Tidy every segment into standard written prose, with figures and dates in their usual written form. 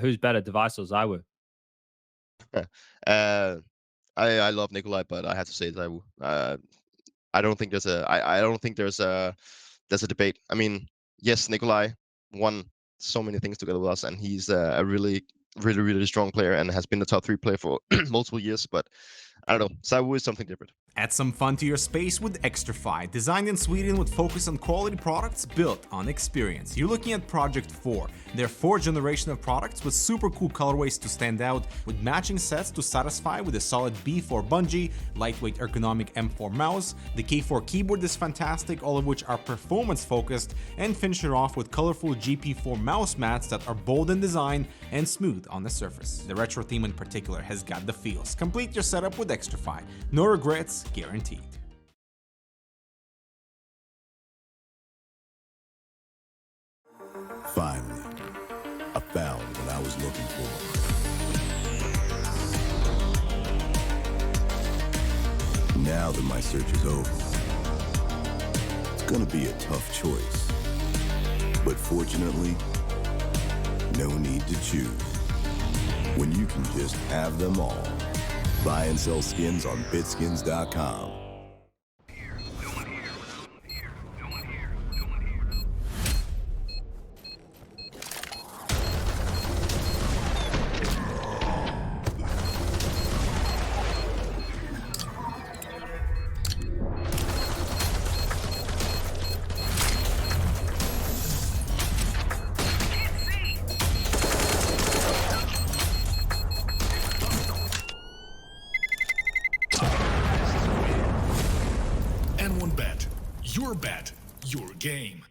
Who's better, Device or ZywOo? uh, I love Nikolai, but I have to say ZywOo. I don't think I don't think there's a debate. I mean, yes, Nikolai won so many things together with us, and he's a really strong player and has been the top 3 player for multiple years. But I don't know, ZywOo is something different. Add some fun to your space with Xtrfy, designed in Sweden with focus on quality products built on experience. You're looking at Project 4, their 4th generation of products with super cool colorways to stand out, with matching sets to satisfy with a solid B4 bungee, lightweight ergonomic M4 mouse, the K4 keyboard is fantastic, all of which are performance focused, and finish it off with colorful GP4 mouse mats that are bold in design and smooth on the surface. The retro theme in particular has got the feels. Complete your setup with Xtrfy. No regrets, guaranteed. Finally, I found what I was looking for. Now that my search is over, it's gonna be a tough choice. But fortunately, no need to choose. When you can just have them all. Buy and sell skins on Bitskins.com. Your bet, your game.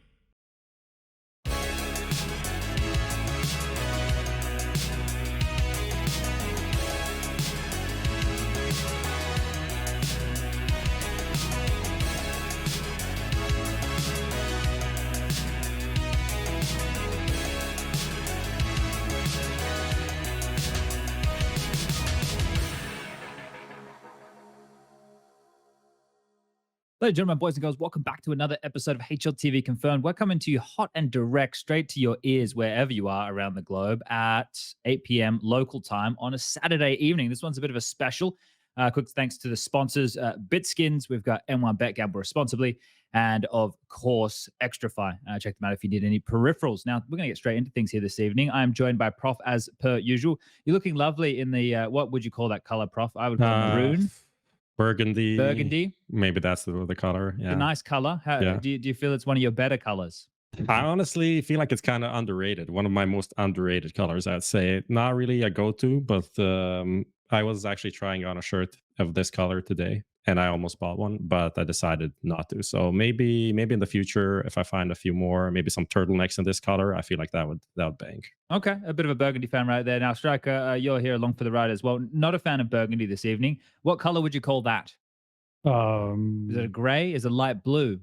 Ladies and gentlemen, boys and girls, welcome back to another episode of HLTV Confirmed. We're coming to you hot and direct, straight to your ears wherever you are around the globe at 8 p.m. local time on a Saturday evening. This one's a bit of a special. Quick thanks to the sponsors, Bitskins. We've got N1 Bet, gamble responsibly, and of course, Xtrfy. Check them out if you need any peripherals. Now, we're going to get straight into things here this evening. I am joined by Prof as per usual. You're looking lovely in the, what would you call that color, Prof? I would call it maroon. Burgundy. Maybe that's the color. Yeah. A nice color. Do you feel it's one of your better colors? I honestly feel like it's kind of underrated. One of my most underrated colors, I'd say. Not really a go-to, but I was actually trying on a shirt of this color today, and I almost bought one, but I decided not to. So maybe in the future, if I find a few more, maybe some turtlenecks in this color, I feel like that would bang. Okay, a bit of a burgundy fan right there. Now, Striker, you're here along for the ride as well. Not a fan of burgundy this evening. What color would you call that? Is it a gray? Is it light blue?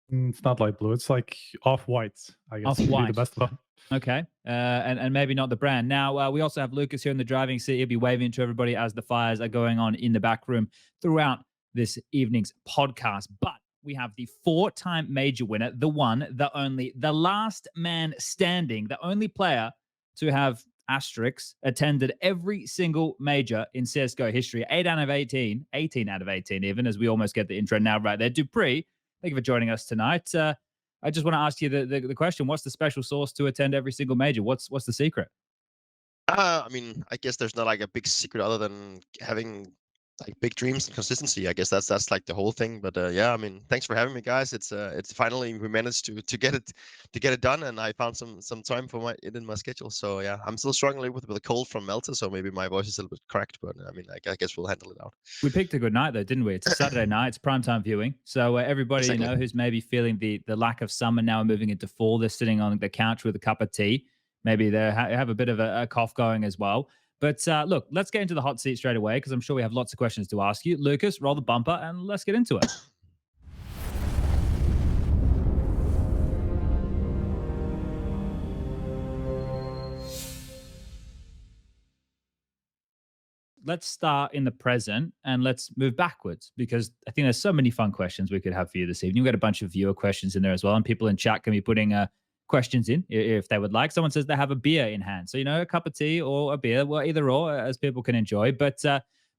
It's not light blue. It's like off-white, I guess. Off-white. The best one. Okay, and maybe not the brand. Now, we also have Lucas here in the driving seat. He'll be waving to everybody as the fires are going on in the back room throughout this evening's podcast. But we have the 4-time major winner, the one, the only, the last man standing, the only player to have Astralis attended every single major in CSGO history. 8 out of 18, 18 out of 18 even, as we almost get the intro now right there. Dupreeh, thank you for joining us tonight. I just want to ask you the question, what's the special sauce to attend every single major? What's the secret? I mean, I guess there's not like a big secret other than having like big dreams and consistency. I guess that's like the whole thing. But yeah, I mean, thanks for having me, guys. It's finally we managed to get it done, and I found some time for it in my schedule. So yeah, I'm still struggling with a cold from Malta, so maybe my voice is a little bit cracked. But I mean, I guess we'll handle it out. We picked a good night though, didn't we? It's a Saturday night. It's primetime viewing. So everybody Exactly. you know who's maybe feeling the lack of summer now and moving into fall, they're sitting on the couch with a cup of tea. Maybe they have a bit of a cough going as well. But look, let's get into the hot seat straight away because I'm sure we have lots of questions to ask you. Lucas, roll the bumper and let's get into it. Let's start in the present and let's move backwards because I think there's so many fun questions we could have for you this evening. We've got a bunch of viewer questions in there as well, and people in chat can be putting questions in if they would like. Someone says they have a beer in hand. So, a cup of tea or a beer, well, either or, as people can enjoy. But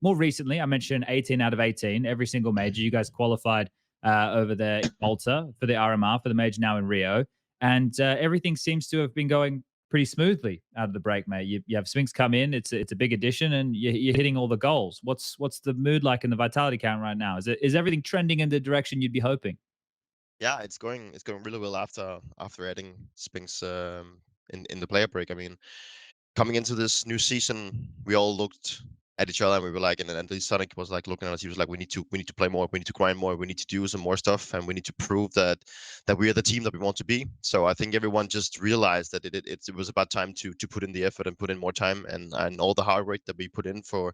more recently, I mentioned 18 out of 18, every single major. You guys qualified over there in Malta for the RMR, for the major now in Rio. And everything seems to have been going pretty smoothly out of the break, mate. You have Spinx come in. It's a big addition, and you're hitting all the goals. What's the mood like in the vitality count right now? Is everything trending in the direction you'd be hoping? Yeah, it's going really well after adding Spinx in the player break. I mean, coming into this new season, we all looked at each other and we were like, and at least Sonic was like looking at us. He was like, we need to play more, we need to grind more, we need to do some more stuff, and we need to prove that we are the team that we want to be. So I think everyone just realized that it was about time to put in the effort and put in more time, and all the hard work that we put in for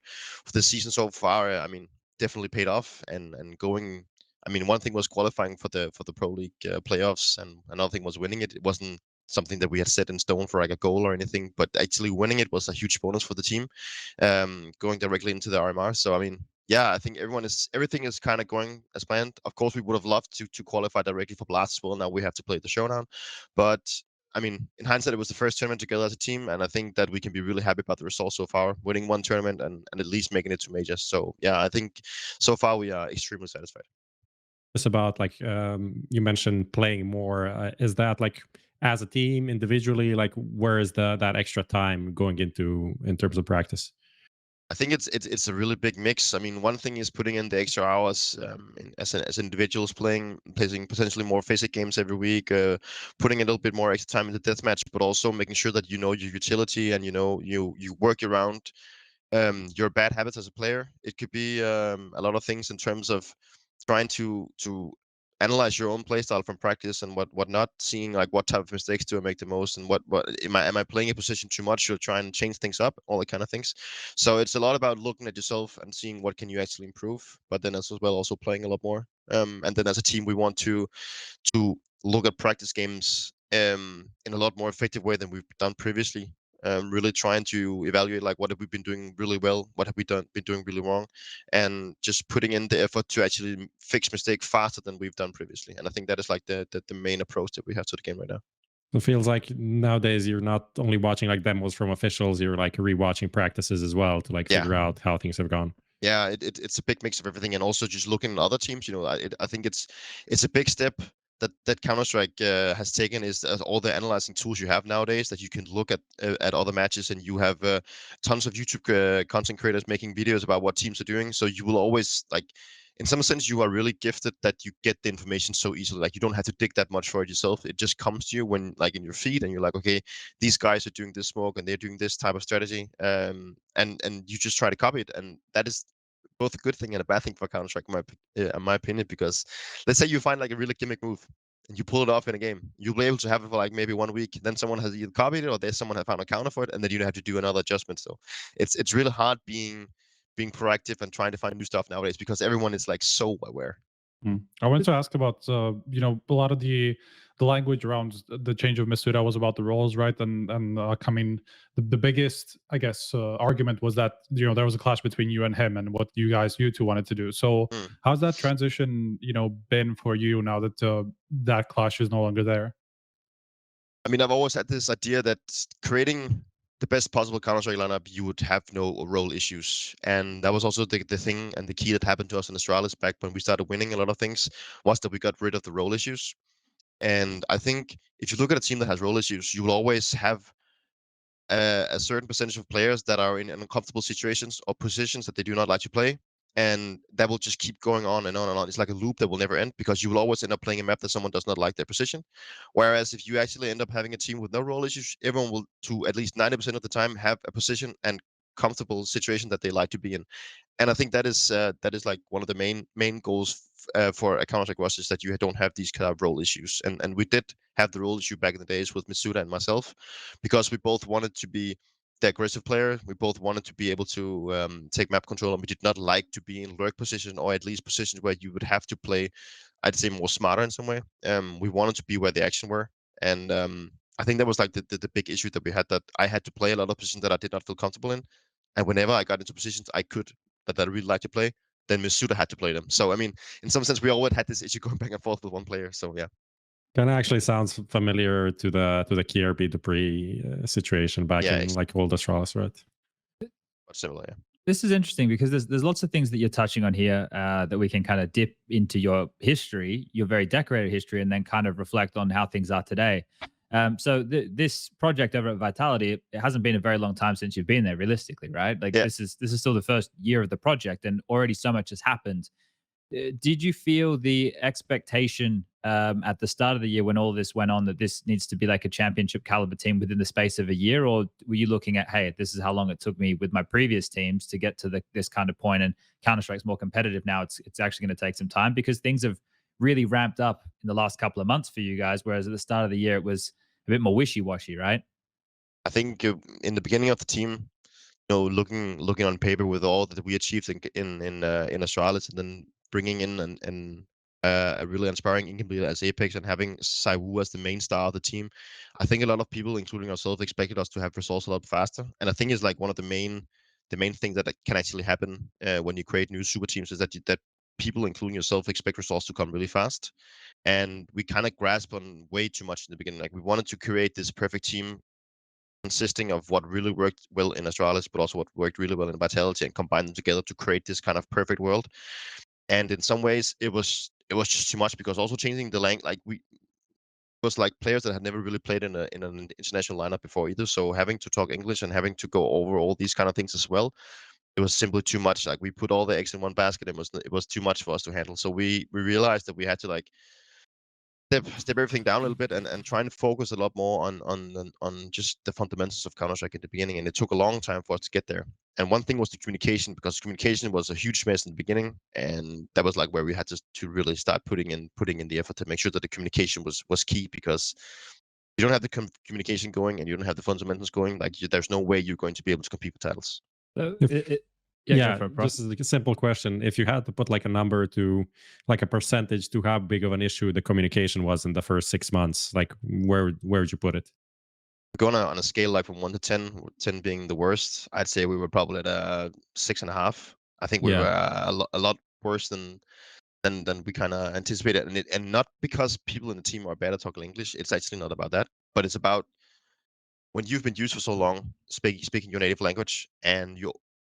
the season so far. I mean, definitely paid off, and going. I mean, one thing was qualifying for the Pro League playoffs, and another thing was winning it. It wasn't something that we had set in stone for like a goal or anything, but actually winning it was a huge bonus for the team, going directly into the RMR. So I mean, yeah, I think everything is kind of going as planned. Of course, we would have loved to qualify directly for Blast as well. Now we have to play the showdown, but I mean, in hindsight, it was the first tournament together as a team, and I think that we can be really happy about the results so far, winning one tournament and at least making it to majors. So yeah, I think so far we are extremely satisfied. It's about like you mentioned playing more. Is that like as a team, individually, like where is that extra time going into in terms of practice? I think it's a really big mix. I mean, one thing is putting in the extra hours as individuals playing potentially more basic games every week, putting a little bit more extra time into deathmatch, but also making sure that you know your utility and you work around your bad habits as a player. It could be a lot of things in terms of trying to analyze your own playstyle from practice and what not, seeing like what type of mistakes do I make the most, and what am I playing a position too much, or trying to change things up, all that kind of things. So it's a lot about looking at yourself and seeing what can you actually improve, but then as well also playing a lot more. And then as a team, we want to look at practice games in a lot more effective way than we've done previously. Really trying to evaluate like what have we been doing really well, what have we been doing really wrong, and just putting in the effort to actually fix mistake faster than we've done previously. And I think that is like the main approach that we have to the game right now. It feels like nowadays you're not only watching like demos from officials, you're like rewatching practices as well to like figure out how things have gone. Yeah, it's a big mix of everything, and also just looking at other teams. I think it's a big step that Counter-Strike has taken, is all the analyzing tools you have nowadays, that you can look at other matches, and you have tons of YouTube content creators making videos about what teams are doing. So you will always, like, in some sense, you are really gifted that you get the information so easily. Like, you don't have to dig that much for it yourself. It just comes to you when, like, in your feed, and you're like, okay, these guys are doing this smoke and they're doing this type of strategy, and you just try to copy it, and that is both a good thing and a bad thing for Counter-Strike, in my opinion, because let's say you find like a really gimmick move and you pull it off in a game, you'll be able to have it for like maybe 1 week. Then someone has either copied it, or there's someone has found a counter for it, and then you have to do another adjustment. So it's really hard being proactive and trying to find new stuff nowadays, because everyone is like so aware. I wanted to ask about a lot of the language around the change of misutaaa was about the roles, right? And coming the biggest, I guess, argument was that there was a clash between you and him and what you two wanted to do. So how's that transition been for you now that that clash is no longer there? I mean, I've always had this idea that creating the best possible Counter-Strike lineup, you would have no role issues. And that was also the thing and the key that happened to us in Astralis back when we started winning a lot of things, was that we got rid of the role issues. And I think if you look at a team that has role issues, you will always have a certain percentage of players that are in uncomfortable situations or positions that they do not like to play. And that will just keep going on and on and on. It's like a loop that will never end, because you will always end up playing a map that someone does not like their position. Whereas if you actually end up having a team with no role issues, everyone will, to at least 90% of the time, have a position and comfortable situation that they like to be in. And I think that is like one of the main goals for a Counter-Strike rush, is that you don't have these kind of role issues. And we did have the role issue back in the days with misutaaa and myself, because we both wanted to be the aggressive player. We both wanted to be able to take map control, and we did not like to be in lurk position, or at least positions where you would have to play, I'd say, more smarter in some way. We wanted to be where the action were, and I think that was like the big issue that we had, that I had to play a lot of positions that I did not feel comfortable in, and whenever I got into positions I could that I really like to play, then misutaaa had to play them. So I mean, in some sense, we always had this issue going back and forth with one player. So yeah. Kind of actually sounds familiar to the KRB dupreeh situation back Yeah, in like old Astralis, right? similar. Yeah. This is interesting because there's lots of things that you're touching on here that we can kind of dip into your history, your very decorated history, and then kind of reflect on how things are today. So this project over at Vitality, it hasn't been a very long time since you've been there, realistically, right? Like Yeah. this is still the first year of the project, and already so much has happened. Did you feel the expectation at the start of the year when all this went on that this needs to be like a championship caliber team within the space of a year, or were you looking at, hey, this is how long it took me with my previous teams to get to this kind of point, and Counter Strike's more competitive now? It's actually going to take some time because things have really ramped up in the last couple of months for you guys, whereas at the start of the year it was a bit more wishy washy, right? I think in the beginning of the team, looking on paper with all that we achieved in Astralis, and then bringing in a really inspiring incomplete as Apex and having ZywOo as the main star of the team, I think a lot of people, including ourselves, expected us to have results a lot faster. And I think it's like one of the main things that can actually happen when you create new super teams is that people, including yourself, expect results to come really fast. And we kind of grasp on way too much in the beginning. Like we wanted to create this perfect team consisting of what really worked well in Astralis, but also what worked really well in Vitality, and combine them together to create this kind of perfect world. And in some ways, it was just too much because also changing the language, like we was like players that had never really played in an international lineup before either. So having to talk English and having to go over all these kind of things as well, it was simply too much. Like we put all the eggs in one basket. It was too much for us to handle. So we realized that we had to like step everything down a little bit and try and focus a lot more on just the fundamentals of Counter-Strike at the beginning. And it took a long time for us to get there. And one thing was the communication, because communication was a huge mess in the beginning, and that was like where we had to really start putting in the effort to make sure that the communication was key, because you don't have the communication going and you don't have the fundamentals going, like there's no way you're going to be able to compete for titles. So Yeah, just like a simple question. If you had to put like a number to like a percentage to how big of an issue the communication was in the first 6 months, like where would you put it? Going on a scale like from 1 to 10, 10 being the worst, I'd say we were probably at a 6.5. I think we were a lot worse than we kind of anticipated, and not because people in the team are bad at talking English. It's actually not about that, but it's about when you've been used for so long speaking your native language, and you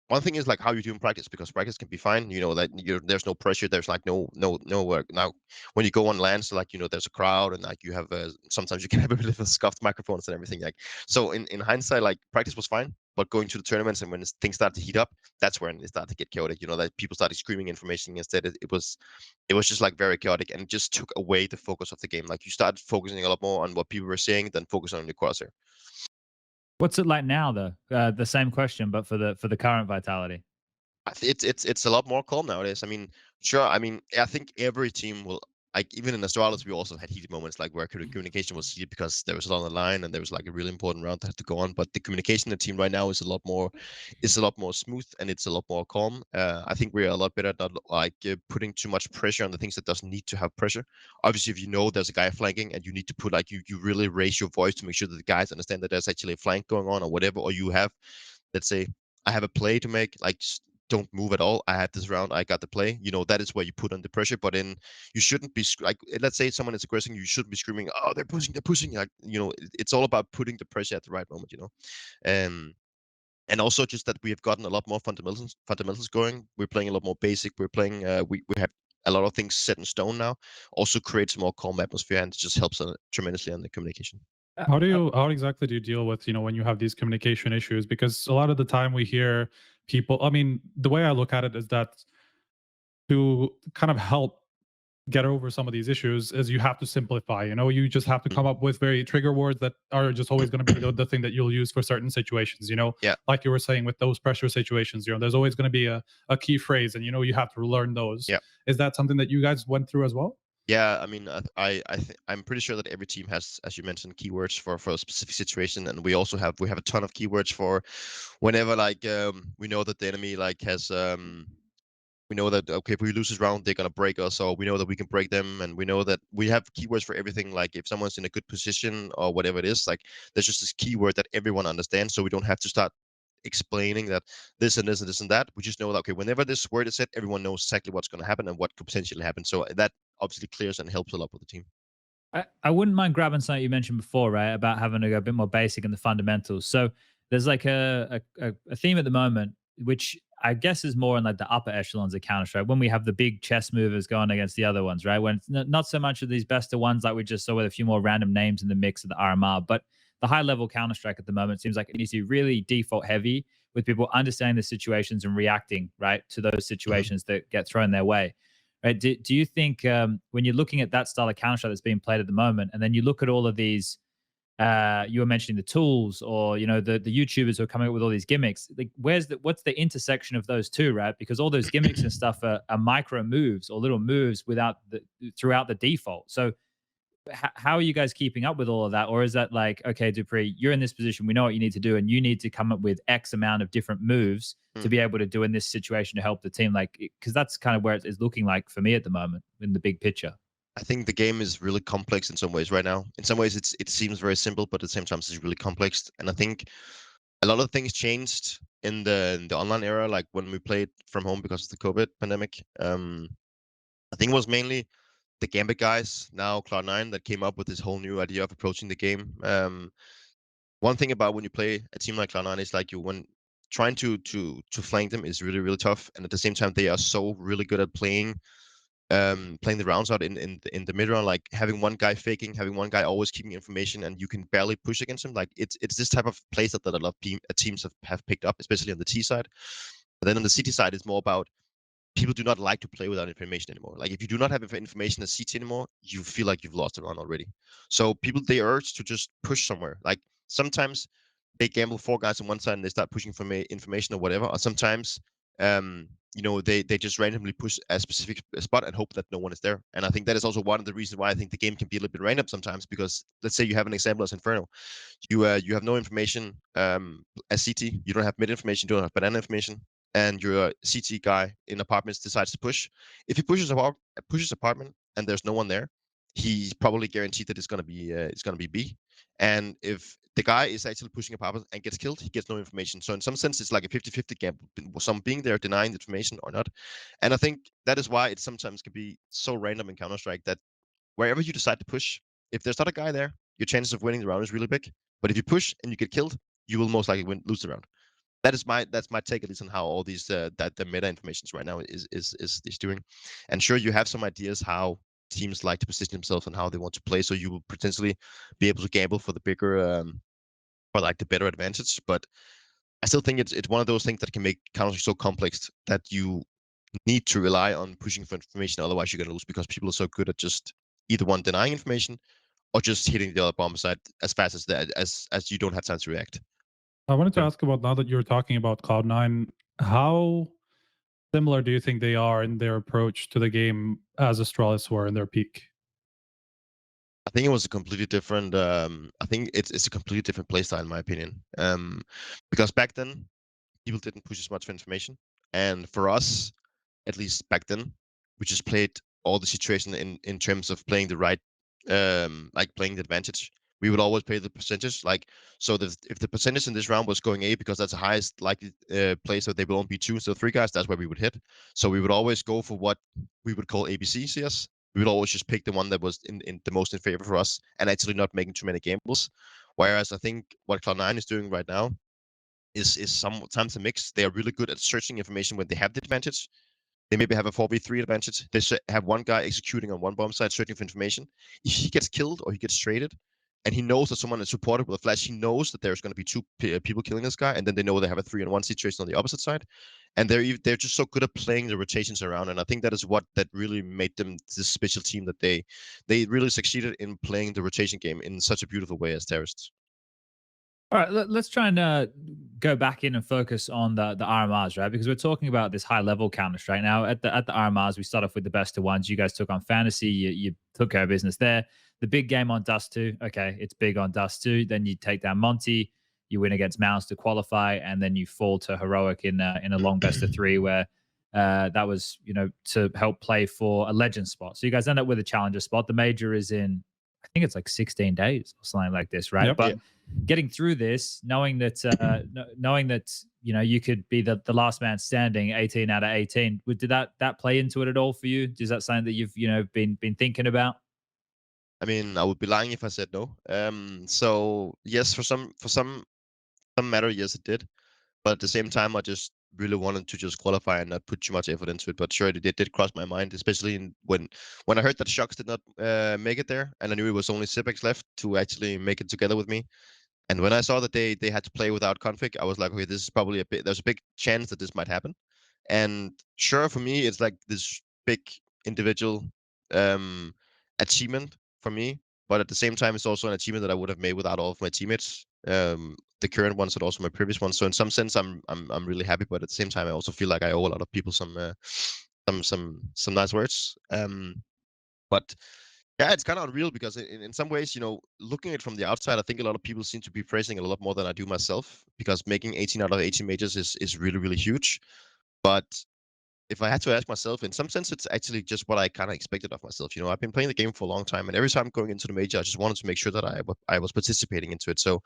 one thing is like how you do in practice, because practice can be fine. You know that there's no pressure. There's like no work. Now, when you go on LAN, so like there's a crowd, and like you have sometimes you can have a bit of a scuffed microphones and everything. Like so, in hindsight, like practice was fine, but going to the tournaments and when things start to heat up, that's when it started to get chaotic. That people started screaming information instead. It was just like very chaotic, and it just took away the focus of the game. Like you started focusing a lot more on what people were saying than focusing on your crosshair. What's it like now, though? The same question, but for the current Vitality. It's a lot more calm nowadays. I mean, sure. I mean, I think every team will, like, even in Astralis, we also had heated moments, like where communication was heated because there was a lot on the line and there was like a really important round that had to go on. But the communication in the team right now is a lot more smooth, and it's a lot more calm. I think we're a lot better at not like putting too much pressure on the things that doesn't need to have pressure. Obviously, if you know there's a guy flanking and you need to put like you really raise your voice to make sure that the guys understand that there's actually a flank going on or whatever, or you have, let's say, I have a play to make, like don't move at all. I had this round. I got the play. That is where you put on the pressure. But you shouldn't be like, let's say someone is aggressing, you shouldn't be screaming, "Oh, they're pushing!" Like, it's all about putting the pressure at the right moment. And also just that we have gotten a lot more fundamentals going. We're playing a lot more basic. We're playing. We have a lot of things set in stone now. Also creates a more calm atmosphere, and it just helps tremendously on the communication. How exactly do you deal with when you have these communication issues? Because a lot of the time we hear people, I mean, the way I look at it is that to kind of help get over some of these issues is you have to simplify. You just have to come up with very trigger words that are just always going to be the thing that you'll use for certain situations. Yeah. Like you were saying with those pressure situations, there's always going to be a key phrase, and you have to learn those. Yeah. Is that something that you guys went through as well? Yeah, I mean, I'm pretty sure that every team has, as you mentioned, keywords for a specific situation, and we have a ton of keywords for whenever like we know that the enemy like has we know that, okay, if we lose this round, they're gonna break us, or we know that we can break them, and we know that we have keywords for everything. Like if someone's in a good position or whatever it is, like there's just this keyword that everyone understands, so we don't have to start explaining that this and this and this and that. We just know that, okay, whenever this word is said, everyone knows exactly what's going to happen and what could potentially happen. So that obviously clears and helps a lot with the team. I wouldn't mind grabbing something you mentioned before, right? About having to go a bit more basic in the fundamentals. So there's like a theme at the moment, which I guess is more in like the upper echelons of Counter Strike when we have the big chess movers going against the other ones, right? When it's not so much of these best of ones like we just saw with a few more random names in the mix of the RMR, but the high level Counter Strike at the moment seems like it needs to be really default heavy with people understanding the situations and reacting right to those situations that get thrown their way. Right? Do you think when you're looking at that style of Counter Strike that's being played at the moment, and then you look at all of these, you were mentioning the tools, or the YouTubers who are coming up with all these gimmicks. Like, what's the intersection of those two, right? Because all those gimmicks and stuff are micro moves or little moves throughout the default. So how are you guys keeping up with all of that? Or is that like, okay, dupreeh, you're in this position, we know what you need to do, and you need to come up with X amount of different moves to be able to do in this situation to help the team? Like, because that's kind of where it's looking like for me at the moment in the big picture. I think the game is really complex in some ways right now. In some ways, it seems very simple, but at the same time, it's really complex. And I think a lot of things changed in the online era, like when we played from home because of the COVID pandemic. I think it was mainly the Gambit guys, now Cloud9, that came up with this whole new idea of approaching the game. One thing about when you play a team like Cloud9 is like when trying to flank them is really tough, and at the same time they are so really good at playing the rounds out in the mid round, like having one guy faking, having one guy always keeping information, and you can barely push against him. Like it's this type of playset that a lot of teams have picked up, especially on the T side. But then on the CT side, it's more about people do not like to play without information anymore. Like if you do not have information as CT anymore, you feel like you've lost a round already. So people, they urge to just push somewhere. Like sometimes they gamble 4 guys on one side and they start pushing for information or whatever. Or sometimes they just randomly push a specific spot and hope that no one is there. And I think that is also one of the reasons why I think the game can be a little bit random sometimes, because let's say you have an example as Inferno. You have no information as CT, you don't have mid information, you don't have banana information, and your CT guy in apartments decides to push. If he pushes apartment and there's no one there, he's probably guaranteed that it's gonna be B. And if the guy is actually pushing apartment and gets killed, he gets no information. So in some sense, it's like a 50-50 gamble, some being there denying the information or not. And I think that is why it sometimes can be so random in Counter-Strike that wherever you decide to push, if there's not a guy there, your chances of winning the round is really big. But if you push and you get killed, you will most likely lose the round. That's my take, at least, on how all these that the meta informations right now is doing. And sure, you have some ideas how teams like to position themselves and how they want to play, so you will potentially be able to gamble for the bigger or like the better advantage. But I still think it's one of those things that can make Counter so complex that you need to rely on pushing for information. Otherwise, you're gonna lose, because people are so good at just either one denying information or just hitting the other bomb side as fast as you don't have time to react. I wanted to ask about, now that you're talking about Cloud9, how similar do you think they are in their approach to the game as Astralis were in their peak? I think it was a completely different. I think it's a completely different playstyle in my opinion. Because back then people didn't push as much for information, and for us, at least back then, we just played all the situation in terms of playing the right, like playing the advantage. We would always play the percentage, like, so that if the percentage in this round was going A, because that's the highest likely place that they will only be 2, so 3 guys, that's where we would hit. So we would always go for what we would call ABC CS. We would always just pick the one that was in the most in favor for us, and actually not making too many gambles. Whereas I think what Cloud9 is doing right now is sometimes a mix. They are really good at searching information when they have the advantage. They maybe have a 4v3 advantage. They have one guy executing on one bomb site, searching for information. If he gets killed or he gets traded, and he knows that someone is supported with a flash, he knows that there's going to be 2 people killing this guy, and then they know they have a 3-on-1 situation on the opposite side. And they're just so good at playing the rotations around, and I think that is what that really made them this special team, that they really succeeded in playing the rotation game in such a beautiful way as terrorists. All right, let's try and go back in and focus on the RMRs, right? Because we're talking about this high level Counter Strike now. At the RMRs, we start off with the best of ones. You guys took on Fantasy. You took care of business there. The big game on Dust 2. Okay, it's big on Dust 2. Then you take down Monty. You win against Mouse to qualify, and then you fall to Heroic in a long best of 3 where that was to help play for a legend spot. So you guys end up with a challenger spot. The major is in, I think it's like 16 days or something like this, right? Yep. But getting through this, knowing that you could be the last man standing, 18 out of 18, did that play into it at all for you? Is that something that you've been thinking about? I mean, I would be lying if I said no. So yes, for some matter, yes, it did. But at the same time, I just really wanted to just qualify and not put too much effort into it. But sure, it did cross my mind, especially when I heard that Shocks did not make it there, and I knew it was only Zipex left to actually make it together with me. And when I saw that they had to play without config, I was like, okay, this is probably there's a big chance that this might happen. And sure, for me, it's like this big individual achievement for me. But at the same time, it's also an achievement that I would have made without all of my teammates, the current ones and also my previous ones. So in some sense, I'm really happy. But at the same time, I also feel like I owe a lot of people some nice words. But yeah, it's kind of unreal because in some ways, looking at it from the outside, I think a lot of people seem to be praising it a lot more than I do myself, because making 18 out of 18 majors is really, really huge. But if I had to ask myself, in some sense, it's actually just what I kind of expected of myself. I've been playing the game for a long time, and every time going into the major, I just wanted to make sure that I was participating into it. So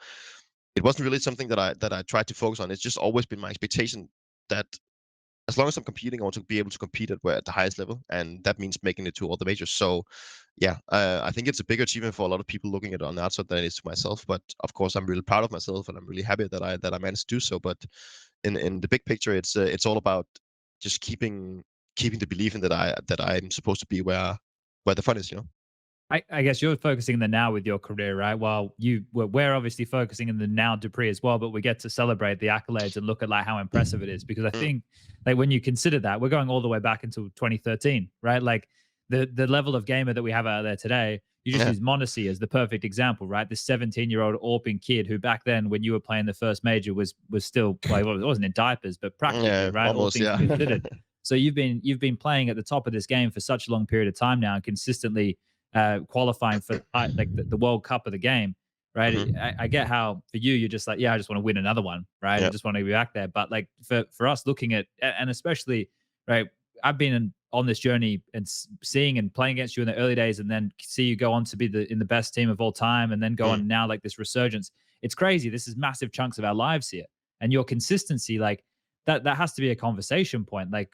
it wasn't really something that I tried to focus on. It's just always been my expectation that as long as I'm competing, I want to be able to compete at the highest level, and that means making it to all the majors. So yeah, I think it's a bigger achievement for a lot of people looking at it on the outside than it is to myself. But of course, I'm really proud of myself, and I'm really happy that I managed to do so. But in the big picture, it's all about just keeping the belief in that I'm supposed to be where the fun is. I guess you're focusing in the now with your career, right? While we're obviously focusing in the now dupreeh as well, but we get to celebrate the accolades and look at like how impressive it is. Because I think like when you consider that, we're going all the way back until 2013, right? Like the level of gamer that we have out there today, you just use Monacy as the perfect example, right? This 17-year-old AWPing kid who back then, when you were playing the first major, was still, well, it wasn't in diapers, but practically, right? Almost, all things considered. So you've been playing at the top of this game for such a long period of time now, and consistently qualifying for like the World Cup of the game, right? I get how for you, you're just like, yeah, I just want to win another one, right? I just want to be back there. But like for us looking at, and especially, right, I've been on this journey and seeing and playing against you in the early days, and then see you go on to be in the best team of all time, and then go on now like this resurgence. It's crazy. This is massive chunks of our lives here, and your consistency, like that has to be a conversation point. Like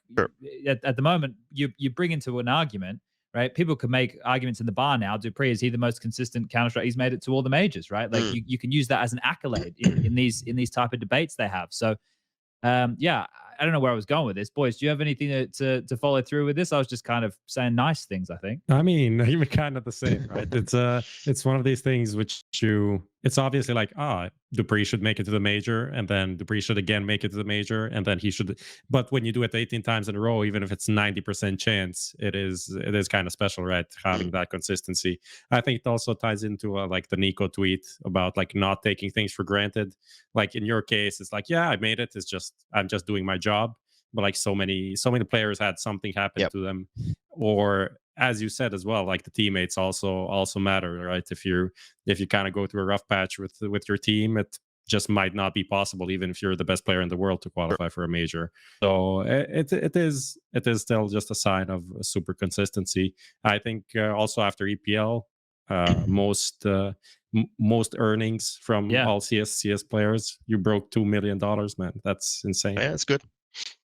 at the moment, you bring into an argument, right? People could make arguments in the bar now. dupreeh, is he the most consistent Counter-Strike? He's made it to all the majors, right? Like you can use that as an accolade in these type of debates they have. So yeah, I don't know where I was going with this. Boys, do you have anything to follow through with this? I was just kind of saying nice things, I think. I mean, you're kind of the same, right? It's one of these things which it's obviously like, dupreeh should make it to the major, and then dupreeh should again make it to the major, and then he should. But when you do it 18 times in a row, even if it's 90% chance, it is kind of special, right? Having that consistency. I think it also ties into like the Nico tweet about like not taking things for granted. Like in your case, it's like, yeah, I made it. It's just I'm just doing my job. But like so many players had something happen to them, or as you said as well, like the teammates also matter, right? If you kind of go through a rough patch with your team, it just might not be possible, even if you're the best player in the world, to qualify for a major. So it is still just a sign of super consistency. I think also after EPL, most earnings from all CS players, you broke $2 million, man. That's insane. Yeah, that's good.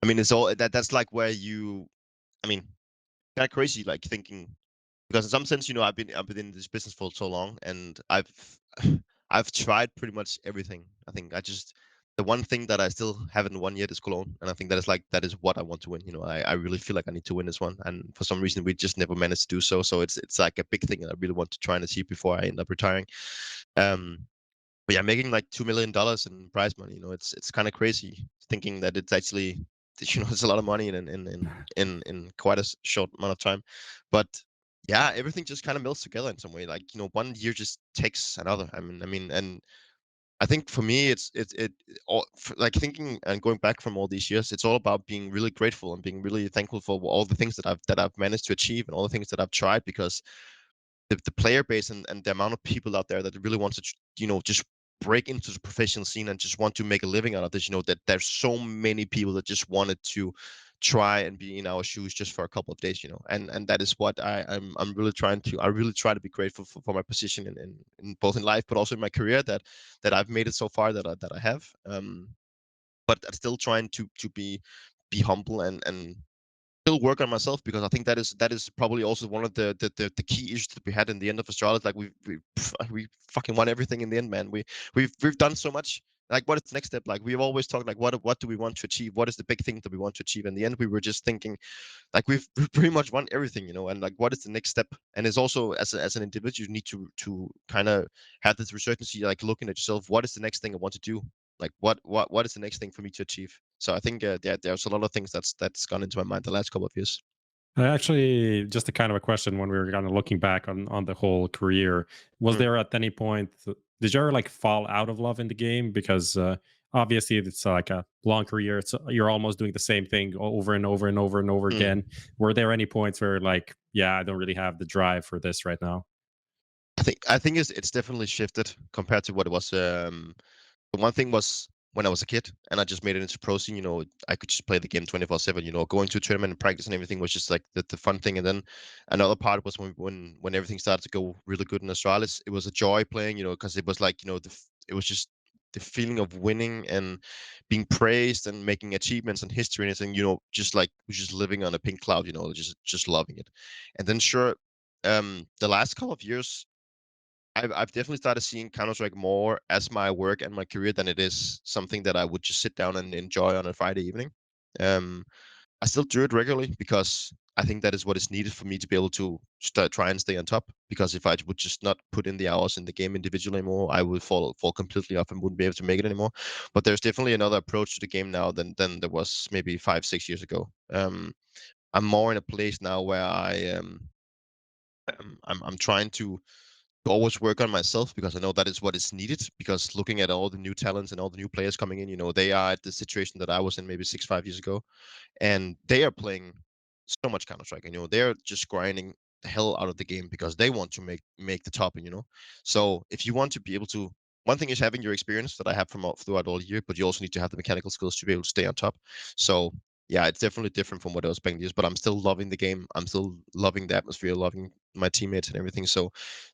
I mean, it's all that's like where I mean, kind of crazy, like thinking, because in some sense, I've been in this business for so long, and I've tried pretty much everything. I think the one thing that I still haven't won yet is Cologne, and I think that is what I want to win. I really feel like I need to win this one, and for some reason we just never managed to do so. So it's like a big thing that I really want to try and achieve before I end up retiring. But yeah, making like $2 million in prize money, it's kind of crazy thinking that it's actually, it's a lot of money in quite a short amount of time. But yeah, everything just kind of melts together in some way. Like, one year just takes another. I mean, and I think for me, it's like thinking and going back from all these years, it's all about being really grateful and being really thankful for all the things that I've managed to achieve, and all the things that I've tried, because the player base and the amount of people out there that really want to, just break into the professional scene and just want to make a living out of this, that there's so many people that just wanted to try and be in our shoes just for a couple of days, and that is what I'm really trying to. I really try to be grateful for my position in both in life, but also in my career, that I've made it so far that I have. But I'm still trying to be humble and still work on myself, because I think that is probably also one of the key issues that we had in the end of Astralis. Like we fucking won everything in the end, man. We've done so much. Like, what is the next step? Like, we've always talked like, what do we want to achieve? What is the big thing that we want to achieve? In the end, we were just thinking, like, we've pretty much won everything, you know. And like, what is the next step? And it's also, as an individual, you need to kind of have this resurgency, like looking at yourself. What is the next thing I want to do? Like, what is the next thing for me to achieve? So I think there's a lot of things that's gone into my mind the last couple of years. I actually, just a kind of a question when we were kind of looking back on the whole career, was there at any point, did you ever like fall out of love in the game? Because obviously it's like a long career. You're almost doing the same thing over and over and over and over again. Were there any points where like, yeah, I don't really have the drive for this right now? I think it's definitely shifted compared to what it was. The one thing was when I was a kid and I just made it into pro scene, you know, I could just play the game 24/7, you know, going to a tournament and practice and everything was just like the fun thing. And then another part was when everything started to go really good in Astralis, it was a joy playing, you know, because it was like, you know, it was just the feeling of winning and being praised and making achievements and history and everything, you know, just like we're just living on a pink cloud, you know, just loving it. And then sure, the last couple of years, I've definitely started seeing Counter-Strike more as my work and my career than it is something that I would just sit down and enjoy on a Friday evening. I still do it regularly because I think that is what is needed for me to be able to try and stay on top. Because if I would just not put in the hours in the game individually anymore, I would fall completely off and wouldn't be able to make it anymore. But there's definitely another approach to the game now than there was maybe 5-6 years ago. I'm more in a place now where I'm trying to always work on myself, because I know that is what is needed. Because looking at all the new talents and all the new players coming in, you know, they are at the situation that I was in maybe 6-5 years ago, and they are playing so much Counter-Strike, and you know, they're just grinding the hell out of the game because they want to make the top, and you know. So if you want to be able to, one thing is having your experience that I have throughout all year, but you also need to have the mechanical skills to be able to stay on top. So yeah, it's definitely different from what I was playing years, but I'm still loving the game. I'm still loving the atmosphere, loving my teammates and everything. So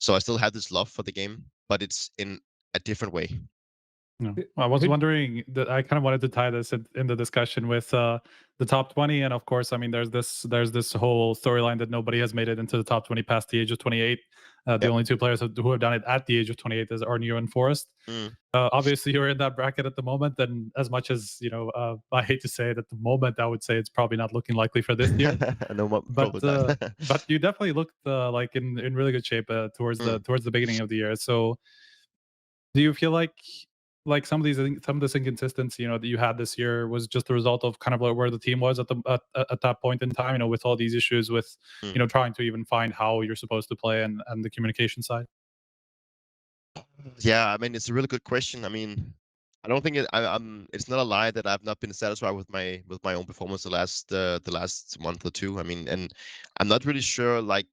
I still have this love for the game, but it's in a different way. No. I was wondering that I kind of wanted to tie this in the discussion with the top 20, and of course, I mean, there's this whole storyline that nobody has made it into the top 20 past the age of 28. The only two players who have done it at the age of 28 is Arneo and Forrest. Obviously, you're in that bracket at the moment, and as much as you know, I hate to say it, at the moment, I would say it's probably not looking likely for this year. But you definitely looked like in really good shape towards the beginning of the year. So, do you feel like some of this inconsistency, you know, that you had this year was just the result of kind of like where the team was at that point in time, you know, with all these issues with you know, trying to even find how you're supposed to play and the communication side? Yeah, I mean, it's a really good question. I mean, I don't think it's not a lie that I've not been satisfied with my own performance the last month or two. I mean, and I'm not really sure like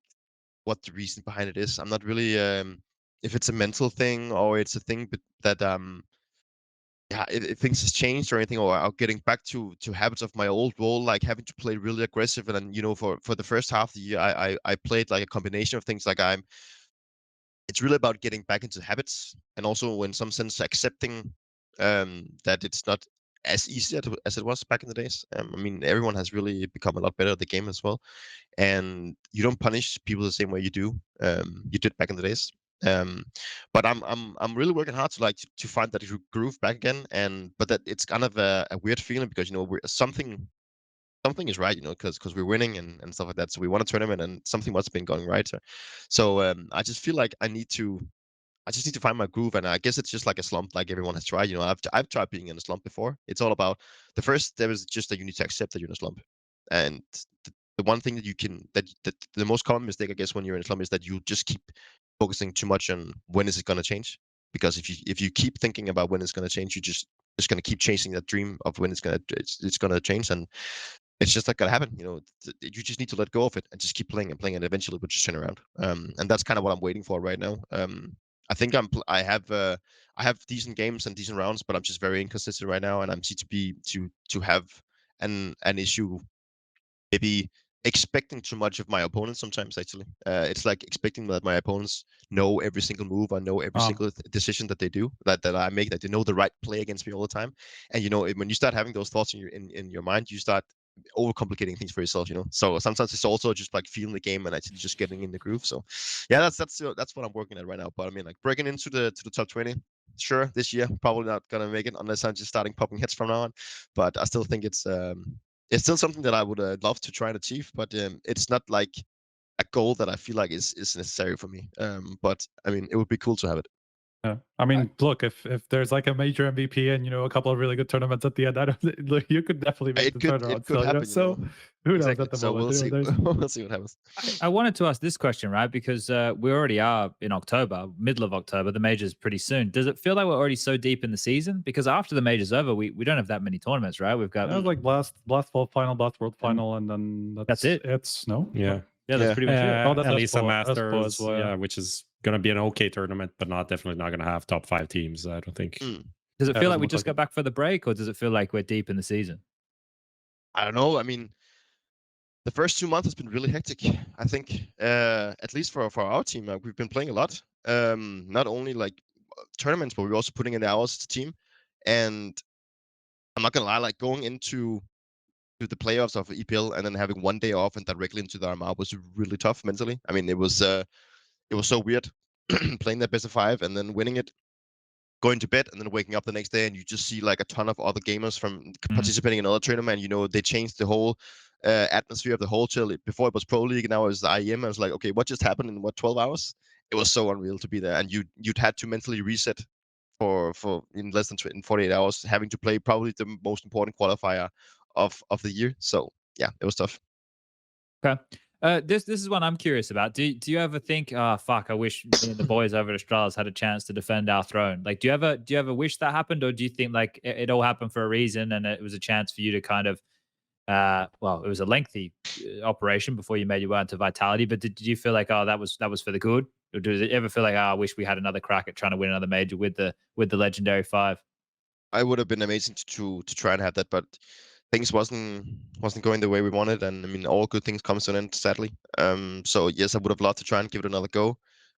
what the reason behind it is. I'm not really if it's a mental thing or it's a thing that yeah, if things has changed or anything, or getting back to habits of my old role, like having to play really aggressive. And then, you know, for the first half of the year, I played like a combination of things. Like it's really about getting back into habits, and also in some sense accepting that it's not as easy as it was back in the days. I mean, everyone has really become a lot better at the game as well, and you don't punish people the same way you did back in the days. But I'm really working hard to like to find that groove back again, but that it's kind of a weird feeling, because you know something is right, you know, because we're winning and stuff like that. So we won a tournament and something must have been going right. So I just feel like I just need to find my groove, and I guess it's just like a slump, like everyone has tried. You know, I've tried being in a slump before. It's all about the first step is just that you need to accept that you're in a slump, and the one thing that you can that the most common mistake, I guess, when you're in a slump is that you just keep focusing too much on when is it going to change. Because if you keep thinking about when it's going to change, you just going to keep chasing that dream of when it's going to change, and it's just not going to happen. You know, you just need to let go of it and just keep playing and playing, and eventually it will just turn around. And that's kind of what I'm waiting for right now. I think I have decent games and decent rounds, but I'm just very inconsistent right now, and I'm seem to be to have an issue maybe expecting too much of my opponents sometimes. Actually, it's like expecting that my opponents know every single move, I know every single decision that they do, that I make, that they know the right play against me all the time. And you know, when you start having those thoughts in your mind, you start overcomplicating things for yourself, you know. So sometimes it's also just like feeling the game and actually just getting in the groove. So yeah, that's what I'm working at right now. But I mean, like breaking into the top 20, sure, this year probably not gonna make it unless I'm just starting popping hits from now on. But I still think it's still something that I would love to try and achieve. But it's not like a goal that I feel like is necessary for me. But I mean, it would be cool to have it. Yeah. I mean, look, if there's like a major MVP and a couple of really good tournaments at the end, I don't look, you could definitely make the turnaround. It could happen. So who knows at the so moment? we'll see. We'll see what happens. I wanted to ask this question, right? Because we already are in October, middle of October. The major's pretty soon. Does it feel like we're already so deep in the season? Because after the major's over, we don't have that many tournaments, right? We've got like Blast World Final, Blast World Final, and then that's it. It's no. Yeah. Yeah, that's pretty much it. Oh, that's Elisa Espo Masters, as well, yeah, which is going to be an okay tournament, but definitely not going to have top 5 teams, I don't think. Does it Yeah, feel like we doesn't just look got back for the break, or does it feel like we're deep in the season? I don't know. I mean, the first 2 months has been really hectic. I think, at least for our team, we've been playing a lot. Not only like tournaments, but we're also putting in the hours as a team. And I'm not gonna lie, like going into the playoffs of EPL and then having 1 day off and directly into the RMR was really tough mentally. I mean, it was so weird playing that best of 5 and then winning it, going to bed and then waking up the next day and you just see like a ton of other gamers from participating in another tournament. You know, they changed the whole atmosphere of the whole chill. Before it was Pro League, now it's the IEM. I was like, okay, what just happened in 12 hours? It was so unreal to be there, and you'd had to mentally reset for in less than 48 hours, having to play probably the most important qualifier of the year. So yeah, it was tough. Okay. This is one I'm curious about. Do you ever think, oh fuck, I wish me and the boys over at Astralis had a chance to defend our throne? Like, do you ever wish that happened, or do you think like it all happened for a reason and it was a chance for you to kind of, well, it was a lengthy operation before you made your way into Vitality, but did you feel like, oh, that was for the good, or does it ever feel like, oh, I wish we had another crack at trying to win another major with the legendary 5? I would have been amazing to try and have that, but things wasn't going the way we wanted, and I mean, all good things comes to an end, sadly. So yes, I would have loved to try and give it another go,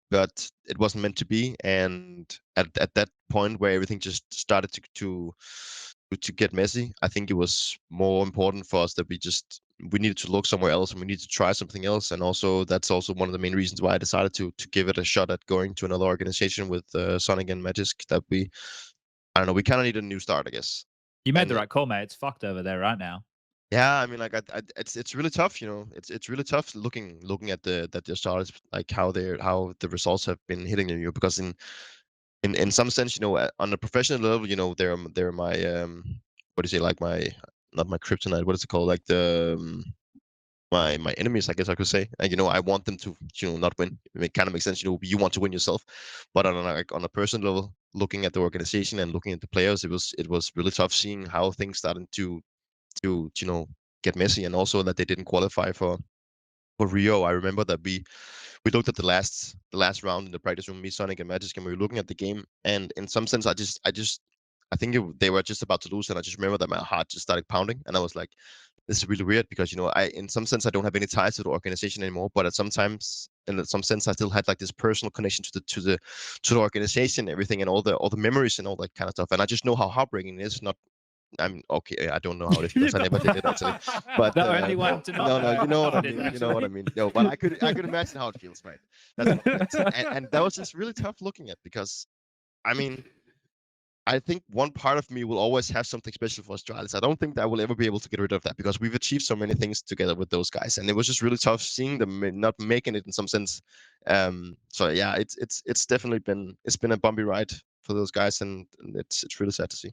but it wasn't meant to be. And at that point where everything just started to get messy, I think it was more important for us that we needed to look somewhere else and we needed to try something else. And also that's also one of the main reasons why I decided to give it a shot at going to another organization with Sonic and Magisk. That I don't know, we kind of need a new start, I guess. You made the right call, mate. It's fucked over there right now. Yeah, I mean, like, it's really tough, you know. It's really tough looking at the stars, like how the results have been hitting you, because in some sense, you know, on a professional level, you know, they're my what do you say, like my, not my kryptonite, what is it called, like the my enemies, I guess I could say. And you know, I want them to, you know, not win. It kind of makes sense, you know, you want to win yourself. But on a personal level, looking at the organization and looking at the players, it was really tough seeing how things started to you know, get messy, and also that they didn't qualify for Rio. I remember that we looked at the last round in the practice room, me, Sonic, and Magisk, and we were looking at the game, and in some sense, I think they were just about to lose, and I just remember that my heart just started pounding, and I was like, this is really weird, because, you know, in some sense I don't have any ties to the organization anymore, but in some sense I still had like this personal connection to the organization and everything, and all the memories and all that kind of stuff, and I just know how heartbreaking it is. I'm okay. I don't know how it feels. I never did it actually, but the only one to not. No, you know what I mean. You know what I mean. No, but I could imagine how it feels, right? And that was just really tough looking at, because, I mean, I think one part of me will always have something special for Astralis. I don't think that I will ever be able to get rid of that, because we've achieved so many things together with those guys, and it was just really tough seeing them not making it in some sense. So yeah, it's definitely been a bumpy ride for those guys, and it's really sad to see.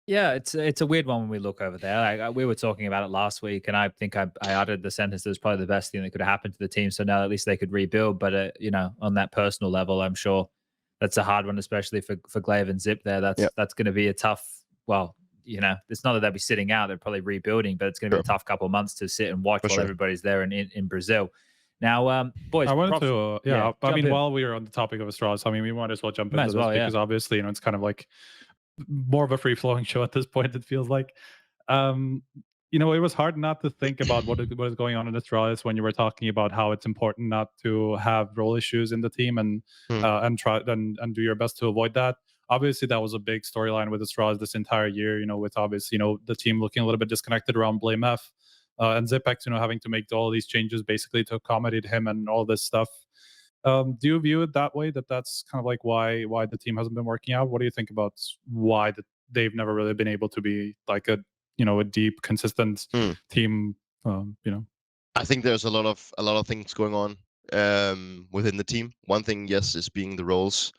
Yeah, it's a weird one when we look over there. Like, we were talking about it last week, and I think I uttered the sentence that was probably the best thing that could have happened to the team. So now at least they could rebuild. But you know, on that personal level, I'm sure that's a hard one, especially for Glaive and Zip there. That's going to be a tough. Well, you know, it's not that they'll be sitting out; they're probably rebuilding, but it's going to be a tough couple of months to sit and watch while everybody's there in Brazil. Now, boys, I wanted to, I mean, in. while we were on the topic of Astralis, I mean, we might as well jump into this, because obviously, you know, it's kind of like more of a free-flowing show at this point, it feels like. You know, it was hard not to think about what is going on in Astralis when you were talking about how it's important not to have role issues in the team, and try and do your best to avoid that. obviously that was a big storyline with Astralis this entire year, with obviously, the team looking a little bit disconnected around Blame F, and ZipX, having to make all these changes basically to accommodate him and all this stuff. Do you view it that way, that's kind of like why the team hasn't been working out? What do you think about why they've never really been able to be like a deep, consistent team? I think there's a lot of things going on within the team. One thing, yes, is being the roles.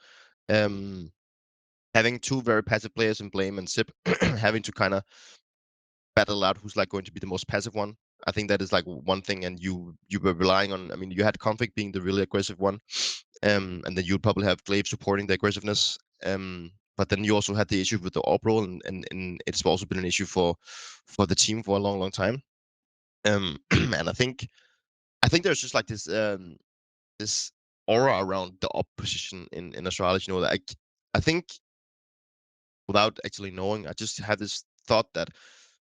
Having two very passive players in Blame and Zip, having to kind of battle out who's like going to be the most passive one. I think that is like one thing, and you were relying on. I mean, you had Config being the really aggressive one, and then you'd probably have Glaive supporting the aggressiveness. But then you also had the issue with the AWP role, and it's also been an issue for the team for a long time. And I think there's just like this this aura around the AWP position in Astralis. Like I think, without actually knowing, I just had this thought that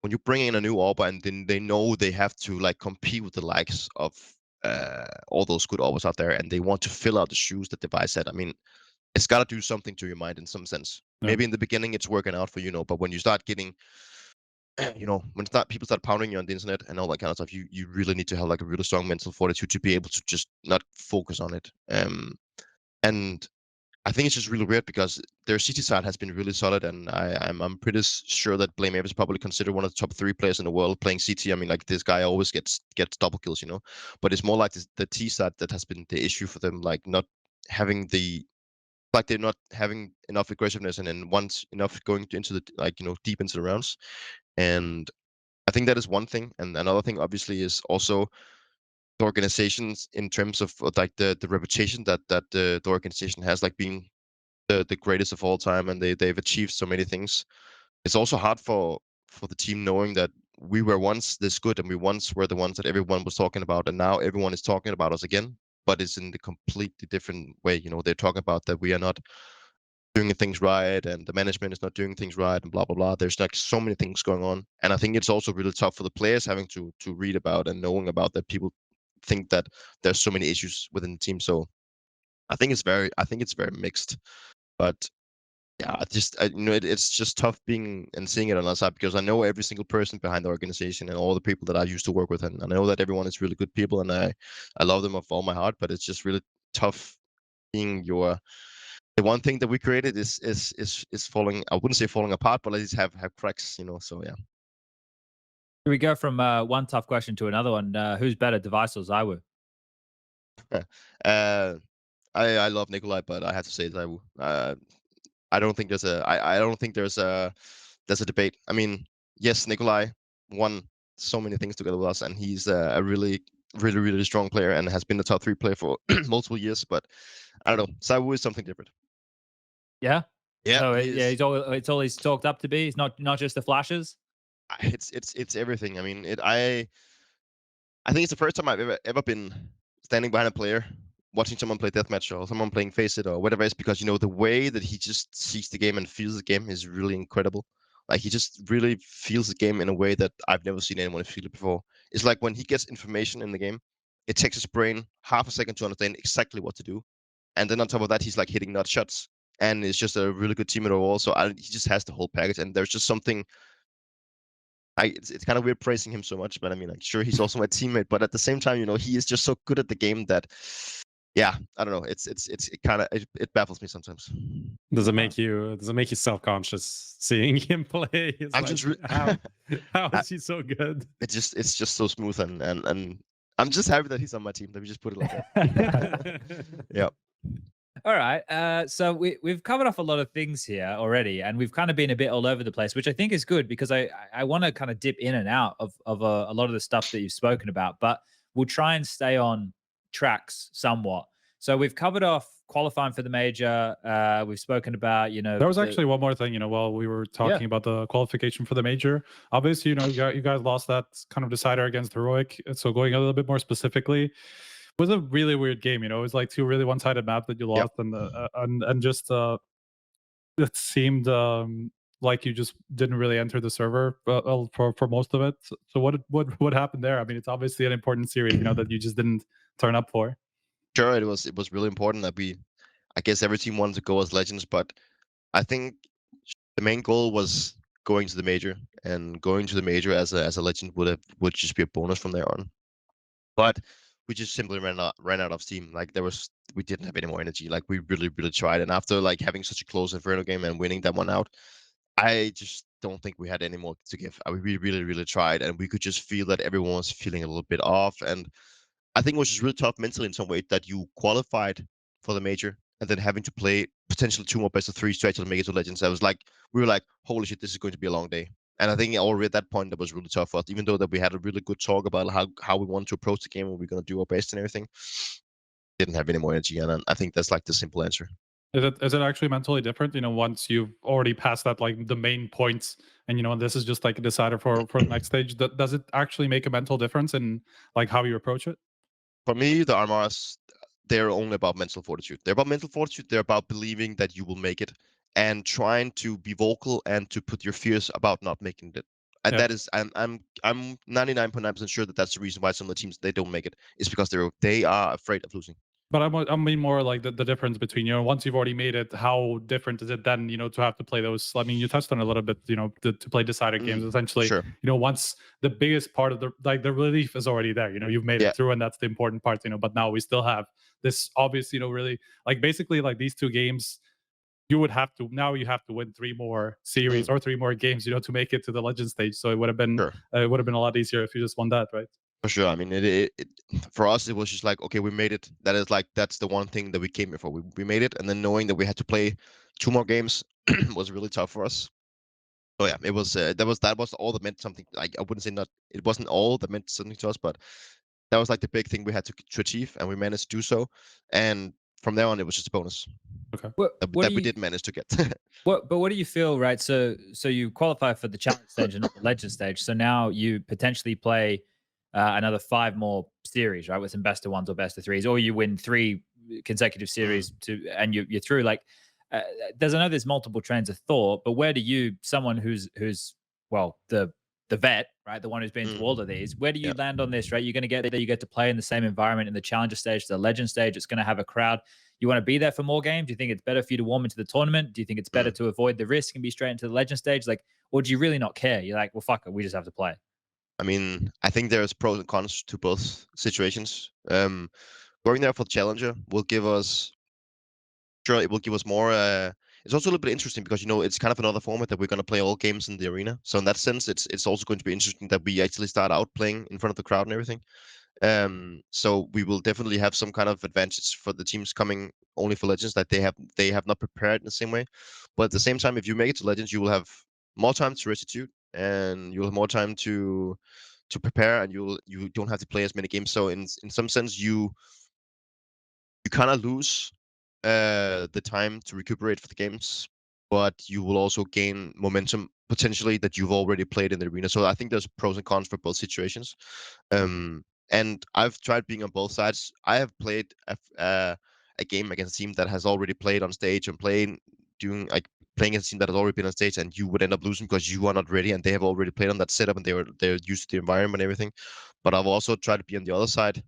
when you bring in a new AWPer and then they know they have to like compete with the likes of all those good AWPers out there, and they want to fill out the shoes that Device said, I mean, it's got to do something to your mind in some sense. Yeah. Maybe in the beginning it's working out for but when you start getting, when people start pounding you on the internet and all that kind of stuff, you really need to have like a really strong mental fortitude to be able to just not focus on it. And I think it's just really weird because their CT side has been really solid, and I'm pretty sure that Blame is probably considered one of the top 3 players in the world playing CT. I mean, like, this guy always gets double kills, But it's more like the T side that has been the issue for them, like not having they're not having enough aggressiveness and then once enough going into the deep into the rounds. And I think that is one thing. And another thing, obviously, is also the organizations in terms of like the reputation that the organization has, like being the greatest of all time, and they've achieved so many things. It's also hard for the team knowing that we were once this good and we once were the ones that everyone was talking about, and now everyone is talking about us again, but it's in the completely different way. They're talking about that we are not doing things right and the management is not doing things right and blah blah blah. There's like so many things going on, and I think it's also really tough for the players having to read about and knowing about that people think that there's so many issues within the team. So I think it's very mixed. But yeah, it's just tough being and seeing it on our side, because I know every single person behind the organization and all the people that I used to work with, and I know that everyone is really good people, and I love them with all my heart. But it's just really tough being the one thing that we created is falling. I wouldn't say falling apart, but at least have cracks. So yeah. We go from one tough question to another one. Who's better, Device or ZywOo? I love Nikolai, but I have to say ZywOo. I don't think there's a debate. I mean, yes, Nikolai won so many things together with us, and he's a really, really, really strong player and has been the top 3 player for multiple years. But I don't know, ZywOo is something different. Yeah. Yeah. So it's all he's talked up to be. It's not just the flashes. It's everything. I mean, I think it's the first time I've ever been standing behind a player, watching someone play deathmatch or someone playing Face It or whatever it is, because the way that he just sees the game and feels the game is really incredible. Like, he just really feels the game in a way that I've never seen anyone feel it before. It's like when he gets information in the game, it takes his brain half a second to understand exactly what to do, and then on top of that, he's like hitting nut shots, and it's just a really good teammate overall. So he just has the whole package, and there's just something. It's kind of weird praising him so much, but I mean, like, sure, he's also my teammate, but at the same time, he is just so good at the game that, yeah, I don't know. It baffles me sometimes. Does it make you self-conscious seeing him play? I'm just how is he so good? It's just so smooth, and I'm just happy that he's on my team. Let me just put it like that. Yeah. All right. So we've covered off a lot of things here already, and we've kind of been a bit all over the place, which I think is good, because I want to kind of dip in and out of a lot of the stuff that you've spoken about, but we'll try and stay on tracks somewhat. So we've covered off qualifying for the major. We've spoken about, there was actually one more thing, while we were talking about the qualification for the major. Obviously, you guys lost that kind of decider against Heroic. So going a little bit more specifically, was a really weird game. It was like 2 really one-sided maps that you lost, and just it seemed like you just didn't really enter the server for most of it. So what happened there? I mean, it's obviously an important series, that you just didn't turn up for. Sure, it was really important that I guess every team wanted to go as legends, but I think the main goal was going to the major, and going to the major as a legend would just be a bonus from there on. But we just simply ran out of steam. Like we didn't have any more energy. Like we really tried, and after like having such a close Inferno game and winning that one out, I just don't think we had any more to give. We really tried, and we could just feel that everyone was feeling a little bit off. And I think it was just really tough mentally in some way that you qualified for the major and then having to play potentially 2 more best of 3 to actually make it to Legends. We were like, holy shit, this is going to be a long day. And I think already at that point that was really tough for us, even though that we had a really good talk about how we wanted to approach the game and we're going to do our best and everything. Didn't have any more energy, and I think that's like the simple answer. Is it actually mentally different? Once you've already passed that, like the main points, and this is just like a decider for the next stage. Does it actually make a mental difference in like how you approach it? For me, the RMRs, they're only about mental fortitude. They're about mental fortitude. They're about believing that you will make it and trying to be vocal and to put your fears about not making it. And that is, I'm 99.9% sure that that's the reason why some of the teams they don't make it. It's because they are afraid of losing. But I mean more like the difference between, once you've already made it, how different is it then, to have to play those? I mean, you touched on it a little bit, to play decider games essentially. Sure. Once the biggest part of the relief is already there, you've made it through, and that's the important part, but now we still have this obvious, really like basically like these 2 games. You have to win 3 more series or 3 more games, to make it to the legend stage. So it would have been a lot easier if you just won that, right? For sure. I mean, it for us, it was just like, okay, we made it. That's the one thing that we came here for. We made it, and then knowing that we had to play 2 more games was really tough for us. So yeah, it was that was all that meant something. Like I wouldn't say it wasn't all that meant something to us, but that was like the big thing we had to achieve, and we managed to do so. And from there on, it was just a bonus. Okay. That we did manage to get. But what do you feel, right? So you qualify for the challenge stage and not the legend stage. So now you potentially play another 5 more series, right, with some best of 1s or best of 3s, or you win 3 consecutive series and you're through. Like, I know there's multiple trains of thought, but where do you, someone who's well, the vet, right, the one who's been through all of these, where do you land on this, right? You're going to get there, you get to play in the same environment in the challenger stage, the legend stage. It's going to have a crowd. You want to be there for more games? Do you think it's better for you to warm into the tournament? Do you think it's better to avoid the risk and be straight into the legend stage? Like, or do you really not care? You're like, well, fuck it, we just have to play. I mean, I think there's pros and cons to both situations. Going there for the challenger will give us, it will give us more. It's also a little bit interesting because it's kind of another format that we're going to play all games in the arena. So in that sense, it's also going to be interesting that we actually start out playing in front of the crowd and everything. So we will definitely have some kind of advantage for the teams coming only for Legends that they have not prepared in the same way. But at the same time, if you make it to Legends, you will have more time to restitute, and you'll have more time to prepare, and you don't have to play as many games. So in some sense, you kind of lose the time to recuperate for the games, but you will also gain momentum potentially that you've already played in the arena. So I think there's pros and cons for both situations. And I've tried being on both sides. I have played a game against a team that has already played on stage and playing against a team that has already been on stage, and you would end up losing because you are not ready, and they have already played on that setup and they're used to the environment and everything. But I've also tried to be on the other side,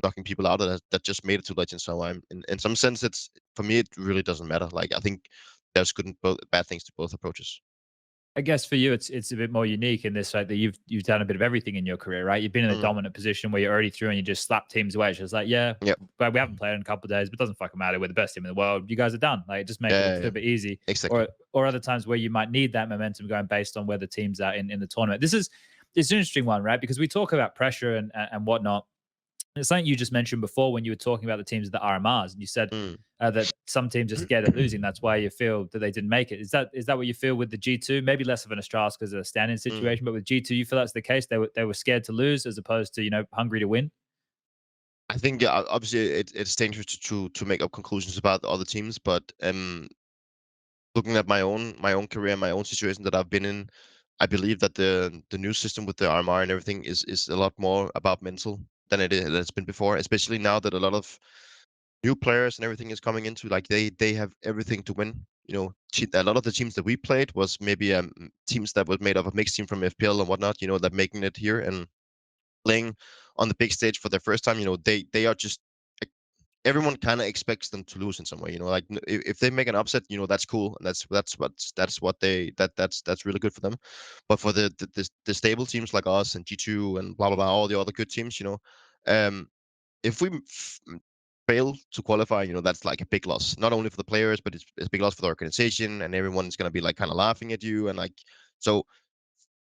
knocking people out that just made it to Legends. So I'm in some sense, it's for me it really doesn't matter. Like I think there's good and bad things to both approaches. I guess for you, it's a bit more unique in this, like that you've done a bit of everything in your career, right? You've been in a dominant position where you're already through and you just slap teams away. It's just like, but we haven't played in a couple of days, but it doesn't fucking matter. We're the best team in the world. You guys are done. Like, just make it a little bit easy. Exactly. Or other times where you might need that momentum going based on where the teams are in the tournament. It's an interesting one, right? Because we talk about pressure and whatnot. It's something you just mentioned before when you were talking about the teams of the RMRs, and you said that some teams are scared of losing. That's why you feel that they didn't make it. Is that what you feel with the G2? Maybe less of an Astralis because of a stand-in situation, but with G2, you feel that's the case. They were scared to lose as opposed to hungry to win. I think obviously it's dangerous to make up conclusions about the other teams, but looking at my own career, my own situation that I've been in, I believe that the new system with the RMR and everything is a lot more about mental than it's been before, especially now that a lot of new players and everything is coming into, like they have everything to win. A lot of the teams that we played was maybe teams that was made of a mixed team from FPL and whatnot, that making it here and playing on the big stage for their first time. They are just everyone kind of expects them to lose in some way. You know, like if they make an upset, you know, that's cool, and that's really good for them. But for the stable teams like us and G2 and blah blah blah, all the other good teams, you know, if we fail to qualify, you know, that's like a big loss, not only for the players, but it's a big loss for the organization, and everyone's gonna be like kind of laughing at you, and like so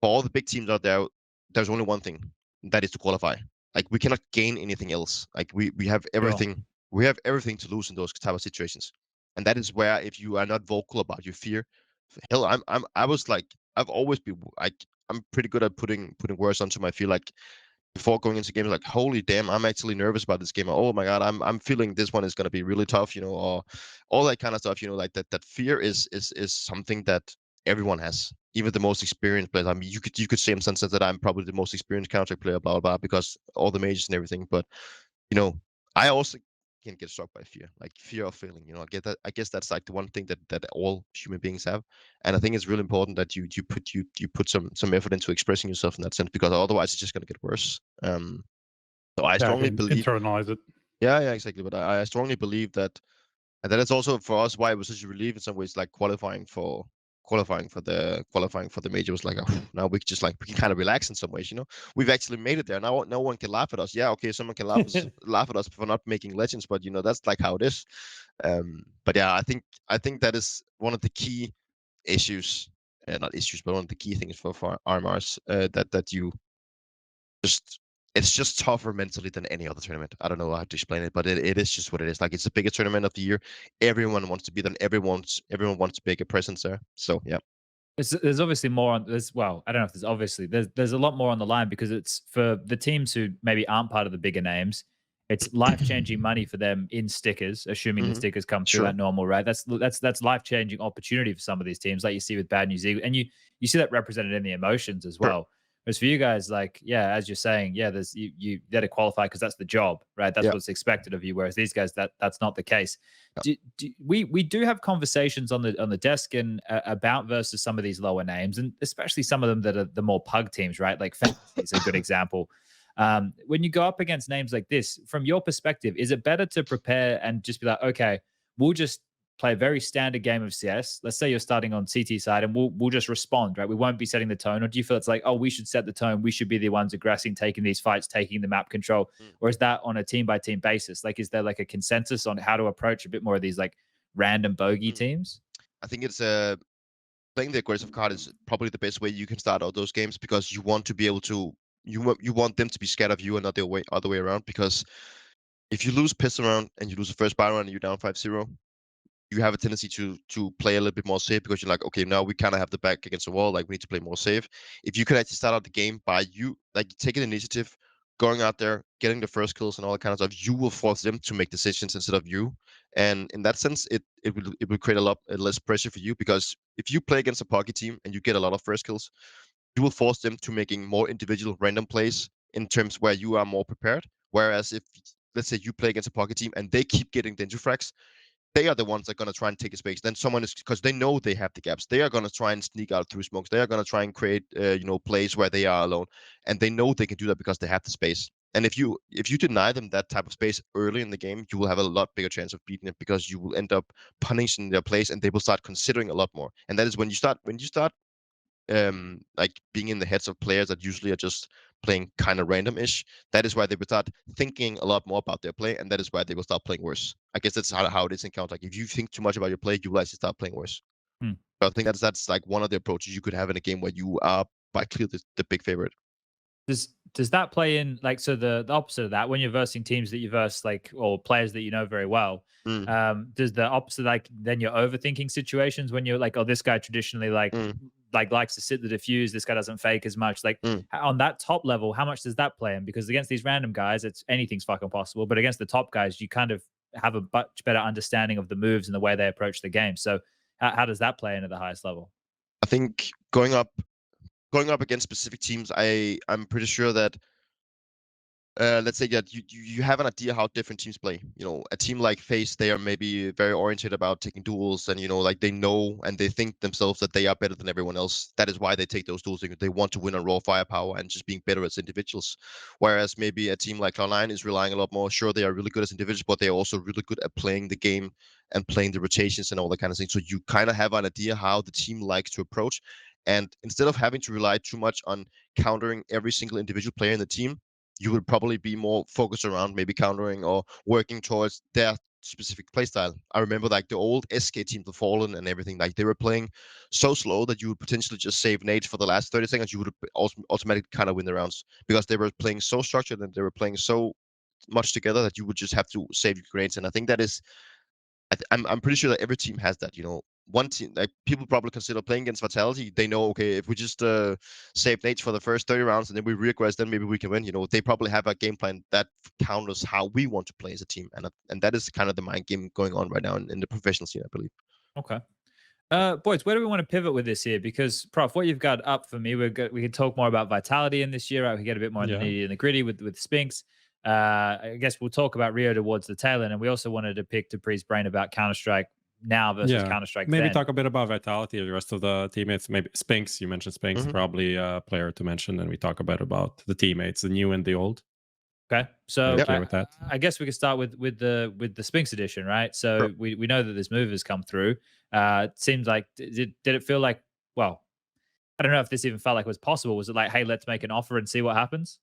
for all the big teams out there, there's only one thing, that is to qualify. Like we cannot gain anything else. Like we have everything. We have everything to lose in those type of situations, and that is where if you are not vocal about your fear, hell, I was like I've always been like I'm pretty good at putting words onto my fear. Like before going into games, like holy damn, I'm actually nervous about this game. Oh my god, I'm feeling this one is gonna be really tough, you know, or all that kind of stuff. You know, like that fear is something that everyone has, even the most experienced players. I mean, you could say in some sense that I'm probably the most experienced Counter player, blah blah blah, because all the majors and everything. But you know, I also can get struck by fear, like fear of failing. You know, I get that. I guess that's like the one thing that all human beings have, and I think it's really important that you put some effort into expressing yourself in that sense, because otherwise it's just gonna get worse. So I strongly believe internalize it. Yeah, exactly. But I strongly believe that, and that is also for us why it was such a relief in some ways, like qualifying for the major was like, oh, now we can kind of relax in some ways. You know, we've actually made it there. Now no one can laugh at us. Yeah, okay, someone can laugh at us for not making legends, but you know that's like how it is. But yeah, I think that is one of the key issues, not issues, but one of the key things for RMRs, that you just it's just tougher mentally than any other tournament. I don't know how to explain it, but it is just what it is. Like it's the biggest tournament of the year. Everyone wants to be there. Everyone wants to make a presence there. So yeah. There's obviously more on this. Well, I don't know if there's obviously there's a lot more on the line, because it's for the teams who maybe aren't part of the bigger names. It's life-changing money for them in stickers, assuming the stickers come through at normal, right? That's life-changing opportunity for some of these teams, like you see with Bad News Eagle, and you see that represented in the emotions as well. Whereas for you guys, like, yeah, as you're saying, yeah, there's you got to qualify because that's the job, right? That's what's expected of you. Whereas these guys, that's not the case. We do have conversations on the desk and about versus some of these lower names, and especially some of them that are the more pug teams, right? Like Fantasy is a good example. When you go up against names like this, from your perspective, is it better to prepare and just be like, okay, we'll just play a very standard game of CS. Let's say you're starting on CT side, and we'll just respond, right? We won't be setting the tone. Or do you feel it's like, oh, we should set the tone, we should be the ones aggressing, taking these fights, taking the map control? Or is that on a team by team basis? Like, is there like a consensus on how to approach a bit more of these like random bogey teams? I think it's playing the aggressive card is probably the best way you can start out those games, because you want to be able to you want them to be scared of you and not the other way around. Because if you lose pistol round and you lose the first battle round and you're down 5-0, you have a tendency to play a little bit more safe, because you're like, okay, now we kind of have the back against the wall, like we need to play more safe. If you could actually start out the game by you like taking initiative, going out there, getting the first kills and all that kind of stuff, you will force them to make decisions instead of you. And in that sense, it will create a lot less pressure for you, because if you play against a puggy team and you get a lot of first kills, you will force them to making more individual random plays in terms where you are more prepared. Whereas if, let's say, you play against a pocket team and they keep getting the interfrags, they are the ones that are going to try and take a space. Then someone is, because they know they have the gaps, they are going to try and sneak out through smokes. They are going to try and create, plays where they are alone, and they know they can do that because they have the space. And if you deny them that type of space early in the game, you will have a lot bigger chance of beating it, because you will end up punishing their plays, and they will start considering a lot more. And that is when you start like being in the heads of players that usually are just playing kind of random-ish. That is why they will start thinking a lot more about their play, and that is why they will start playing worse. I guess that's how it is in Counter. Like if you think too much about your play, you will actually start playing worse. So I think that's like one of the approaches you could have in a game where you are by clear the big favorite. Does that play in, like, so the opposite of that, when you're versing teams that you verse, like, or players that you know very well, does the opposite, like, then you're overthinking situations when you're like, oh, this guy traditionally likes to sit the diffuse, this guy doesn't fake as much, like on that top level, how much does that play in? Because against these random guys, it's anything's fucking possible, but against the top guys, you kind of have a much better understanding of the moves and the way they approach the game. So how does that play in at the highest level? I think going up against specific teams, I'm pretty sure that let's say that you have an idea how different teams play. A team like FaZe, they are maybe very oriented about taking duels, and like they know and they think themselves that they are better than everyone else. That is why they take those duels. They want to win on raw firepower and just being better as individuals. Whereas maybe a team like Cloud9 is relying a lot more. Sure, they are really good as individuals, but they are also really good at playing the game and playing the rotations and all that kind of thing. So you kind of have an idea how the team likes to approach. And instead of having to rely too much on countering every single individual player in the team, you would probably be more focused around maybe countering or working towards their specific playstyle. I remember like the old SK team, the Fallen and everything, like they were playing so slow that you would potentially just save nades for the last 30 seconds. You would automatically kind of win the rounds because they were playing so structured and they were playing so much together that you would just have to save your grenades. And I think that is, I'm pretty sure that every team has that. One team, like people probably consider playing against Vitality. They know, okay, if we just save nades for the first 30 rounds and then we regress, then maybe we can win. They probably have a game plan that counters how we want to play as a team, and that is kind of the mind game going on right now in the professional scene, I believe. Okay. Boys, where do we want to pivot with this here? Because, Prof, what you've got up for me, we can talk more about Vitality in this year, right? We get a bit more in the nitty and the gritty with Spinx. I guess we'll talk about Rio towards the tail end, and we also wanted to pick Dupreeh's brain about Counter-Strike now versus Counter-Strike maybe then. Talk a bit about Vitality, the rest of the teammates. Maybe Spinx, you mentioned Spinx, probably a player to mention, and we talk about the teammates, the new and the old. Okay, so with that. I guess we can start with the Spinx edition, right? So we know that this move has come through. It seems like did it feel like, well, I don't know if this even felt like it was possible. Was it like, hey, let's make an offer and see what happens?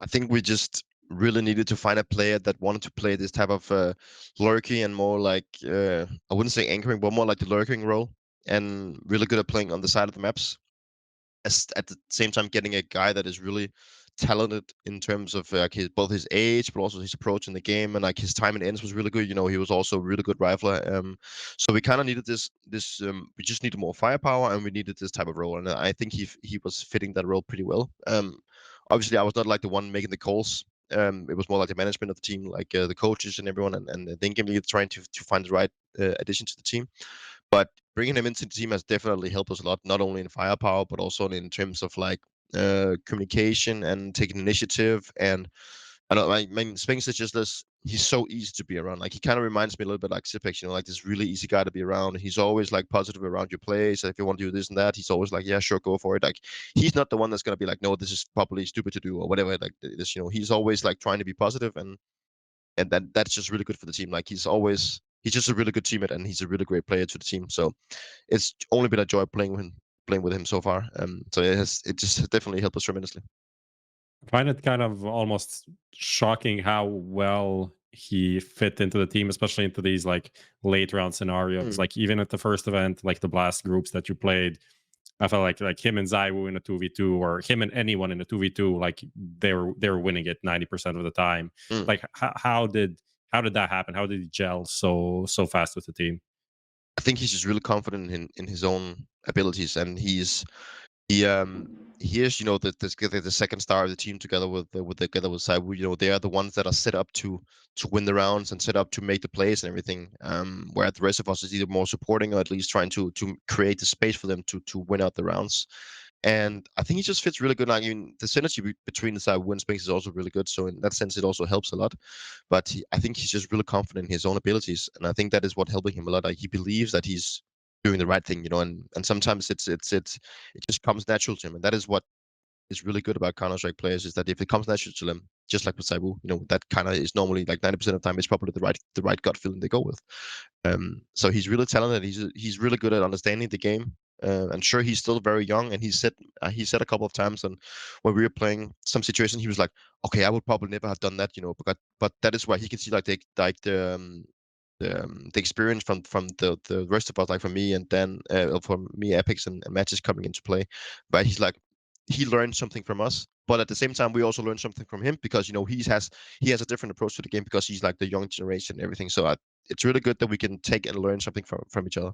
I think we just really needed to find a player that wanted to play this type of lurking and more like I wouldn't say anchoring, but more like the lurking role, and really good at playing on the side of the maps. At the same time, getting a guy that is really talented in terms of both his age, but also his approach in the game, and like his time in ends was really good. He was also a really good rifler. So we kind of needed this. We just needed more firepower, and we needed this type of role. And I think he was fitting that role pretty well. Obviously, I was not like the one making the calls. It was more like the management of the team, like the coaches and everyone, and the in-game lead trying to find the right addition to the team. But bringing him into the team has definitely helped us a lot, not only in firepower, but also in terms of like communication and taking initiative. And I don't know, Spinx is just this. He's so easy to be around. Like he kind of reminds me a little bit like Zipex, like this really easy guy to be around. He's always like positive around your plays. If you want to do this and that, he's always like, yeah, sure, go for it. Like he's not the one that's gonna be like, no, this is probably stupid to do or whatever. Like this, he's always like trying to be positive, and that's just really good for the team. Like he's just a really good teammate, and he's a really great player to the team. So it's only been a joy playing with him so far. So it just definitely helped us tremendously. I find it kind of almost shocking how well he fit into the team, especially into these like late round scenarios. Like even at the first event, like the blast groups that you played, I felt like him and ZywOo in a 2v2, or him and anyone in a 2v2, like they were winning it 90% of the time. Like how did that happen? How did he gel so fast with the team? I think he's just really confident in his own abilities, and he is the second star of the team together with ZywOo. They are the ones that are set up to win the rounds and set up to make the plays and everything. Where the rest of us is either more supporting or at least trying to create the space for them to win out the rounds. And I think he just fits really good. I mean, the synergy between the ZywOo and Spinx is also really good. So in that sense, it also helps a lot. But I think he's just really confident in his own abilities, and I think that is what helping him a lot. Like he believes that he's doing the right thing, and sometimes it just comes natural to him, and that is what is really good about Counter-Strike players, is that if it comes natural to them, just like with ZywOo, that kind of is normally like 90% of the time it's probably the right gut feeling they go with. So he's really talented. He's really good at understanding the game. And sure, he's still very young, and he said a couple of times, and when we were playing some situation, he was like, okay, I would probably never have done that, but that is why he can see like the experience from the rest of us, like from me and Dan, from me, Apex and matches coming into play. But he's like, he learned something from us, but at the same time we also learned something from him, because he has a different approach to the game, because he's like the young generation and everything. So it's really good that we can take and learn something from each other.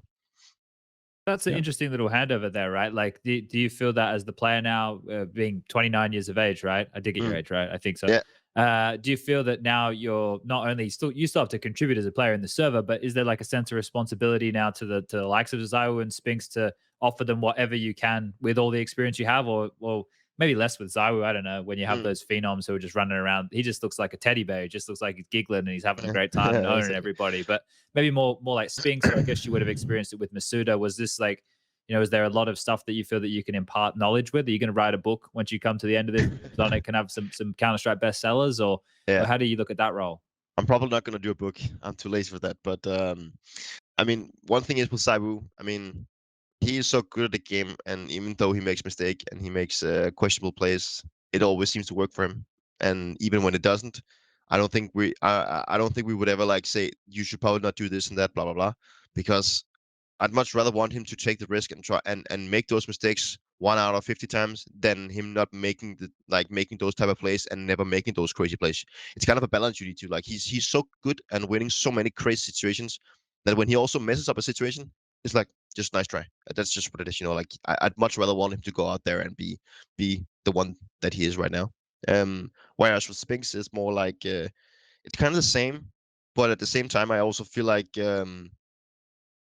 That's an interesting little handover there, right? Like, do you feel that as the player now, being 29 years of age, right? I did get your age, right? I think so. Yeah. Do you feel that now you're not only you still have to contribute as a player in the server, but is there like a sense of responsibility now to the likes of ZywOo and Spinx to offer them whatever you can with all the experience you have, or maybe less with ZywOo. I don't know. When you have Mm. those phenoms who are just running around, he just looks like a teddy bear. He just looks like he's giggling and he's having a great time and owning exactly. everybody. But maybe more like Spinx, or I guess you would have experienced it with Misutaaa. Was this like, is there a lot of stuff that you feel that you can impart knowledge with? Are you going to write a book once you come to the end of this? Zonic can have some Counter-Strike bestsellers, or how do you look at that role? I'm probably not going to do a book. I'm too lazy for that. But I mean, one thing is with ZywOo, I mean, he is so good at the game, and even though he makes mistake and he makes questionable plays, it always seems to work for him. And even when it doesn't, I don't think we would ever like say you should probably not do this and that, blah blah blah, because I'd much rather want him to take the risk and try and make those mistakes 1 out of 50 times than him not making making those type of plays and never making those crazy plays. It's kind of a balance you need to like. He's so good and winning so many crazy situations that when he also messes up a situation, it's like just nice try. That's just what it is, Like I'd much rather want him to go out there and be the one that he is right now. Whereas with Spinx, it's more like it's kind of the same, but at the same time, I also feel like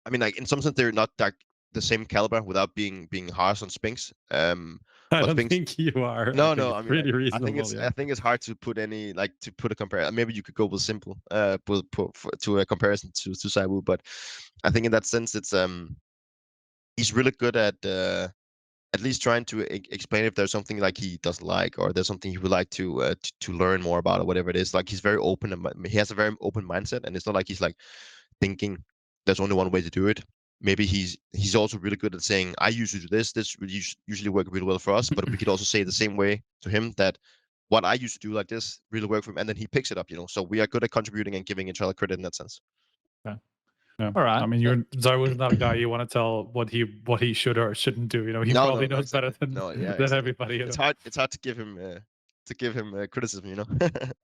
I mean, like in some sense, they're not like the same caliber without being harsh on Spinx. I don't Spinx, think you are. No, I think no. it's I mean, pretty reasonable. I think it's hard to put any to put a comparison. Maybe you could go with simple, to a comparison to ZywOo, but I think in that sense, it's he's really good at least trying to explain if there's something like he doesn't like, or there's something he would like to learn more about, or whatever it is. Like he's very open, and he has a very open mindset, and it's not like he's like thinking there's only one way to do it. Maybe he's also really good at saying, I usually do this. This usually work really well for us, but we could also say the same way to him that what I used to do like this really worked for him, and then he picks it up. So we are good at contributing and giving each other credit in that sense. Yeah. All right. I mean, ZywOo's not a guy you want to tell what he should or shouldn't do. He probably knows better than everybody. It's hard to give him criticism.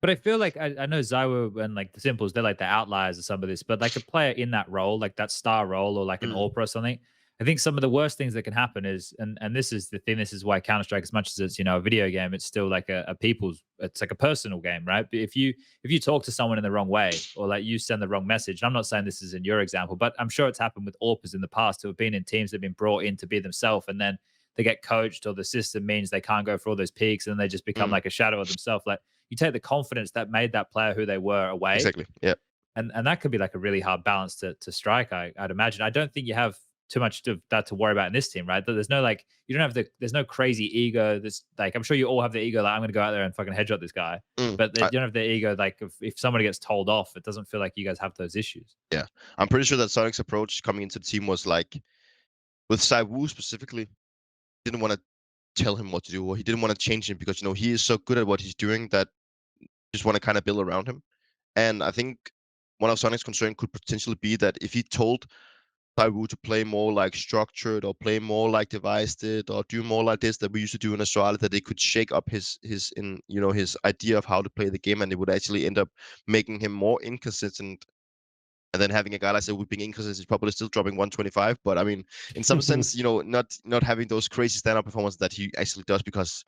But I feel like I know ZywOo and like the Simples, they're like the outliers of some of this, but like a player in that role, like that star role, or like an AWPer or something, I think some of the worst things that can happen is, and this is the thing, this is why Counter-Strike, as much as it's a video game, it's still like it's like a personal game, right? But if you talk to someone in the wrong way, or like you send the wrong message, and I'm not saying this is in your example, but I'm sure it's happened with AWPers in the past who have been in teams that have been brought in to be themselves, and then they get coached, or the system means they can't go for all those peaks, and they just become like a shadow of themselves. Like you take the confidence that made that player who they were away. Exactly. Yeah. And that could be like a really hard balance to strike, I'd imagine. I don't think you have too much of that to worry about in this team, right? There's no like, you don't have there's no crazy ego. There's like, I'm sure you all have the ego, like I'm going to go out there and fucking headshot this guy. But you don't have the ego, like if somebody gets told off, it doesn't feel like you guys have those issues. Yeah. I'm pretty sure that Sonic's approach coming into the team was like, with ZywOo specifically, didn't want to tell him what to do, or he didn't want to change him, because he is so good at what he's doing that just want to kind of build around him. And I think one of Sonic's concern could potentially be that if he told ZywOo to play more like structured, or play more like Device did, or do more like this that we used to do in Astralis, that they could shake up his idea of how to play the game, and it would actually end up making him more inconsistent. And then having a guy like ZywOo being inconsistent is probably still dropping 125. But I mean, in some sense, not having those crazy stand-up performances that he actually does, because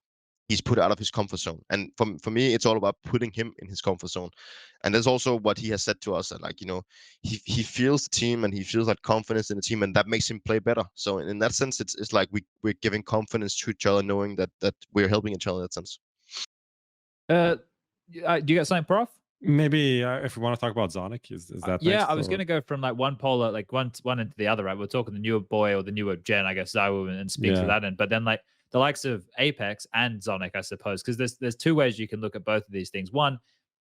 he's put out of his comfort zone. And for me, it's all about putting him in his comfort zone. And that's also what he has said to us. And like, he feels the team, and he feels that confidence in the team, and that makes him play better. So in that sense, it's like we're giving confidence to each other, knowing that we're helping each other in that sense. Do you got something, Prof? Maybe if we want to talk about Zonic, is that yeah? next, I was going to go from like one polar, like one into the other, right? We're talking the newer boy or the newer gen, I guess, ZywOo and Spinx to that end. But then like the likes of Apex and Zonic, I suppose, because there's two ways you can look at both of these things. One,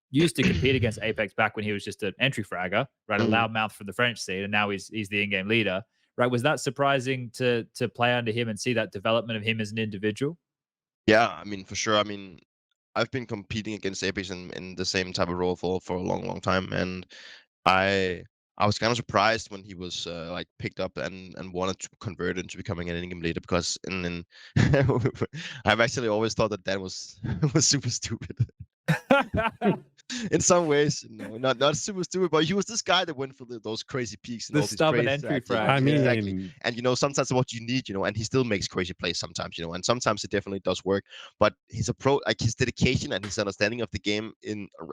used to compete against Apex back when he was just an entry fragger, right? A loudmouth from the French scene, and now he's the in-game leader, right? Was that surprising to play under him and see that development of him as an individual? Yeah, I mean, for sure. I mean, I've been competing against Apex in the same type of role for a long time, and I was kind of surprised when he was like picked up and wanted to convert into becoming an in-game leader, because I've actually always thought that was super stupid. In some ways, not super stupid, but he was this guy that went for those crazy peaks and the all these stubborn crazy entry frag. I mean, exactly. And sometimes what you need, and he still makes crazy plays sometimes, and sometimes it definitely does work. But his approach, like his dedication and his understanding of the game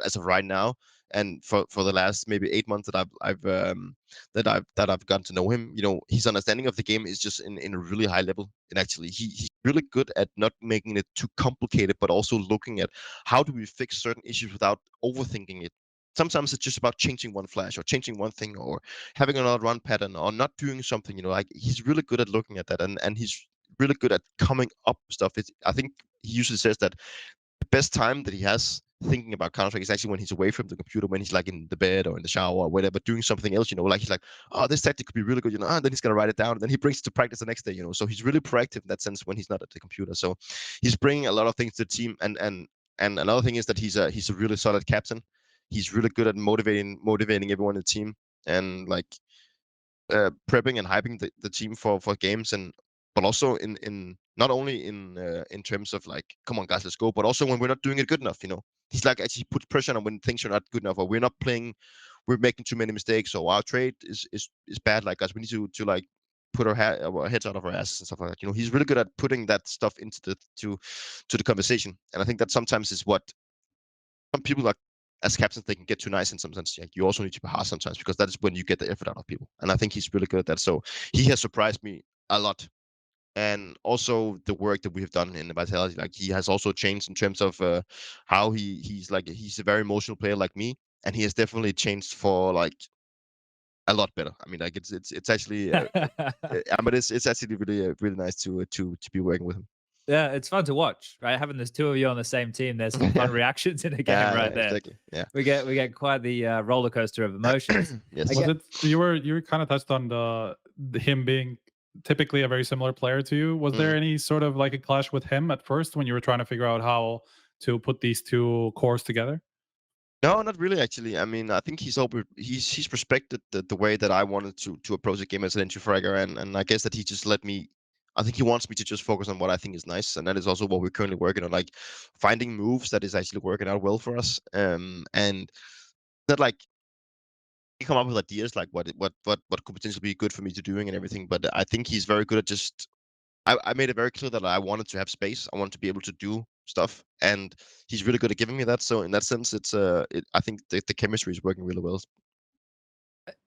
as of right now, and for the last maybe 8 months that I've gotten to know him, his understanding of the game is just in a really high level. actually. He's really good at not making it too complicated, but also looking at how do we fix certain issues without overthinking it. Sometimes it's just about changing one flash or changing one thing or having another run pattern or not doing something, like he's really good at looking at that, and he's really good at coming up with stuff. I think he usually says that the best time that he has thinking about Counter-Strike is actually when he's away from the computer, when he's like in the bed or in the shower or whatever, doing something else, like he's like, oh, this tactic could be really good, and then he's gonna write it down, and then he brings it to practice the next day, so he's really proactive in that sense when he's not at the computer. So he's bringing a lot of things to the team, and another thing is that he's a really solid captain. He's really good at motivating everyone in the team, and like prepping and hyping the team for games, but also in not only in terms of like, come on guys, let's go, but also when we're not doing it good enough. He's like, actually puts pressure on when things are not good enough, or we're not playing, we're making too many mistakes, or our trade is bad. Like, guys, we need to like put our heads out of our asses and stuff like that. He's really good at putting that stuff into the conversation, and I think that sometimes is what some people like. As captains, they can get too nice in some sense. Like, you also need to be harsh sometimes, because that is when you get the effort out of people. And I think he's really good at that. So he has surprised me a lot. And also the work that we have done in the Vitality, like he has also changed in terms of how he's a very emotional player like me, and he has definitely changed for like a lot better. I mean, like it's actually, but it's actually really really nice to be working with him. Yeah, it's fun to watch, right? Having those two of you on the same team, there's some fun reactions in the game right there. Exactly. Yeah, we get quite the roller coaster of emotions. Yes. You were kind of touched on him being typically a very similar player to you. Was there any sort of like a clash with him at first when you were trying to figure out how to put these two cores together? No, not really, actually. I mean, I think he's respected the way that I wanted to approach the game as an Entropiq, and I guess that he just let me. I think he wants me to just focus on what I think is nice, and that is also what we're currently working on, like finding moves that is actually working out well for us. And that like he come up with ideas like what could potentially be good for me to doing and everything. But I think he's very good at just. I made it very clear that I wanted to have space. I wanted to be able to do stuff, and he's really good at giving me that. So in that sense, I think the chemistry is working really well.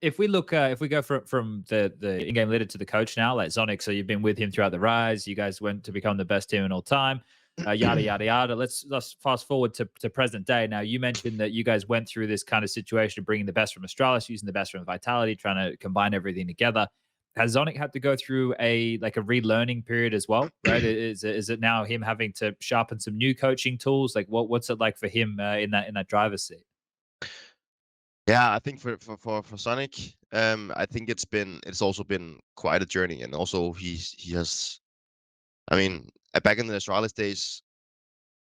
If we look, if we go from the in-game leader to the coach now, like Zonic, so you've been with him throughout the rise. You guys went to become the best team in all time. Yada yada yada. Let's fast forward to present day. Now, you mentioned that you guys went through this kind of situation of bringing the best from Astralis, using the best from Vitality, trying to combine everything together. Has Zonic had to go through a relearning period as well, right? Is it now him having to sharpen some new coaching tools? Like, what's it like for him in that driver's seat? Yeah, I think for Sonic, I think it's also been quite a journey, and also he has. I mean, back in the Astralis days,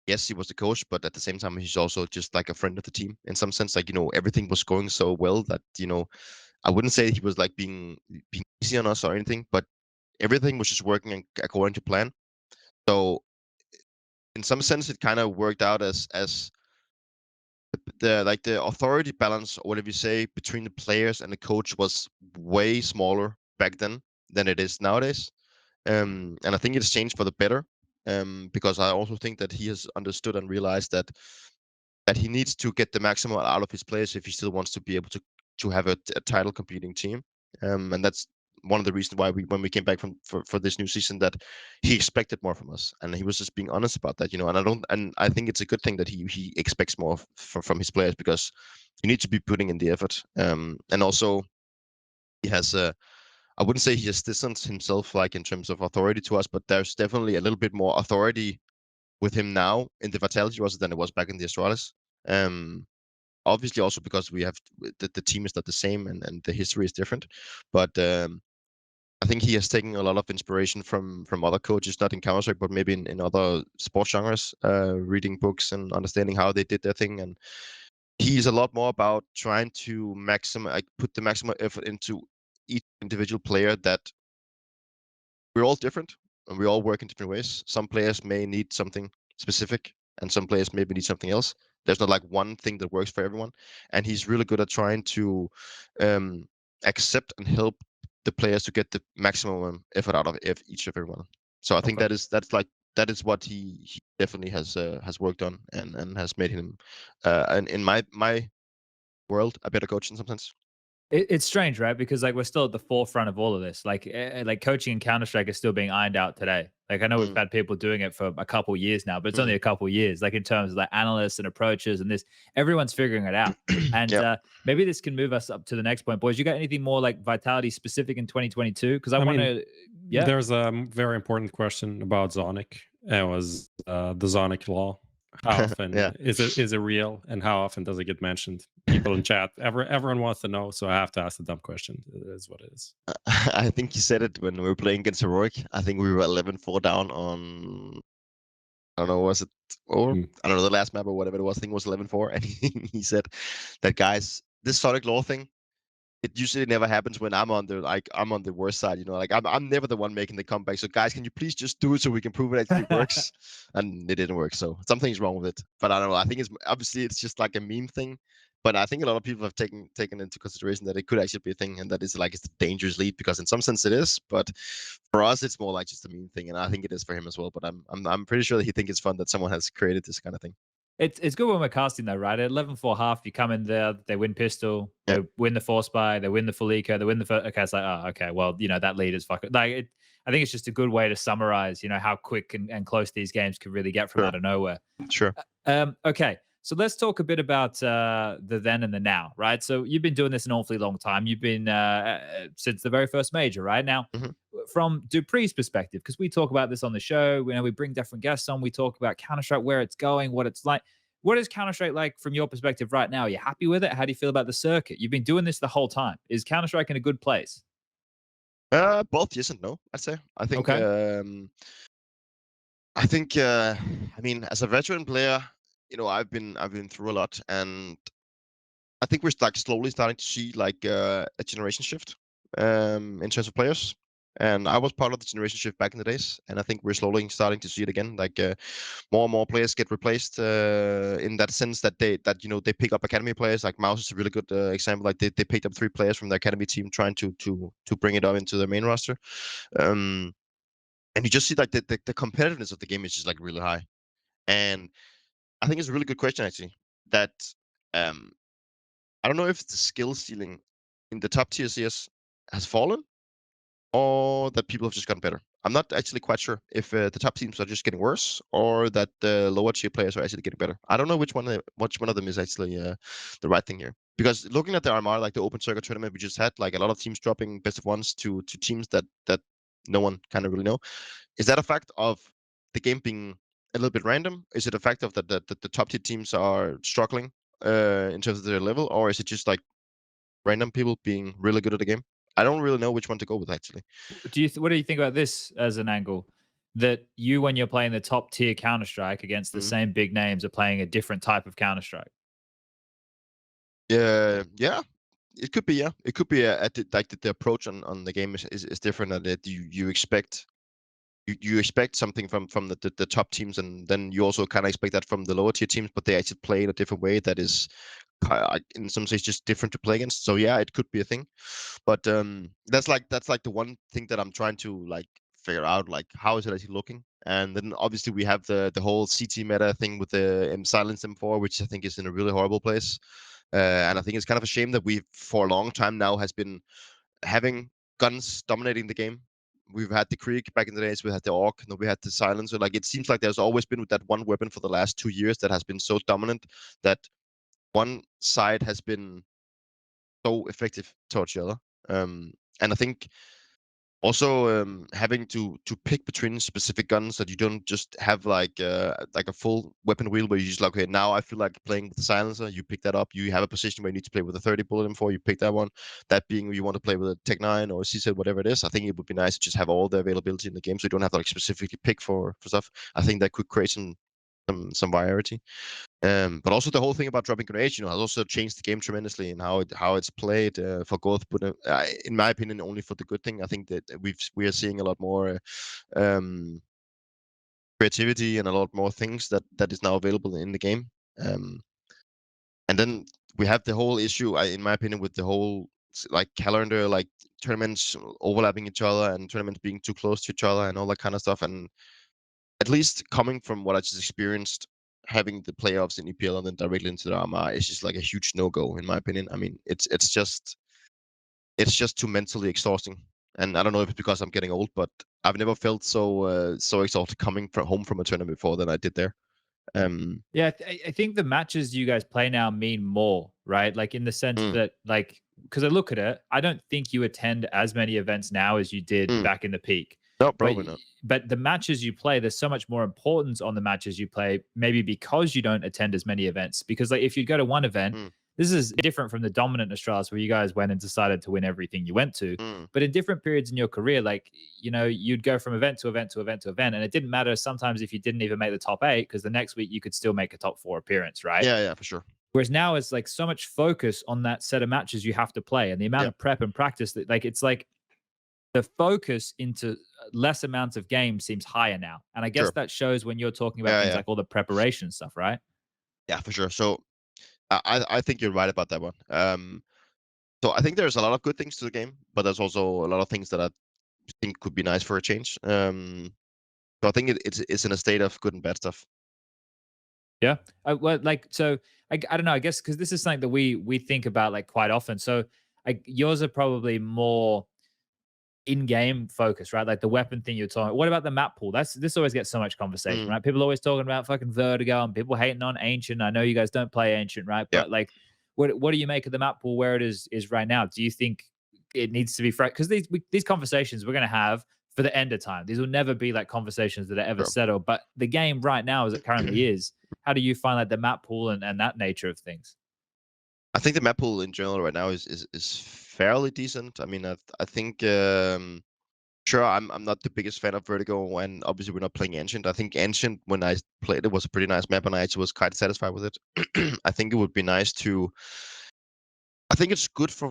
yes, he was the coach, but at the same time, he's also just like a friend of the team in some sense. Like, everything was going so well that I wouldn't say he was like being easy on us or anything, but everything was just working according to plan. So in some sense, it kind of worked out as the authority balance, or whatever you say, between the players and the coach was way smaller back then than it is nowadays. And I think it's changed for the better. Because I also think that he has understood and realized that he needs to get the maximum out of his players if he still wants to be able to have a title competing team. And that's one of the reasons why when we came back for this new season, that he expected more from us, and he was just being honest about that. And I think it's a good thing that he expects more from his players, because you need to be putting in the effort. And also he has I wouldn't say he has distanced himself like in terms of authority to us, but there's definitely a little bit more authority with him now in the Vitality roster than it was back in the Astralis. Obviously also because we have the team is not the same, and the history is different. But I think he has taken a lot of inspiration from other coaches, not in Counter-Strike, but maybe in other sports genres, reading books and understanding how they did their thing. And he's a lot more about trying to put the maximum effort into each individual player, that we're all different and we all work in different ways. Some players may need something specific, and some players maybe need something else. There's not like one thing that works for everyone, and he's really good at trying to accept and help the players to get the maximum effort out of each of everyone. So I think that is what he definitely has worked on, and has made him and in my world a better coach in some sense. It's strange, right? Because like we're still at the forefront of all of this. Like coaching in Counter-Strike is still being ironed out today. Like I know we've Mm, had people doing it for a couple years now, but it's only mhm. a couple years. Like in terms of like analysts and approaches and this, everyone's figuring it out. And Yeah. maybe this can move us up to the next point, boys. You got anything more like Vitality specific in 2022? Because I I want mean, to, yeah. there's a very important question about Zonic. It was the Zonic law. How Yeah. often is it real, and how often does it get mentioned? People in chat, everyone wants to know, so I have to ask the dumb question. It is what it is. I think you said it when we were playing against Heroic. I think we were 11-4 down on, I don't know, was it, or Mm. I don't know, the last map or whatever it was. I think it was 11-4. And he said that, guys, this Sonic law thing, it usually never happens when I'm on the worst side, like I'm never the one making the comeback. So guys, can you please just do it so we can prove it actually works? And it didn't work. So something's wrong with it. But I don't know. I think it's just like a meme thing. But I think a lot of people have taken into consideration that it could actually be a thing, and that it's a dangerous lead, because in some sense it is, but for us it's more like just a meme thing, and I think it is for him as well. But I'm pretty sure that he thinks it's fun that someone has created this kind of thing. It's good when we're casting though, right? At 11-4 half, you come in there, they win pistol, they win the force buy, they win the full eco, they win the first. Okay, it's like, oh, okay, well, that lead is fucking like it. I think it's just a good way to summarize, how quick and close these games could really get from out of nowhere. Sure. Okay, so let's talk a bit about the then and the now, right? So you've been doing this an awfully long time. You've been since the very first major, right? Now, from dupreeh's perspective, because we talk about this on the show, we bring different guests on, we talk about Counter-Strike, where it's going, what it's like. What is Counter-Strike like from your perspective right now? Are you happy with it? How do you feel about the circuit? You've been doing this the whole time. Is Counter-Strike in a good place? Both yes and no, I'd say. I think I mean, as a veteran player, I've been through a lot, and I think we're slowly starting to see a generation shift in terms of players. And I was part of the generation shift back in the days, and I think we're slowly starting to see it again. More and more players get replaced in that sense that they pick up academy players. Like Mouse is a really good example. Like they picked up 3 players from the academy team, trying to bring it up into the main roster. And you just see the competitiveness of the game is just really high. And I think it's a really good question actually. That I don't know if the skill ceiling in the top tier CS has fallen, or that people have just gotten better. I'm not actually quite sure if the top teams are just getting worse, or that the lower tier players are actually getting better. I don't know which one of them is actually the right thing here. Because looking at the RMR, like the open circuit tournament we just had, like a lot of teams dropping best of ones to teams that no one kind of really know. Is that a fact of the game being a little bit random? Is it a fact of that the top tier teams are struggling in terms of their level, or is it just like random people being really good at the game? I don't really know which one to go with actually. What do you think about this as an angle? That you, when you're playing the top tier Counter-Strike against the same big names, are playing a different type of Counter-Strike? Yeah, it could be. Yeah, it could be the approach on the game is different. That you expect you expect something from the top teams, and then you also kind of expect that from the lower tier teams, but they actually play in a different way that is in some sense just different to play against. So yeah, it could be a thing, but that's like the one thing that I'm trying to figure out, like how is it actually looking. And then obviously we have the whole CT meta thing with the silence M4, which I think is in a really horrible place. And I think it's kind of a shame that we for a long time now has been having guns dominating the game. We've had the Krieg back in the days, we had the Orc, we had the Silencer. Like it seems like there's always been that one weapon for the last 2 years that has been so dominant that one side has been so effective towards the other. And I think also having to pick between specific guns, that you don't just have like a full weapon wheel where you just okay, now I feel like playing with the silencer, you pick that up. You have a position where you need to play with a 30 bullet M4, you pick that one. That being you want to play with a Tech 9 or CZ, whatever it is. I think it would be nice to just have all the availability in the game, so you don't have to specifically pick for stuff. I think that could create some variety. But also the whole thing about dropping grenades, has also changed the game tremendously in how it's played for both. But in my opinion, only for the good thing. I think that we are seeing a lot more creativity and a lot more things that is now available in the game. And then we have the whole issue, in my opinion, with the whole calendar, like tournaments overlapping each other and tournaments being too close to each other and all that kind of stuff. And at least coming from what I just experienced, having the playoffs in EPL and then directly into the RMR is just like a huge no-go in my opinion. I mean, it's just it's just too mentally exhausting. And I don't know if it's because I'm getting old, but I've never felt so exhausted coming home from a tournament before than I did there. Yeah, I think the matches you guys play now mean more, right? Like in the sense that, like, because I look at it, I don't think you attend as many events now as you did back in the peak. No, But probably not. but the matches you play, there's so much more importance on the matches you play, maybe because you don't attend as many events. Because like if you go to one event, this is different from the dominant Astralis where you guys went and decided to win everything you went to. But in different periods in your career, like, you know, you'd go from event to event to event to event. And it didn't matter sometimes if you didn't even make the top 8, because the next week you could still make a top 4 appearance, right? Yeah, for sure. Whereas now it's like so much focus on that set of matches you have to play and the amount of prep and practice that, like, it's like the focus into less amounts of games seems higher now. And I guess that shows when you're talking about things like all the preparation stuff, right? Yeah, for sure. So I think you're right about that one. So I think there's a lot of good things to the game, but there's also a lot of things that I think could be nice for a change. So I think it's in a state of good and bad stuff. Yeah. Well, like, so I don't know, I guess because this is something that we think about like quite often. So yours are probably more in-game focus, right? Like the weapon thing you're talking. What about the map pool? This always gets so much conversation, right? People always talking about fucking Vertigo and people hating on Ancient. I know you guys don't play Ancient, right? But like, what do you make of the map pool where it is right now? Do you think it needs to be fresh? Because these conversations we're gonna have for the end of time. These will never be like conversations that are ever settled. But the game right now, as it currently is, how do you find like the map pool and that nature of things? I think the map pool in general right now is fairly decent. I mean, I think sure I'm not the biggest fan of Vertigo, and obviously we're not playing Ancient. I think Ancient, when I played it, was a pretty nice map, and I actually was quite satisfied with it. I think it would be nice to. I think it's good for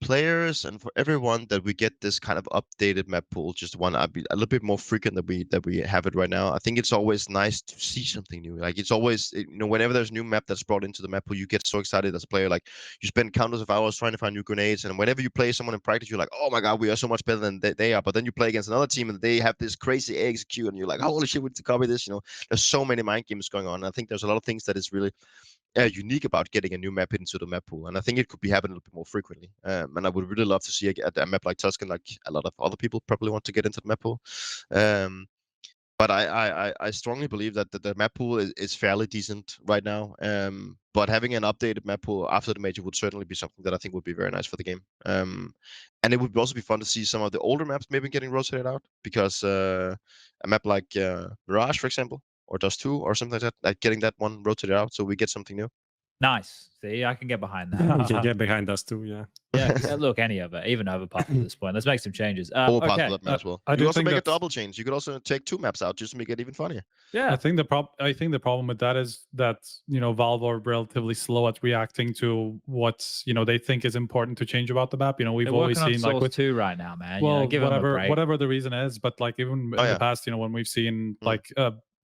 players and for everyone that we get this kind of updated map pool, just one a little bit more frequent that we have it right now. I think it's always nice to see something new. Like it's always, you know, whenever there's a new map that's brought into the map pool, you get so excited as a player. Like you spend countless of hours trying to find new grenades, and whenever you play someone in practice, you're like, oh my god, we are so much better than they are. But then you play against another team and they have this crazy execute, and you're like, holy shit, we need to copy this. You know, there's so many mind games going on. I think there's a lot of things that is really unique about getting a new map into the map pool, and I think it could be happening a little bit more frequently. And I would really love to see a map like Tuscan, like a lot of other people probably want to get into the map pool. But I strongly believe that the map pool is fairly decent right now. But having an updated map pool after the major would certainly be something that I think would be very nice for the game. And it would also be fun to see some of the older maps maybe getting rotated out, because a map like Mirage, for example, or Dust 2 or something like that, like getting that one rotated out so we get something new. Nice. See, I can get behind that. You can get behind us too, yeah. Yeah, look, any of it, even Overpuff at this point. Let's make some changes. Or Okay. that map as well. I You do also think make a that's- double change. You could also take 2 maps out just to make it even funnier. Yeah. I think the problem with that is that, you know, Valve are relatively slow at reacting to what, you know, they think is important to change about the map. You know, we've They're always working on seen like Source with 2 right now, man. well, you know, give them a break. whatever the reason is, but like even in the past, you know, when we've seen like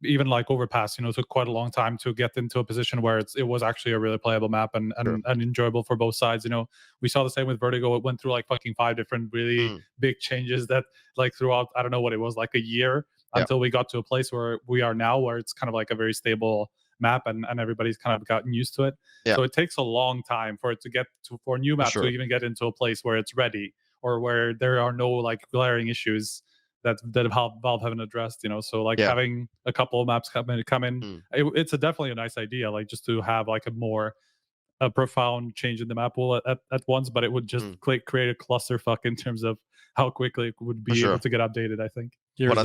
even like Overpass, you know, took quite a long time to get into a position where it was actually a really playable map and enjoyable for both sides. You know, we saw the same with Vertigo. It went through like fucking 5 different really big changes that like throughout, I don't know what it was, like a year until we got to a place where we are now, where it's kind of like a very stable map and everybody's kind of gotten used to it. So it takes a long time for it to get to, for a new map to even get into a place where it's ready or where there are no like glaring issues that Valve haven't addressed, you know. So like having a couple of maps come in, it's definitely a nice idea, like just to have like a profound change in the map pool at once, but it would just create a clusterfuck in terms of how quickly it would be able to get updated, I think. Here's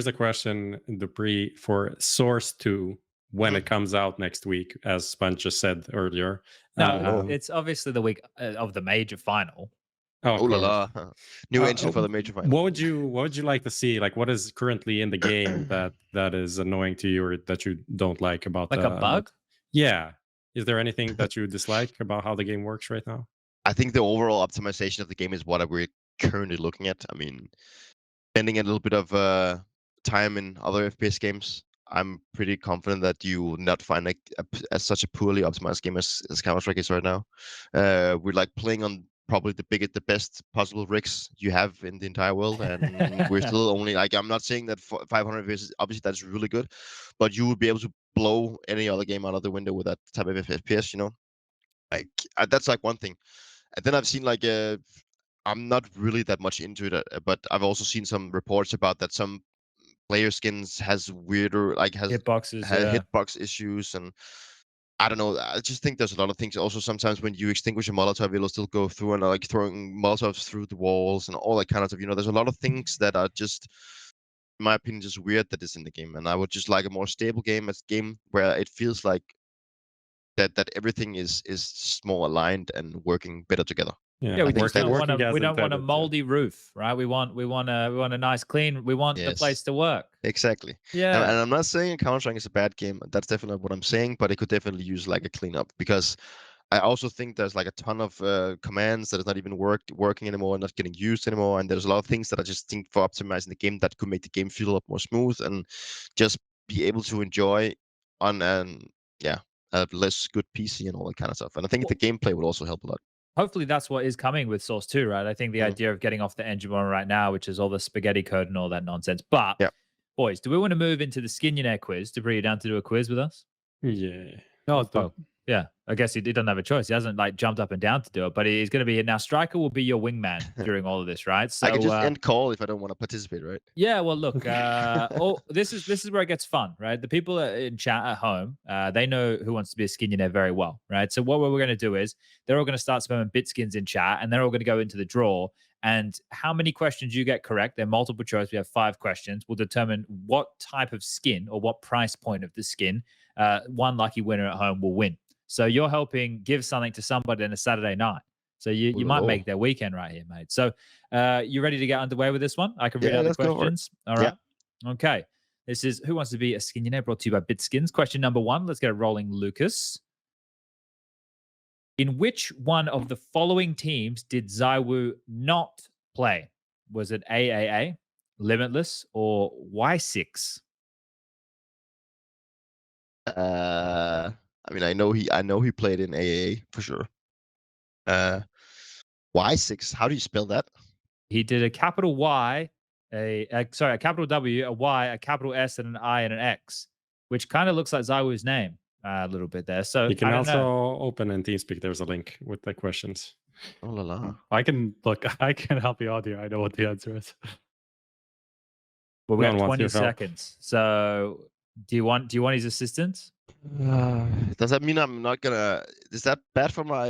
a question, dupreeh, for Source 2 when it comes out next week, as Spence just said earlier. No, it's obviously the week of the major final. Oh la la. New engine for the major final. What would you like to see? Like, what is currently in the game that is annoying to you or that you don't like about like a bug? Yeah. Is there anything that you dislike about how the game works right now? I think the overall optimization of the game is what we're currently looking at. I mean, spending a little bit of time in other FPS games, I'm pretty confident that you will not find such a poorly optimized game as Counter-Strike is right now. We're like playing on probably the best possible rigs you have in the entire world, and we're still only like, I'm not saying that 500 FPS, obviously that's really good, but you would be able to blow any other game out of the window with that type of FPS, you know. Like that's like one thing. then I've seen like I'm not really that much into it, but I've also seen some reports about that some player skins has weirder has Hitboxes, hitbox issues, and I don't know. I just think there's a lot of things. Also, sometimes when you extinguish a Molotov, it'll still go through, and like throwing Molotovs through the walls and all that kind of stuff. There's a lot of things that are just, in my opinion, just weird that is in the game. And I would just like a more stable game, where it feels like that everything is more aligned and working better together. Yeah, we think don't want working we as don't want a intended, moldy roof, right? We want a nice clean. We want the Yes. place to work. Exactly. Yeah. And I'm not saying Counter-Strike is a bad game. That's definitely not what I'm saying, but it could definitely use like a cleanup, because I also think there's like a ton of commands that is not even working anymore, not getting used anymore, and there's a lot of things that I just think for optimizing the game that could make the game feel a lot more smooth and just be able to enjoy on a less good PC and all that kind of stuff. And I think the gameplay would also help a lot. Hopefully that's what is coming with Source 2, right? I think the idea of getting off the engine one right now, which is all the spaghetti code and all that nonsense. But boys, do we want to move into the Skinionaire quiz? To bring you down to do a quiz with us? Yeah. No, it's the Yeah, I guess he doesn't have a choice. He hasn't like jumped up and down to do it, but he's going to be here. Now, Striker will be your wingman during all of this, right? So I can just end call if I don't want to participate, right? Yeah, well, look, this is where it gets fun, right? The people in chat at home, they know who wants to be a Skinionaire very well, right? So what we're going to do is they're all going to start spamming Bitskins in chat, and they're all going to go into the draw. And how many questions you get correct, they're multiple choice. We have 5 questions. Will determine what type of skin or what price point of the skin one lucky winner at home will win. So you're helping give something to somebody on a Saturday night. So you might make their weekend right here, mate. So you ready to get underway with this one? I can read out the questions. All right. Yeah. Okay. This is Who Wants to Be a Skinionaire, brought to you by Bitskins. Question number 1. Let's get it rolling, Lucas. In which one of the following teams did ZywOo not play? Was it AAA, Limitless, or Y6? I mean, I know he played in AAA for sure. Y6. How do you spell that? He did a capital Y, a capital W, a Y, a capital S, and an I and an X, which kind of looks like ZywOo's name a little bit there. So you can also open in TeamSpeak. There's a link with the questions. Oh la la. I can help you out here. I know what the answer is. Well, we have 20 seconds. So do you want his assistance? Does that mean I'm not gonna? Is that bad for my?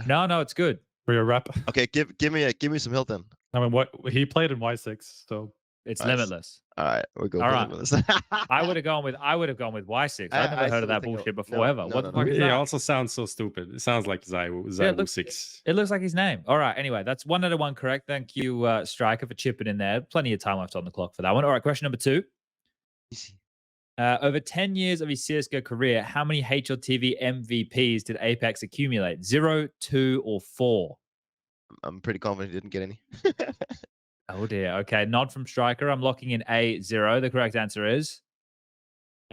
No, it's good. For your rep. Okay, give me some help then. I mean, what he played in Y6, so it's Limitless. All right, we'll go. All right. Limitless. I would have gone with Y6. I've never heard of that bullshit before ever. What the fuck is that? It also sounds so stupid. It sounds like ZywOo 6. It looks like his name. All right. Anyway, that's 1 out of 1 correct. Thank you, Striker, for chipping in there. Plenty of time left on the clock for that one. All right. Question number 2. Easy. Over 10 years of his CSGO career, how many HLTV MVPs did Apex accumulate? 0, 2, or 4? I'm pretty confident he didn't get any. Oh dear. Okay, nod from Striker. I'm locking in A0. The correct answer is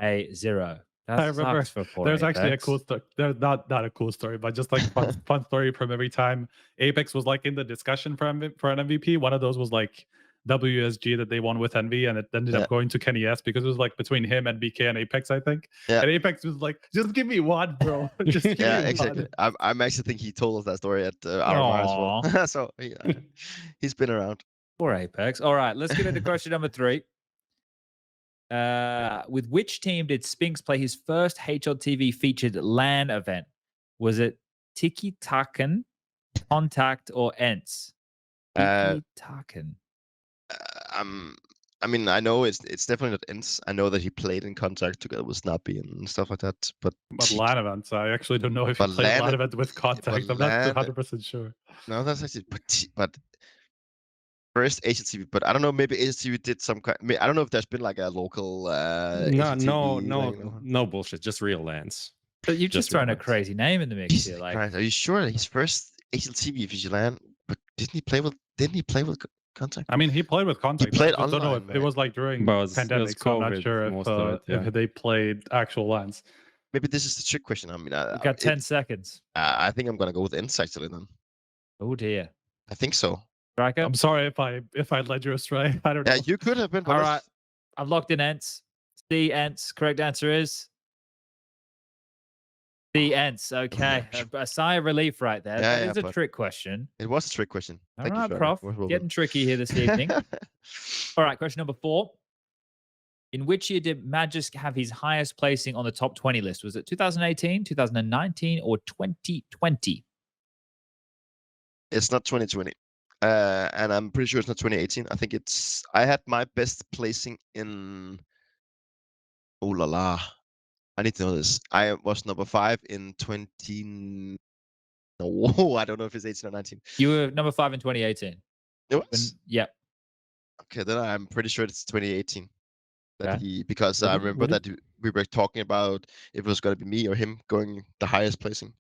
A0. I remember there's actually a cool story. There's not a cool story, but just like fun story from every time Apex was like in the discussion for an MVP. One of those was like WSG that they won with Envy, and it ended up going to Kenny S because it was like between him and BK and Apex, I think. Yeah. And Apex was like, just give me one, bro. Just give me exactly. one. I'm actually think he told us that story at RMR as well. So he's been around. Poor Apex. All right, let's get into question number 3. With which team did Spinx play his first HLTV featured LAN event? Was it Tiki Taken, Contact, or Ents? Tiki Taken. I mean, I know it's definitely not Ents. I know that he played in Contact together with Snappy and stuff like that. But LAN events, I actually don't know if he played LAN event with Contact. I'm not 100% sure. No, that's actually but first HLTV, but I don't know. Maybe HLTV did some kind. I don't know if there's been like a local. No bullshit. Just real LANs. But you've just thrown a crazy name in the mix here. Like, are you sure his first HLTV featured LAN? But didn't he play with Contact? I mean, he played with Contact. He played I don't know if it was like during pandemic, so I'm not sure if they played actual LANs. Maybe this is the trick question. I mean, we've got 10 seconds. I think I'm gonna go with Ents actually then. Oh dear. I think so. Striker? I'm sorry if I led you astray. I don't know. Yeah, you could have been. All right, I've locked in Ents. C Ents. Correct answer is The Ents. Okay. A sigh of relief right there. Yeah, That yeah, is a but- trick question. It was a trick question. All Thank right, you, Prof. Well Getting done. tricky here this evening. All right, question number 4. In which year did Magisk have his highest placing on the top 20 list? Was it 2018, 2019, or 2020? It's not 2020. And I'm pretty sure it's not 2018. I think I had my best placing in. Oh la la. I need to know this. I was number 5 in 20. No, I don't know if it's 18 or 19. You were number 5 in 2018. It was? Yeah. Okay, then I'm pretty sure it's 2018. That Okay. because I remember that we were talking about if it was going to be me or him going the highest placing.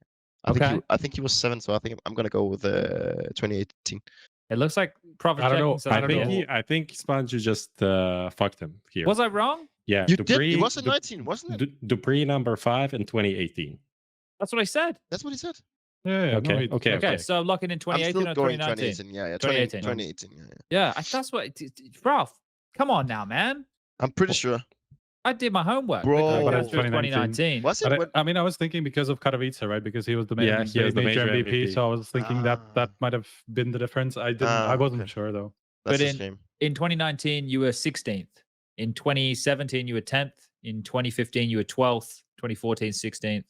I think he was 7, so I think I'm gonna go with 2018. It looks like Prophet I don't know. checking. I think Sponge just fucked him here. Was I wrong? Yeah, You did. It was in 19, wasn't it? dupreeh number 5 in 2018. That's what I said. That's what he said. Yeah. Okay. So I'm locking in I'm 2018 still or going 2019? 2018. Yeah, 2018. 2018. Yeah. Yeah, that's what. Prof, come on now, man. I'm pretty sure. I did my homework. Bro. But it's 2019. Was it? But I mean, I was thinking because of Katowice, right? Because he was the Yeah, he was the major major MVP, MVP. so I was thinking that might have been the difference. I wasn't Okay. sure though. That's But a shame. In 2019, you were 16th. In 2017, you were 10th. In 2015, you were 12th. 2014, 16th.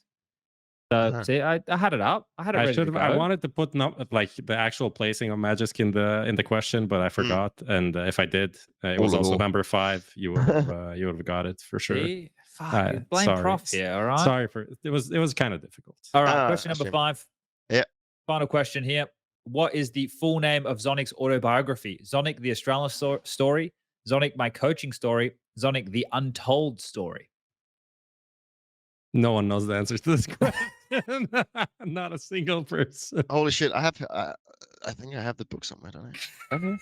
So see, I had it up. I had it ready to go. I wanted to put like the actual placing of Magisk in the question, but I forgot. And if I did, it was also number 5. You would have got it for sure. See? Fuck, blame sorry. Prof here, all right? Sorry for it was kind of difficult. All right, question number shame. 5. Yeah. Final question here. What is the full name of Zonic's autobiography? Zonic, the Astralis story. Zonic, my coaching story. Zonic, the untold story. No one knows the answer to this question. Not a single person. Holy shit! I think I have the book somewhere, don't I? Okay.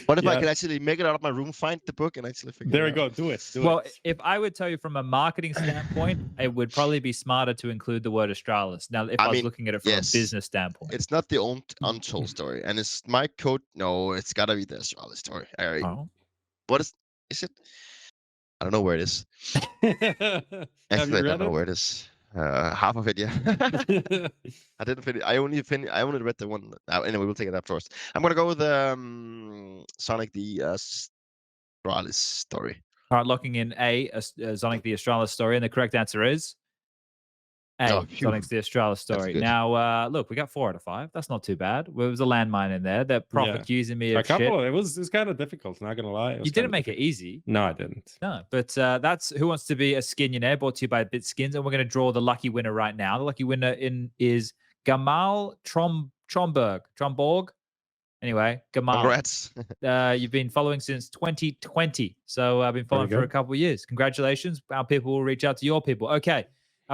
What if I could actually make it out of my room, find the book, and actually figure There it we out? go. Do it. Well, if I would tell you from a marketing standpoint, it would probably be smarter to include the word Astralis. Now, if I was mean, looking at it from a business standpoint. It's not the untold story, and it's my code. No, it's gotta be the Astralis story. What is it? I don't know where it is. Actually, I don't know where it is. Half of it, yeah. I didn't finish. I only read the one. Anyway, we'll take it afterwards. I'm gonna go with Sonic the Astralis story. All right, locking in Sonic the Astralis story, and the correct answer is Sonic's the Astralis story. Now, look, we got 4 out of 5. That's not too bad. There was a landmine in there. That Prof accusing me of shit. It was kind of difficult. Not gonna lie. You didn't make it easy. No, I didn't. No, but that's Who Wants to Be a Skinionaire, brought to you by Bitskins, and we're going to draw the lucky winner right now. The lucky winner is Gamal Tromborg. Anyway, Gamal. Congrats. You've been following since 2020, so I've been following for a couple of years. Congratulations. Our people will reach out to your people. Okay.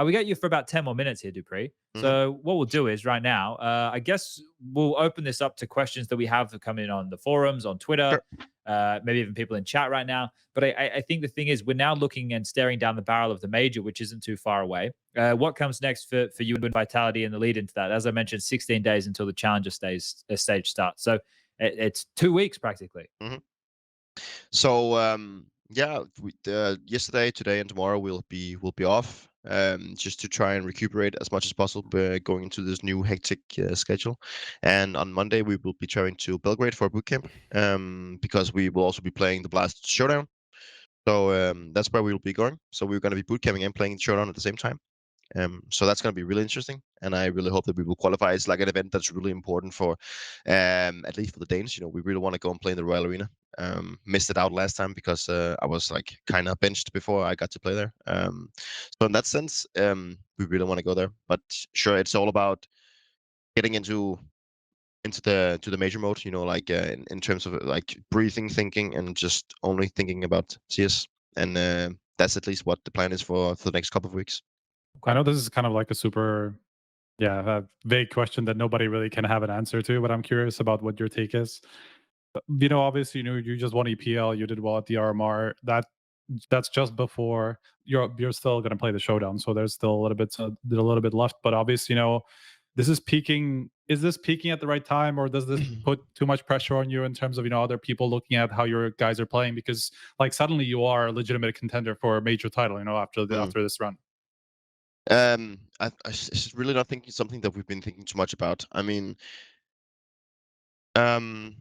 We got you for about 10 more minutes here, dupreeh. So what we'll do is right now, I guess we'll open this up to questions that we have that come in on the forums, on Twitter, maybe even people in chat right now. But I think the thing is we're now looking and staring down the barrel of the major, which isn't too far away. What comes next for you and Vitality and the lead into that? As I mentioned, 16 days until the Challenger stage starts. So it's 2 weeks practically. So yesterday, today, and tomorrow we'll be off. Just to try and recuperate as much as possible going into this new hectic schedule. And on Monday we will be traveling to Belgrade for a boot camp because we will also be playing the Blast Showdown. So that's where we will be going. So we're going to be boot camping and playing Showdown at the same time. So that's going to be really interesting, and I really hope that we will qualify. It's like an event that's really important for, at least for the Danes. You know, we really want to go and play in the Royal Arena. Missed it out last time because I was like kind of benched before I got to play there. So in that sense, we really want to go there. But sure, it's all about getting into the major mode. You know, like in terms of like breathing, thinking, and just only thinking about CS. And that's at least what the plan is for the next couple of weeks. I know this is kind of like a super, vague question that nobody really can have an answer to, but I'm curious about what your take is. You know, obviously, you just won EPL, you did well at the RMR. That's just before you're still going to play the showdown, so there's still a little bit left. But obviously, this is peaking. Is this peaking at the right time, or does this put too much pressure on you in terms of other people looking at how your guys are playing? Because like suddenly you are a legitimate contender for a major title, after this run. It's really not thinking something that we've been thinking too much about. I mean, talking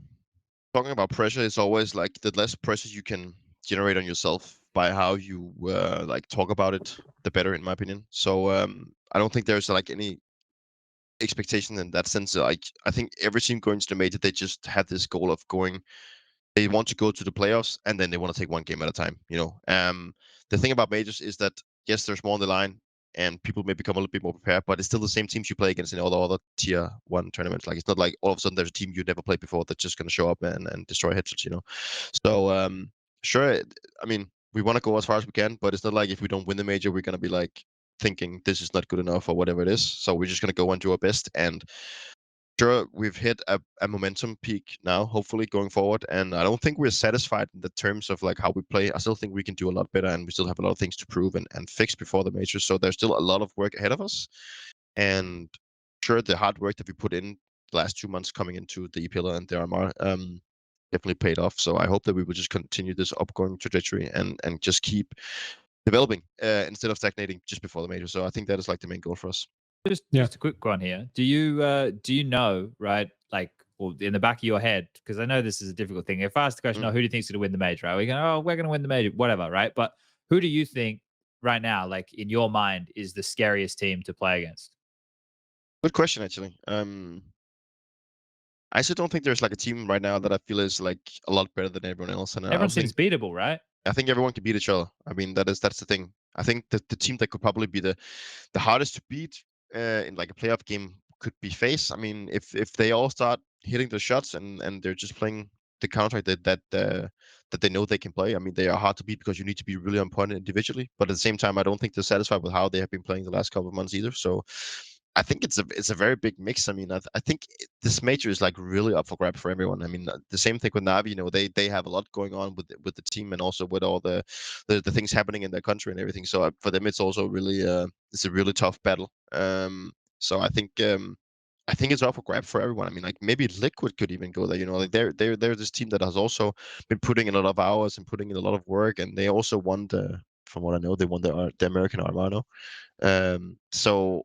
about pressure is always like the less pressure you can generate on yourself by how you like talk about it, the better, in my opinion. So I don't think there's like any expectation in that sense. Like I think every team going to the major, they just have this goal of going. They want to go to the playoffs, and then they want to take one game at a time. The thing about majors is that yes, there's more on the line, and people may become a little bit more prepared, but it's still the same teams you play against in all the other tier 1 tournaments. Like it's not like all of a sudden there's a team you never played before that's just going to show up and destroy headshots. So sure, I mean we want to go as far as we can, but it's not like if we don't win the major, we're going to be like thinking this is not good enough or whatever it is. So we're just going to go and do our best. And sure, we've hit a momentum peak now, hopefully going forward. And I don't think we're satisfied in the terms of like how we play. I still think we can do a lot better, and we still have a lot of things to prove and fix before the major. So there's still a lot of work ahead of us. And sure, the hard work that we put in the last 2 months coming into the EPL and the RMR definitely paid off. So I hope that we will just continue this upgoing trajectory and just keep developing instead of stagnating just before the major. So I think that is like the main goal for us. Just a quick one here. Do you know, right? Like, well, in the back of your head, because I know this is a difficult thing. If I ask the question, oh, who do you think's going to win the major? Right? We're going to win the major, whatever, right? But who do you think right now, like in your mind, is the scariest team to play against? Good question, actually. I still don't think there's like a team right now that I feel is like a lot better than everyone else. And Everyone seems beatable, right? I think everyone can beat each other. I mean, that's the thing. I think that the team that could probably be the hardest to beat in like a playoff game could be FaZe. I mean, if they all start hitting the shots and they're just playing the counter that they know they can play. I mean, they are hard to beat because you need to be really on point individually. But at the same time, I don't think they're satisfied with how they have been playing the last couple of months either. So I think it's a very big mix. I mean, I think this major is like really up for grab for everyone. I mean, the same thing with Navi. They have a lot going on with the team and also with all the things happening in their country and everything. So for them, it's also really it's a really tough battle. So I think it's up for grab for everyone. I mean, like maybe Liquid could even go there. Like they're this team that has also been putting in a lot of hours and putting in a lot of work, and they also won from what I know, they won the American RMR. So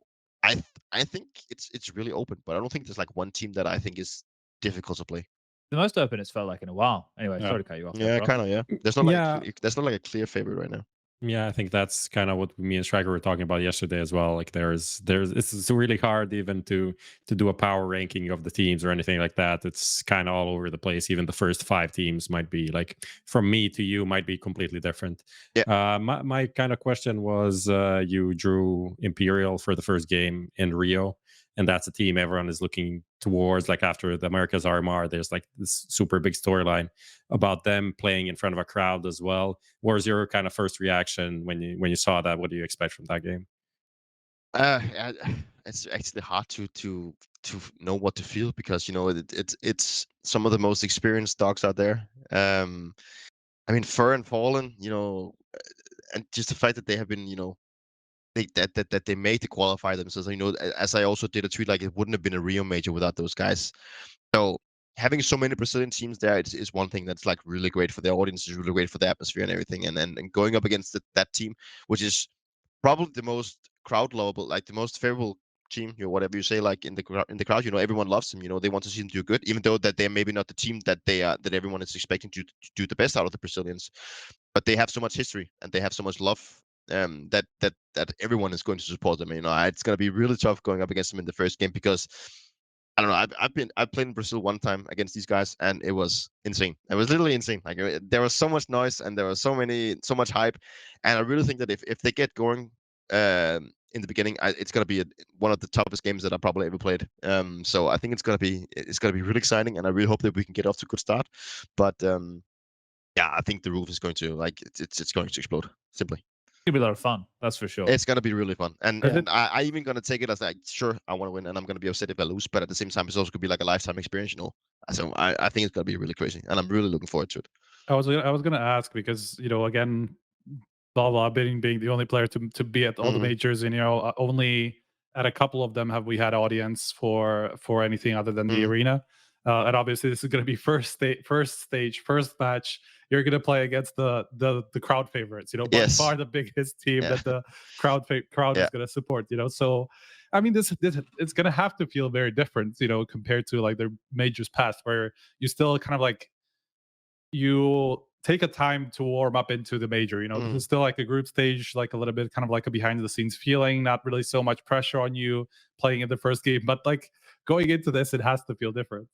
I think it's really open, but I don't think there's like one team that I think is difficult to play. The most open it's felt like in a while. Anyway, Yeah. sorry to cut you off. Yeah, kind of. Yeah, there's not Yeah. there's not like a clear favorite right now. Yeah, I think that's kind of what me and Striker were talking about yesterday as well. Like it's really hard even to do a power ranking of the teams or anything like that. It's kind of all over the place. Even the first 5 teams might be like, from me to you, might be completely different. Yeah. My kind of question was, you drew Imperial for the first game in Rio, and that's a team everyone is looking towards. Like after the America's RMR, there's like this super big storyline about them playing in front of a crowd as well. What was your kind of first reaction when you saw that? What do you expect from that game? It's actually hard to know what to feel because it's some of the most experienced dogs out there. I mean, Fur and Fallen, and just the fact that they have been, that they made to qualify themselves. As I also did a tweet, like it wouldn't have been a Rio Major without those guys. So having so many Brazilian teams there is one thing that's like really great for their audience, is really great for the atmosphere and everything. And going up against that team, which is probably the most crowd lovable, like the most favorable team, whatever you say, like in the crowd, everyone loves them. They want to see them do good, even though that they're maybe not the team that that everyone is expecting to do the best out of the Brazilians. But they have so much history and they have so much love that everyone is going to support them. It's going to be really tough going up against them in the first game because I don't know. I've played in Brazil one time against these guys, and it was insane. It was literally insane. Like there was so much noise, and there was so much hype, and I really think that if they get going in the beginning, it's gonna be one of the toughest games that I probably ever played. So I think it's gonna be really exciting, and I really hope that we can get off to a good start. But yeah, I think the roof is going to it's going to explode simply. It's gonna be a lot of fun, that's for sure. It's gonna be really fun, and I even gonna take it as like, sure, I want to win, and I'm gonna be upset if I lose, but at the same time, it's also gonna be like a lifetime experience, So I think it's gonna be really crazy, and I'm really looking forward to it. I was gonna ask because again, blah being the only player to be at all the majors, and only at a couple of them have we had audience for anything other than the arena. And obviously, this is going to be first stage, first match you're gonna play against the crowd favorites. You know, by Yes. far the biggest team Yeah. that the crowd Yeah. is gonna support. You know, so I mean, this it's gonna have to feel very different. You know, compared to like the majors past, where you still kind of like you take a time to warm up into the major. You know, this is still like a group stage, like a little bit kind of like a behind the scenes feeling, not really so much pressure on you playing in the first game, but like going into this, it has to feel different.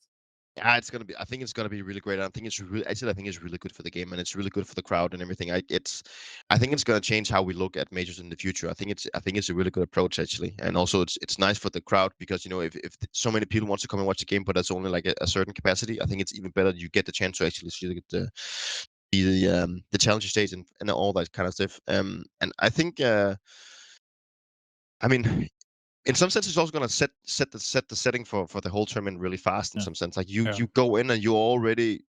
Yeah, it's gonna be. I think it's gonna be really great. I think it's really. Actually, I think it's really good for the game, and it's really good for the crowd and everything. I think it's gonna change how we look at majors in the future. I think it's a really good approach actually, and also it's nice for the crowd because if so many people want to come and watch the game, but there's only like a certain capacity. I think it's even better you get the chance to actually see the challenger stage and all that kind of stuff. And I think I mean, in some sense, it's also gonna set the setting for the whole tournament really fast. In some sense, like you go in and you already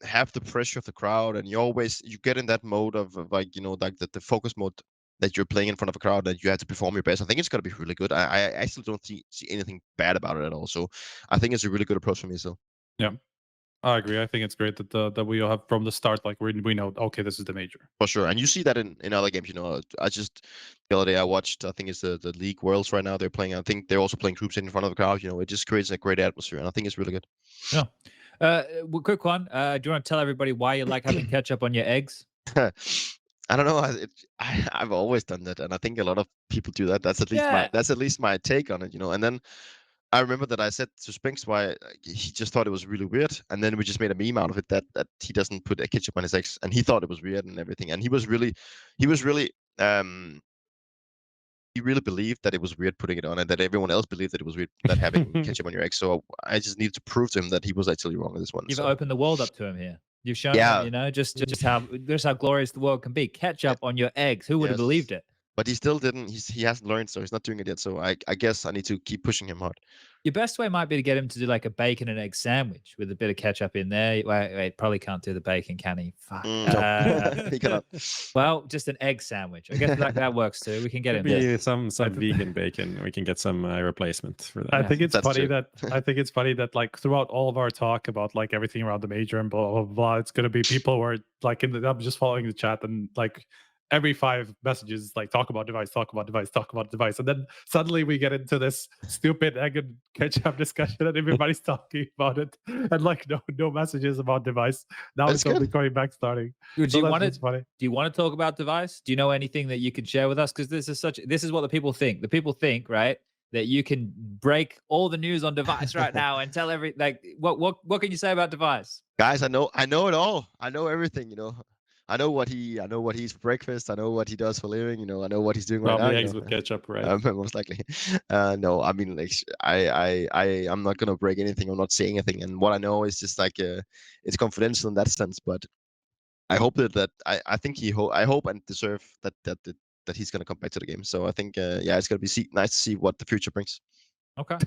have the pressure of the crowd, and you get in that mode of like like the focus mode that you're playing in front of a crowd that you have to perform your best. I think it's gonna be really good. I actually don't see anything bad about it at all. So I think it's a really good approach for me. So Yeah, I agree. I think it's great that we all have from the start, like we know, okay, this is the major. for sure, and you see that in other games. I just the other day I watched. I think it's the League Worlds right now. They're playing. I think they're also playing groups in front of the crowd. It just creates a great atmosphere, and I think it's really good. Yeah. Quick one. Do you want to tell everybody why you like having ketchup on your eggs? I don't know. I've always done that, and I think a lot of people do that. That's at least my take on it. And then I remember that I said to Spinx why he just thought it was really weird, and then we just made a meme out of it that he doesn't put a ketchup on his eggs, and he thought it was weird and everything, and he really believed that it was weird putting it on, and that everyone else believed that it was weird that having ketchup on your eggs. So I just needed to prove to him that he was actually wrong with this one. You've opened the world up to him here. You've shown him, just how glorious the world can be. Ketchup on your eggs. Who would have believed it? But he still didn't. He hasn't learned, so he's not doing it yet. So I guess I need to keep pushing him hard. Your best way might be to get him to do like a bacon and egg sandwich with a bit of ketchup in there. Wait, probably can't do the bacon, can he? Fuck. He cannot. Well, just an egg sandwich. I guess that works too. We can get him maybe some vegan bacon. We can get some replacement for that. I think it's funny that like throughout all of our talk about like everything around the major and blah blah blah, it's gonna be people who are like I'm just following the chat and like every 5 messages like talk about device, and then suddenly we get into this stupid egg and ketchup discussion and everybody's talking about it and like no messages about device. Now it's only going back starting. Do you want to talk about device? Do you know anything that you can share with us? Because this is what the people think. The people think, right, that you can break all the news on device right now and tell what can you say about device? Guys, I know it all. I know everything, I know what he eats for breakfast. I know what he does for living. I know what he's doing right now. Eggs with ketchup, right? Most likely. No, I mean, like, I'm not gonna break anything. I'm not saying anything. And what I know is just like it's confidential in that sense. But I hope that I think I hope and deserve that he's gonna come back to the game. So I think it's gonna be nice to see what the future brings. Okay.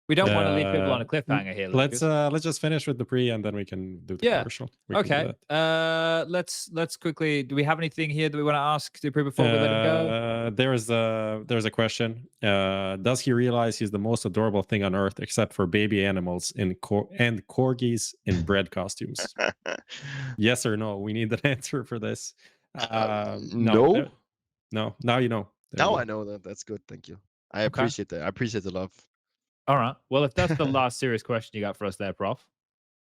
We don't want to leave people on a cliffhanger here. Lucas. Let's just finish with dupreeh and then we can do the commercial. Okay. Let's quickly. Do we have anything here that we want to ask dupreeh before we let him go? There's a question. Does he realize he's the most adorable thing on earth except for baby animals and corgis in bread costumes? Yes or no? We need an answer for this. No. No. Now you know. Now I know that. That's good. Thank you. I appreciate that. I appreciate the love. All right. Well, if that's the last serious question you got for us there, Prof, is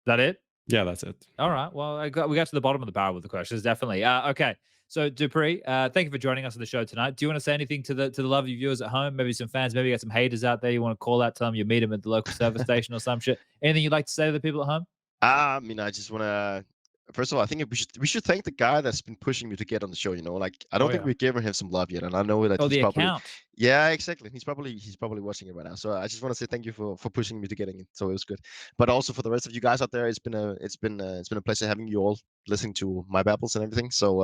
that it? Yeah, that's it. All right. Well, we got to the bottom of the barrel with the questions, definitely. Okay. So, dupreeh, thank you for joining us on the show tonight. Do you want to say anything to the lovely viewers at home? Maybe some fans, maybe you got some haters out there you want to call out, tell them you meet them at the local service station or some shit. Anything you'd like to say to the people at home? I mean, I just want to. First of all, I think we should thank the guy that's been pushing me to get on the show. Like I don't think we've given him some love yet, and I know that he's probably account. Yeah, exactly. He's probably watching it right now. So I just want to say thank you for pushing me to getting it. So it was good. But also for the rest of you guys out there, it's been a pleasure having you all listening to my babbles and everything. So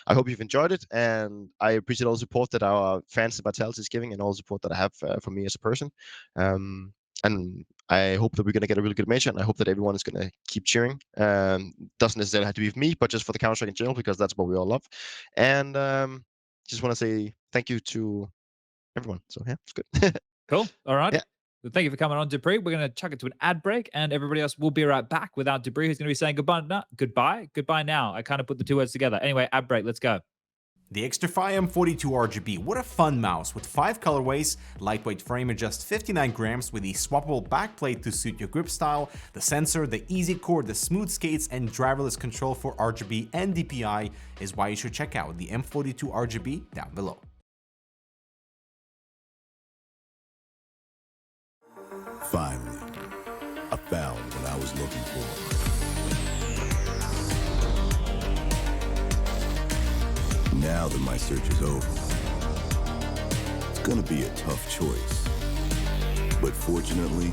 I hope you've enjoyed it, and I appreciate all the support that our fans and Vitality is giving, and all the support that I have for me as a person. And I hope that we're going to get a really good major, and I hope that everyone is going to keep cheering. Doesn't necessarily have to be with me, but just for the Counter-Strike in general, because that's what we all love. And just want to say thank you to everyone. So yeah, it's good. Cool. All right. Yeah. Thank you for coming on, dupreeh. We're going to chuck it to an ad break, and everybody else will be right back without dupreeh, who's going to be saying goodbye. No, goodbye now. I kind of put the two words together. Anyway, ad break. Let's go. The Xtrfy M42 RGB, what a fun mouse with 5 colorways, lightweight frame at just 59 grams with a swappable backplate to suit your grip style, the sensor, the easy core, the smooth skates, and driverless control for RGB and DPI is why you should check out the M42 RGB down below. Finally, I found what I was looking for. Now that my search is over, it's gonna be a tough choice. But fortunately,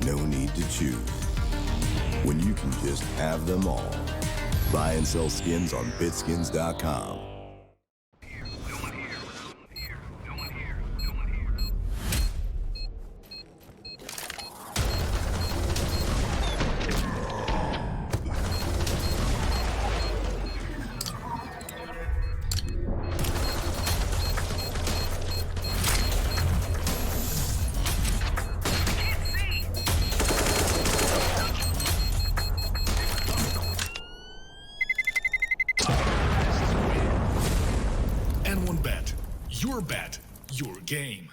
no need to choose. When you can just have them all. Buy and sell skins on Bitskins.com. N1Bet, your bet, your game.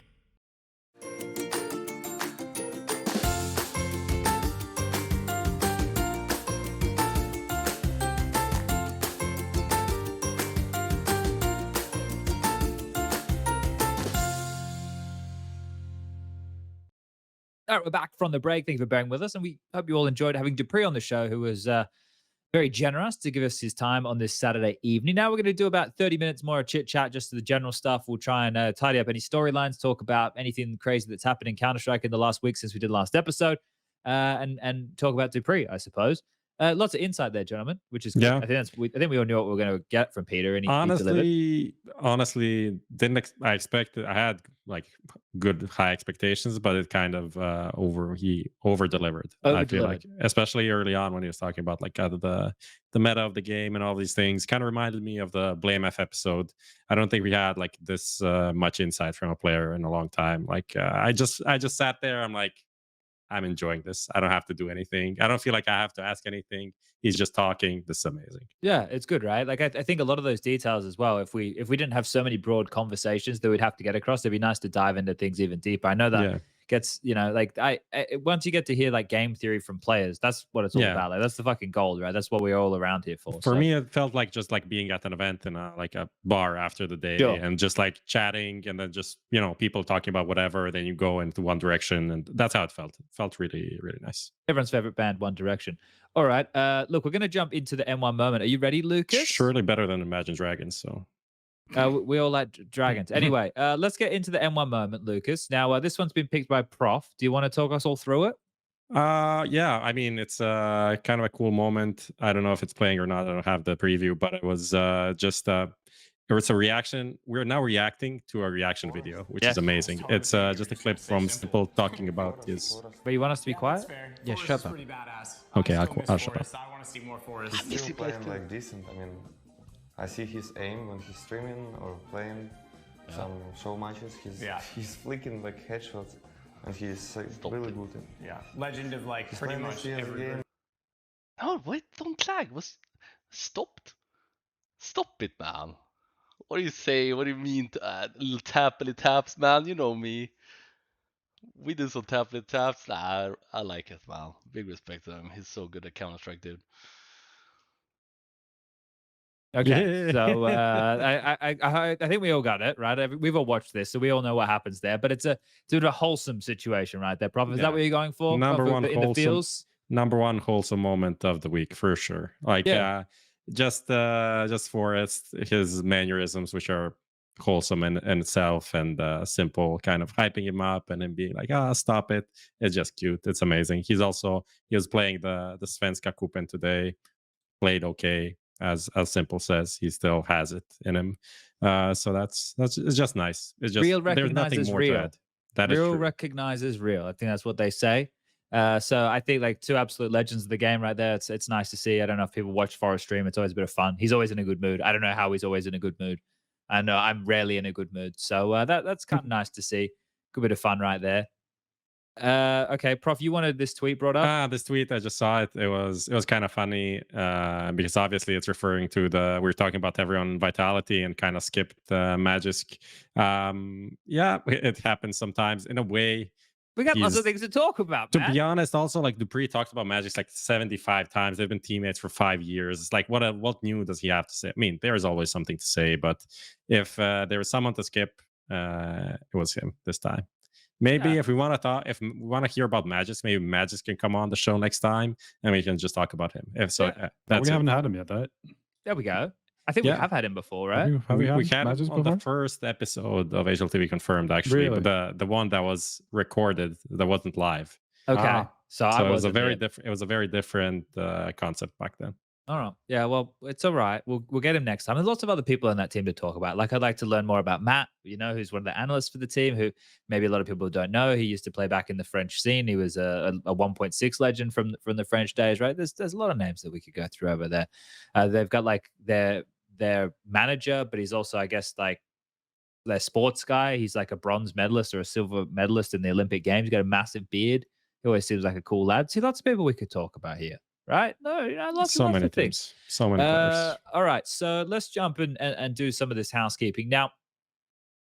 All right, we're back from the break. Thank you for bearing with us, and we hope you all enjoyed having dupreeh on the show, who was very generous to give us his time on this Saturday evening. Now we're going to do about 30 minutes more of chit chat, just to the general stuff. We'll try and tidy up any storylines, talk about anything crazy that's happened in Counter-Strike in the last week since we did last episode, and talk about dupreeh, I suppose. Lots of insight there, gentlemen, which is good. Yeah. I think we all knew what we were going to get from Peter, and he delivered. Honestly, I expected. I had like good high expectations, but it kind of he over delivered. I feel like, especially early on when he was talking about like the meta of the game and all these things, kind of reminded me of the Blame F episode. I don't think we had like this much insight from a player in a long time. Like I just sat there. I'm like, I'm enjoying this. I don't have to do anything. I don't feel like I have to ask anything. He's just talking. This is amazing. Yeah, it's good, right? Like I think a lot of those details as well. If we didn't have so many broad conversations that we'd have to get across, it'd be nice to dive into things even deeper. I know that gets, like I once you get to hear like game theory from players, that's what it's all about. Like that's the fucking gold, right? That's what we're all around here for. For me, it felt like just like being at an event in like a bar after the day and just like chatting, and then just people talking about whatever. Then you go into one direction, and that's how it felt. It felt really, really nice. Everyone's favorite band, One Direction. All right, look, we're going to jump into the N1 moment. Are you ready, Lucas? Surely better than Imagine Dragons. So we all like dragons. Anyway, let's get into the N1 moment, Lucas. Now, this one's been picked by Prof. Do you want to talk us all through it? Yeah, I mean, it's kind of a cool moment. I don't know if it's playing or not. I don't have the preview, but it was just it's a reaction. We're now reacting to a reaction video, which is amazing. It's just a clip from Simple talking about his. But you want us to be quiet? Yeah, shut up. Okay, I'll shut up. I want to see more Forest. He's still playing like decent. I mean, I see his aim when he's streaming or playing some show matches. He's flicking like headshots, and he's really good. Legend of like pretty much every game. No, wait, don't lag. Stopped? Stop it, man. What do you say? What do you mean to add little tappity taps, man? You know me. We do some tappity taps. Nah, I like it, man. Big respect to him. He's so good at Counter-Strike, dude. Okay, so I think we all got it, right? We've all watched this, so we all know what happens there. But it's a wholesome situation, right there, Prof. Is that what you're going for? Number one in the feels? Number one wholesome moment of the week for sure. Like just for his mannerisms, which are wholesome in itself, and Simple kind of hyping him up and him being like, stop it. It's just cute. It's amazing. He was playing the Svenska Cupen today, played okay. As Simple says, he still has it in him. So that's it's just nice. It's just real there's nothing more real. to add. That real is true. Recognizes real. I think that's what they say. So I think like two absolute legends of the game right there. It's nice to see. I don't know if people watch Forest stream. It's always a bit of fun. He's always in a good mood. I don't know how he's always in a good mood. I know I'm rarely in a good mood. So that's kind of nice to see. Good bit of fun right there. Okay, Prof, you wanted this tweet brought up? This tweet, I just saw it. It was kind of funny because obviously it's referring to we were talking about everyone Vitality and kind of skipped Magisk. Yeah, it happens sometimes in a way. We got lots of things to talk about, To be honest, also, like, dupreeh talked about Magisk like 75 times. They've been teammates for 5 years. It's like, what new does he have to say? I mean, there is always something to say, but if there was someone to skip, it was him this time. Maybe if we want to talk, if we want to hear about Magisk, maybe Magisk can come on the show next time, and we can just talk about him. If so, we haven't had him yet, right? There we go. I think we have had him before, right? We had him on the first episode of HLTV Confirmed, actually, Really? but the one that was recorded, that wasn't live. Okay, so it was a very different. It was a very different concept back then. All right. Yeah, well, it's all right. We'll get him next time. There's lots of other people on that team to talk about. Like, I'd like to learn more about Matt, who's one of the analysts for the team, who maybe a lot of people don't know. He used to play back in the French scene. He was a 1.6 legend from the French days, right? There's a lot of names that we could go through over there. They've got like their manager, but he's also, I guess, like their sports guy. He's like a bronze medalist or a silver medalist in the Olympic Games. He's got a massive beard. He always seems like a cool lad. See, lots of people we could talk about here. Right? No, lots of things. So many players. All right, so let's jump in and do some of this housekeeping. Now,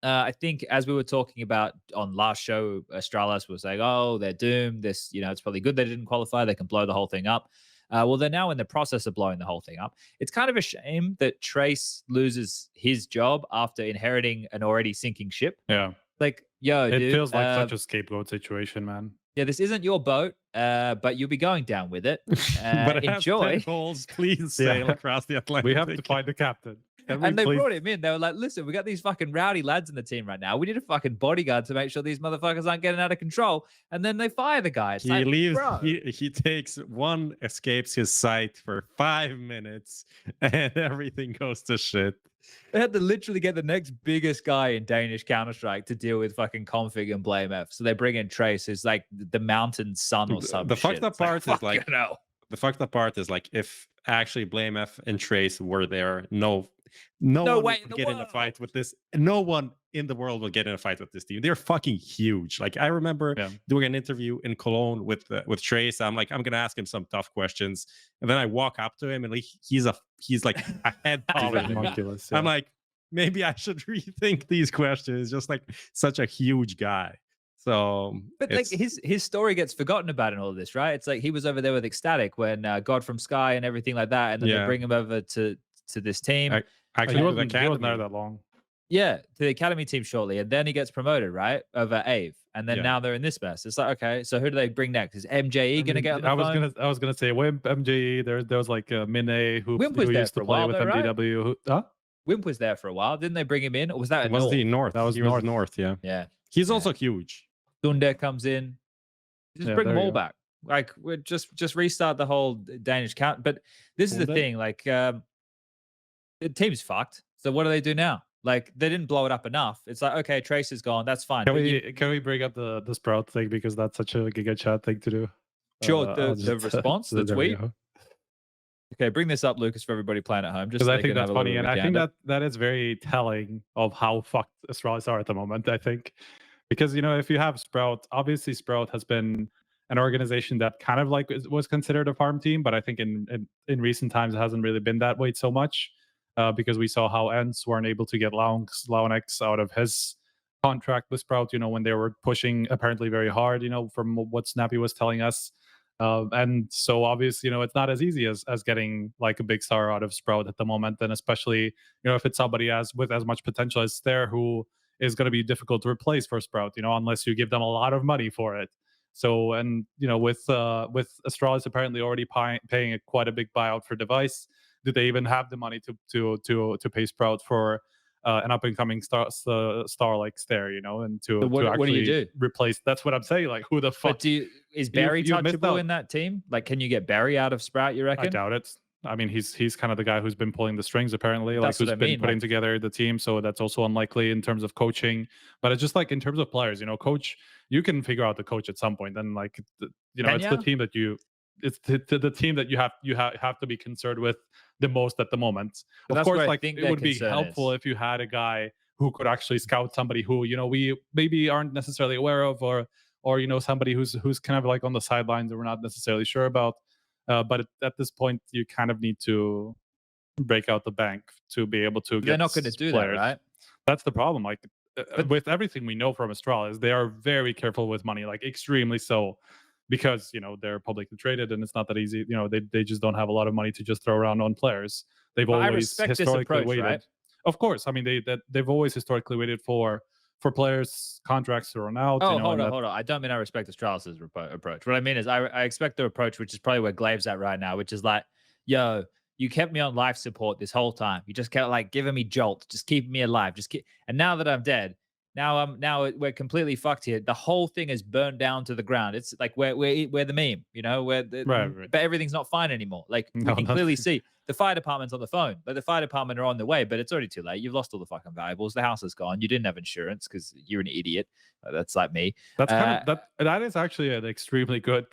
I think as we were talking about on last show, Astralis was saying, oh, they're doomed. This, it's probably good they didn't qualify. They can blow the whole thing up. Well, they're now in the process of blowing the whole thing up. It's kind of a shame that Trace loses his job after inheriting an already sinking ship. Yeah. Like, it feels like such a scapegoat situation, man. Yeah, this isn't your boat, but you'll be going down with it. But it enjoy. has 10 holes. Please sail across the Atlantic. We have to find the captain. And they brought him in. They were like, listen, we got these fucking rowdy lads in the team right now. We need a fucking bodyguard to make sure these motherfuckers aren't getting out of control. And then they fire the guy. It's he leaves. Bro. He takes one, escapes his sight for 5 minutes, and everything goes to shit. They had to literally get the next biggest guy in Danish Counter-Strike to deal with fucking Config and Blame F. So they bring in Trace, who's like the mountain sun or something. The fucked up part is like, the fucked up part is like, if actually Blame F and Trace were there, no one way would get in a fight with this. No one in the world will get in a fight with this team. They're fucking huge. Like, I remember doing an interview in Cologne with Trace. I'm like, I'm gonna ask him some tough questions, and then I walk up to him, and he's like a head taller than me. I'm like, maybe I should rethink these questions. Just like such a huge guy. So, but like his story gets forgotten about in all of this, right? It's like he was over there with Ecstatic when God from Sky and everything like that, and then they bring him over to this team. Actually, he wasn't there that long. Yeah, to the academy team shortly, and then he gets promoted, right, over Ave, and then now they're in this mess. It's like, okay, so who do they bring next? Is MJE gonna get on the phone? I was gonna say Wimp, MJE. There was like Mine who used to play with MDW. Wimp was there for a while. Didn't they bring him in, or was that was the North? That was North. Yeah. He's also huge. Thunder comes in. Just bring them all back. Like, we're just restart the whole Danish count. But this is the thing. Like, the team's fucked. So what do they do now? Like, they didn't blow it up enough. It's like, okay, Trace is gone. That's fine. Can we bring up the Sprout thing, because that's such a Giga Chat thing to do? Sure. The response, the tweet. Okay, bring this up, Lucas, for everybody playing at home. Just because I think that's funny, and I think that is very telling of how fucked Astralis are at the moment. I think. Because, if you have Sprout, obviously Sprout has been an organization that kind of like was considered a farm team, but I think in recent times it hasn't really been that way so much, because we saw how Ents weren't able to get Launex out of his contract with Sprout, when they were pushing apparently very hard, from what Snappy was telling us. And so obviously, it's not as easy as getting like a big star out of Sprout at the moment. And especially, if it's somebody with as much potential as there, who is going to be difficult to replace for Sprout, unless you give them a lot of money for it. So, and with Astralis apparently already paying quite a big buyout for Device, do they even have the money to pay Sprout for an up and coming star like Stare, and to actually what do you do? Replace? That's what I'm saying. Like, who the fuck? But is Barry touchable in that team? Like, can you get Barry out of Sprout? You reckon? I doubt it. I mean, he's kind of the guy who's been pulling the strings, apparently, like who's been putting together the team. So that's also unlikely in terms of coaching. But it's just like in terms of players, coach, you can figure out the coach at some point. And like, it's the team that the team that you have to be concerned with the most at the moment. Of course, like it would be helpful if you had a guy who could actually scout somebody who we maybe aren't necessarily aware of, or or somebody who's kind of like on the sidelines that we're not necessarily sure about. But at this point, you kind of need to break out the bank to be able to They're get not going to do players. that, right? That's the problem. Like with everything we know from Astralis, they are very careful with money, like extremely so, because they're publicly traded and it's not that easy. They just don't have a lot of money to just throw around on players. They've But I always respect this historically approach, waited. right? Of course, I mean they've always historically waited for players' contracts to run out. Oh, hold on. I don't mean I respect Astralis' approach. What I mean is I expect their approach, which is probably where Glave's at right now, which is like, yo, you kept me on life support this whole time. You just kept like giving me jolts, just keeping me alive. And now that I'm dead, now we're completely fucked here. The whole thing is burned down to the ground. It's like we're the meme, Right. But everything's not fine anymore. Like we No, can not- clearly see the fire department's on the phone, but the fire department are on the way, but it's already too late. You've lost all the fucking valuables. The house is gone. You didn't have insurance because you're an idiot. That's like me. That's that is actually an extremely good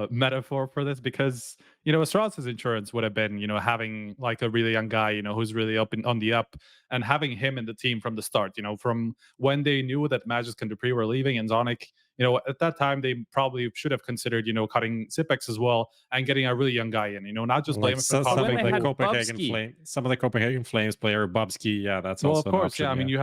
metaphor for this, because Astralis' insurance would have been having like a really young guy who's really on the up, and having him in the team from the start. From when they knew that Magisk and dupreeh were leaving and Zonic, at that time they probably should have considered cutting Spinx as well and getting a really young guy in. Not just blame him for when they the had Copenhagen Bubsky. Flame, some of the Copenhagen Flames player Bubsky, yeah, that's Well, also of course, an option, yeah. I mean, you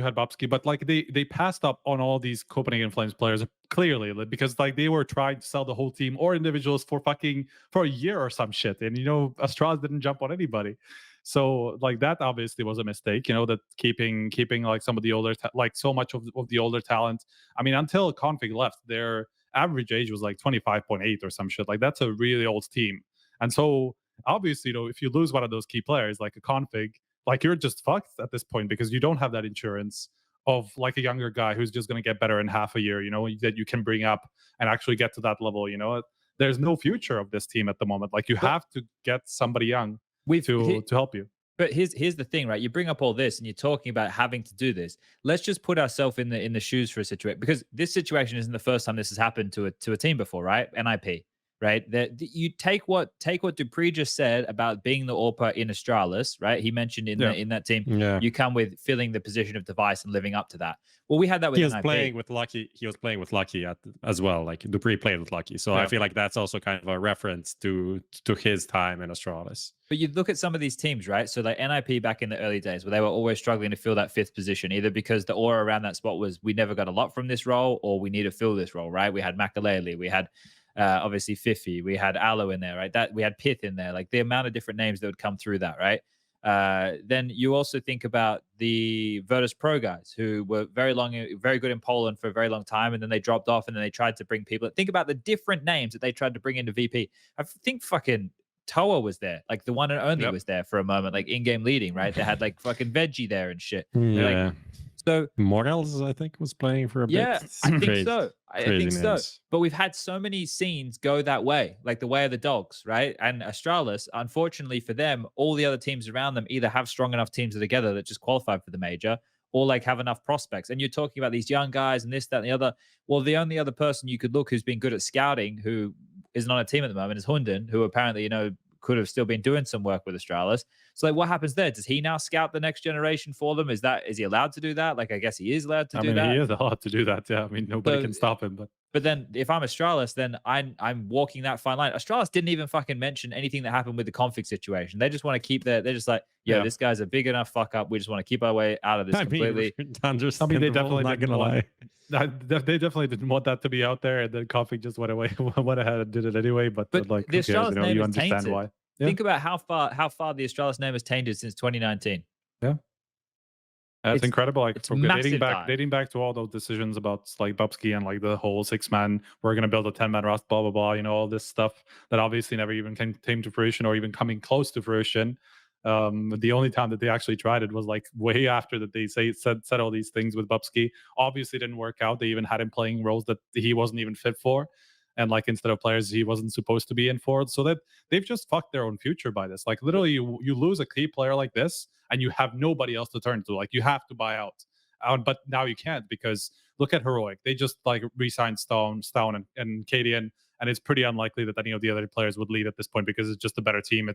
had Bubsky, but like they passed up on all these Copenhagen Flames players clearly, because like they were trying to sell the whole team or individuals for a year or some shit, and Astralis didn't jump on anybody. So like that obviously was a mistake, that keeping like some of the older like so much of the older talent. I mean, until Config left, their average age was like 25.8 or some shit. Like that's a really old team, and so obviously if you lose one of those key players like a Config, like you're just fucked at this point, because you don't have that insurance of like a younger guy who's just going to get better in half a year, that you can bring up and actually get to that level. There's no future of this team at the moment. Like you have to get somebody young to help you. But here's the thing, right? You bring up all this and you're talking about having to do this. Let's just put ourselves in the shoes for a situation, because this situation isn't the first time this has happened to a team before, right? NIP, right? You take what dupreeh just said about being the AWPer in Astralis, right? He mentioned in that team, you come with filling the position of device and living up to that. Well, we had that with he was NIP. playing with Lucky. He was playing with Lucky as well. Like dupreeh played with Lucky, so I feel like that's also kind of a reference to his time in Astralis. But you look at some of these teams, right? So like NIP back in the early days, where they were always struggling to fill that fifth position, either because the aura around that spot was we never got a lot from this role, or we need to fill this role, right? We had Makalele, we had obviously Fifi, we had Aloe in there, right? That we had Pith in there, like the amount of different names that would come through that, right? Then you also think about the Virtus Pro guys who were very good in Poland for a very long time, and then they dropped off, and then they tried to bring people. Think about the different names that they tried to bring into VP. I think fucking Toa was there, like the one and only was there for a moment, like in-game leading, right? They had like fucking Veggie there and shit. Yeah. Like, so Morels, I think, was playing for a bit. Yeah, I think so. I think so. Names. But we've had so many scenes go that way, like the way of the dogs, right? And Astralis, unfortunately for them, all the other teams around them either have strong enough teams together that just qualified for the major, or like have enough prospects. And you're talking about these young guys and this, that, and the other. Well, the only other person you could look who's been good at scouting, who isn't on a team at the moment, is Hunden, who apparently, could have still been doing some work with Astralis. So like what happens there? Does he now scout the next generation for them? Is he allowed to do that? Like I guess he is allowed to do that. He is allowed to do that. Yeah. I mean, nobody can stop him. But then if I'm Astralis, then I'm walking that fine line. Astralis didn't even fucking mention anything that happened with the config situation. They just want to keep they're just like, this guy's a big enough fuck up. We just want to keep our way out of this completely. They definitely not gonna lie. They definitely didn't want that to be out there, and then config just went ahead and did it anyway. But like, the Astralis name you is understand tainted. why. Yeah. Think about how far the Astralis name has tainted since 2019. Yeah. That's incredible. Like dating back to all those decisions about like Bubsky and like the whole 6-man, we're gonna build a 10-man roster, blah blah blah. All this stuff that obviously never even came to fruition, or even coming close to fruition. The only time that they actually tried it was like way after that they said all these things with Bubsky. Obviously didn't work out. They even had him playing roles that he wasn't even fit for, and like instead of players he wasn't supposed to be in for. So that they've just fucked their own future by this. Like literally you lose a key player like this and you have nobody else to turn to. Like you have to buy out. But now you can't, because look at Heroic. They just like re-signed Stone and Cadian, and it's pretty unlikely that any of the other players would leave at this point because it's just a better team.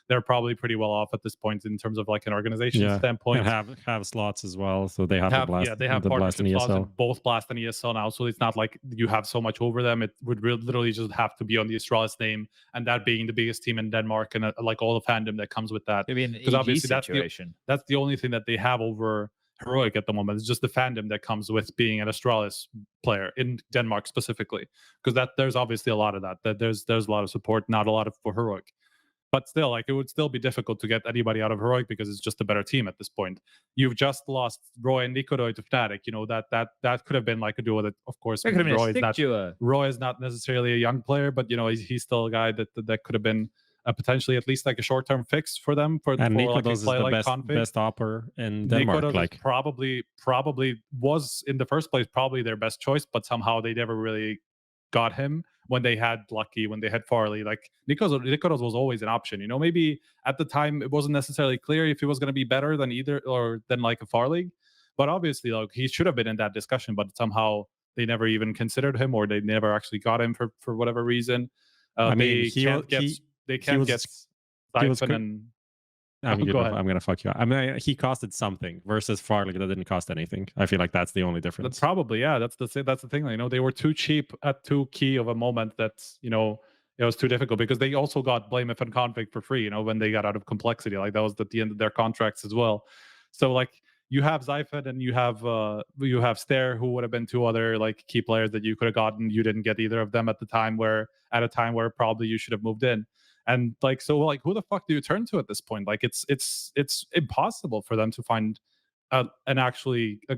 They're probably pretty well off at this point in terms of like an organization standpoint. And have slots as well, so they have the blast. They have the blast partnership in slots ESL. and both blast and ESL now, so it's not like you have so much over them. It would literally just have to be on the Astralis name, and that being the biggest team in Denmark, and like all the fandom that comes with that. It'd be an Because obviously situation. that's the only thing that they have over Heroic at the moment. It's just the fandom that comes with being an Astralis player in Denmark specifically, because there's obviously a lot of that there's a lot of support, not a lot of for Heroic. But still, like, it would still be difficult to get anybody out of Heroic because it's just a better team at this point. You've just lost Roy and Nikodoi to Fnatic. You know, that could have been like a duo that, of course, Roy is not necessarily a young player, but you know, he's still a guy that could have been potentially at least like a short-term fix for them. And Nikodoi like is the best AWPer in Denmark. Nikodoi like probably was in the first place probably their best choice, but somehow they never really got him when they had Lucky, when they had Farley. Like Nikodoi was always an option. You know, maybe at the time it wasn't necessarily clear if he was going to be better than either or than like a Farley, but obviously like he should have been in that discussion, but somehow they never even considered him, or they never actually got him for whatever reason. I mean, they can't get Siphon and I'm gonna fuck you up. I mean, he costed something versus Farley that didn't cost anything. I feel like that's the only difference. Probably, yeah. That's the thing. You know, they were too cheap at too key of a moment that, you know, it was too difficult, because they also got Blamef and Config for free, you know, when they got out of Complexity. Like that was at the end of their contracts as well. So like you have Zyphon and you have Stair, who would have been two other like key players that you could have gotten. You didn't get either of them at a time where probably you should have moved in. And like, so like, who the fuck do you turn to at this point? Like it's impossible for them to find a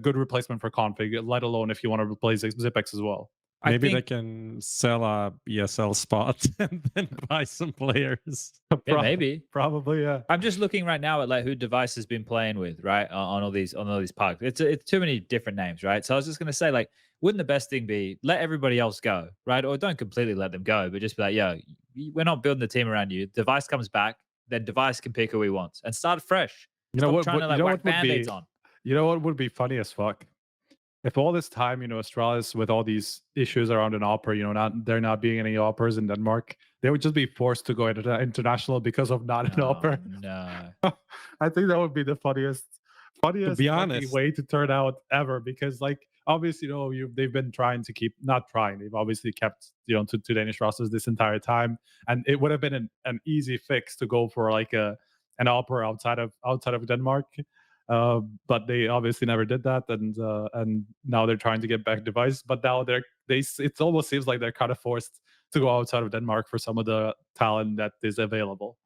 good replacement for Config, let alone if you want to replace Zipex as well. Maybe they can sell a ESL spot and then buy some players. Yeah, maybe. Probably, yeah. I'm just looking right now at like who Device has been playing with, right? On all these parks. It's too many different names, right? So I was just gonna say, like, wouldn't the best thing be let everybody else go, right? Or don't completely let them go, but just be like, yo, we're not building the team around you. Device comes back, then Device can pick who he wants and start fresh. You know what? Trying to like whack band-aids on. You know what would be funny as fuck? If all this time, you know, Astralis with all these issues around an AWPer, you know, there not being any AWPers in Denmark, they would just be forced to go international because of not an AWPer. No. I think that would be the funniest to be honest, way to turn out ever, because like obviously, you know, they've been trying to keep, not trying, they've obviously kept, you know, to Danish rosters this entire time, and it would have been an easy fix to go for like an AWPer outside of Denmark. But they obviously never did that, and now they're trying to get back Device. But now it almost seems like they're kind of forced to go outside of Denmark for some of the talent that is available.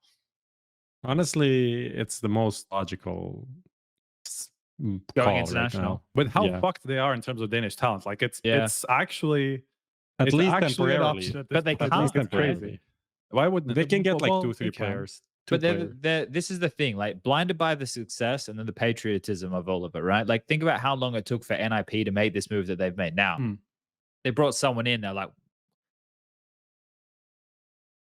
Honestly, it's the most logical going international. Right, with how fucked they are in terms of Danish talent. Like it's actually at least temporarily, but they can't. It's crazy. Why wouldn't they can get like 2-3 players? But this is the thing, like blinded by the success and then the patriotism of all of it, right? Like think about how long it took for NIP to make this move that they've made now. They brought someone in, they're like,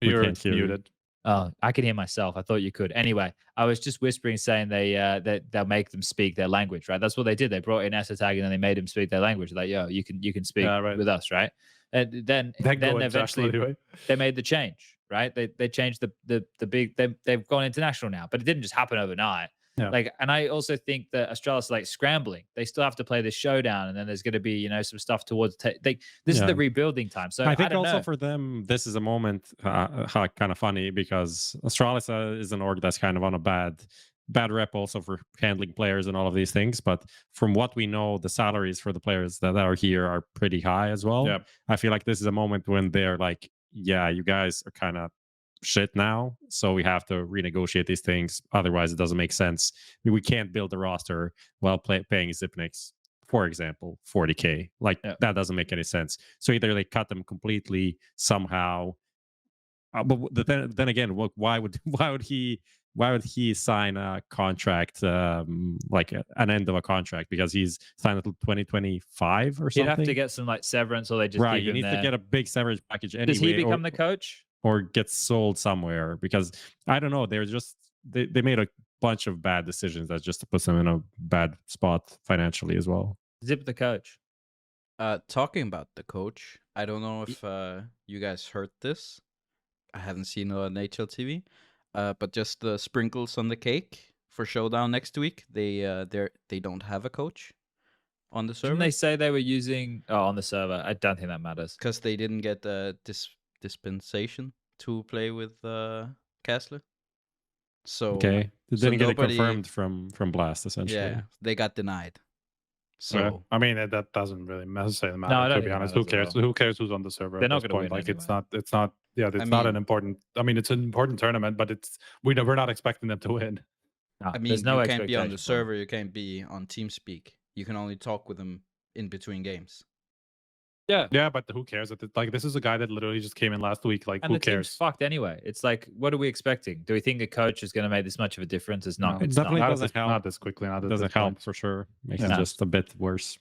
you're muted. Oh, I can hear myself. I thought you could. Anyway, I was just whispering saying that they'll make them speak their language, right? That's what they did. They brought in Esatag and then they made him speak their language. Like, yo, you can speak with us, right? And then eventually they made the change, right? They changed the big. They've gone international now, but it didn't just happen overnight. Yeah. Like, and I also think that Astralis is like scrambling. They still have to play this showdown, and then there's going to be, you know, some stuff towards. This is the rebuilding time. So I think also for them, this is a moment kind of funny because Astralis is an org that's kind of on a bad rep also for handling players and all of these things. But from what we know, the salaries for the players that are here are pretty high as well. Yeah. I feel like this is a moment when they're like, yeah, you guys are kind of shit now, so we have to renegotiate these things, otherwise it doesn't make sense. I mean, we can't build a roster while paying Spinx, for example, 40k. Like that doesn't make any sense. So either they cut them completely somehow, but then again, why would he sign a contract like an end of a contract, because he's signed until 2025 or something? He'd have to get some like severance, or they just he needs to get a big severance package anyway. Does he become the coach? Or gets sold somewhere? Because I don't know, they're just they made a bunch of bad decisions that just puts them in a bad spot financially as well. Zip the coach. Talking about the coach, I don't know if you guys heard this. I haven't seen it on HLTV, but just the sprinkles on the cake for Showdown next week. They don't have a coach on the server. Didn't they say they were using on the server? I don't think that matters because they didn't get dispensation to play with Kessler. So Okay, they so didn't get it nobody- confirmed from Blast essentially. Yeah, they got denied. So Yeah. I mean, that doesn't really necessarily matter. I don't To think be it honest, matters who at cares? all. Who cares who's on the server? They're at not this gonna point? win Like anyway. it's not. Yeah, it's not an important. I mean, it's an important tournament, but we're not expecting them to win. No, I mean, there's no you can't be on the expectation for them. server. You can't be on TeamSpeak. You can only talk with them in between games. Yeah, but who cares? Like, this is a guy that literally just came in last week. Like, And who the team's cares? fucked anyway. It's like, what are we expecting? Do we think the coach is going to make this much of a difference? It's not. No. It's Definitely not. doesn't help. Not this quickly. Not It at doesn't this help point. for sure. Makes Yeah. it just a bit worse.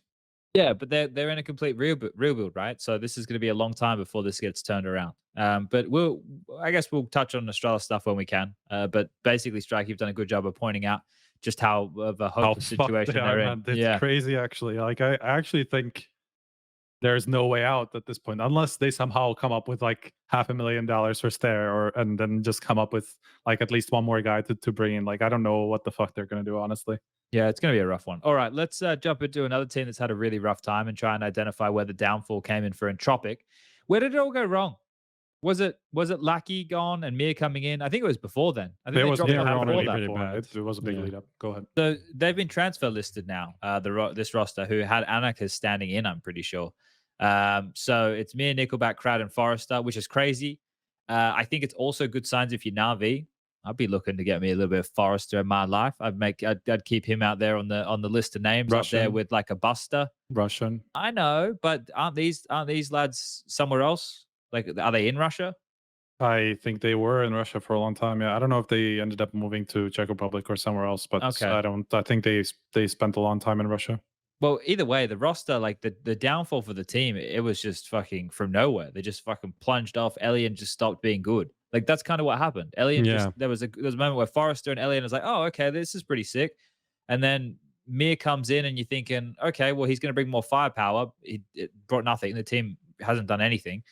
Yeah, but they're in a complete rebuild, right? So this is going to be a long time before this gets turned around. But I guess we'll touch on Astralis stuff when we can. But basically, Strike, you've done a good job of pointing out just how of a hopeless fucked situation they are, they're man. in. It's crazy, actually. Like, I actually think there's no way out at this point, unless they somehow come up with like $500,000 for Stair, and then just come up with like at least one more guy to bring in. Like, I don't know what the fuck they're gonna do, honestly. Yeah, it's going to be a rough one. All right, let's jump into another team that's had a really rough time and try and identify where the downfall came in for Entropiq. Where did it all go wrong? Was it Lackey gone and Mir coming in? I think it was before then. I think There they was dropped yeah, off already before that. before. bad. It was a big Yeah. lead up. Go ahead. So they've been transfer listed now. This roster who had Anarchist standing in, I'm pretty sure. So it's Mir, Nickelback, Crowd, and Forrester, which is crazy. I think it's also good signs if you're Na'Vi. I'd be looking to get me a little bit of Forrester in my life. I'd keep him out there on the list of names up there Russian. with like a Buster. Russian. I know, but aren't these lads somewhere else? Like, are they in Russia? I think they were in Russia for a long time. Yeah, I don't know if they ended up moving to Czech Republic or somewhere else, but Okay. I think they spent a long time in Russia. Well, either way, the roster, like the downfall for the team, it was just fucking from nowhere. They just fucking plunged off. Elian just stopped being good. Like, that's kind of what happened. Elian just there was a moment where Forrester and Elian was like, oh, okay, this is pretty sick. And then Mir comes in and you're thinking, okay, well, he's going to bring more firepower. It brought nothing. The team hasn't done anything.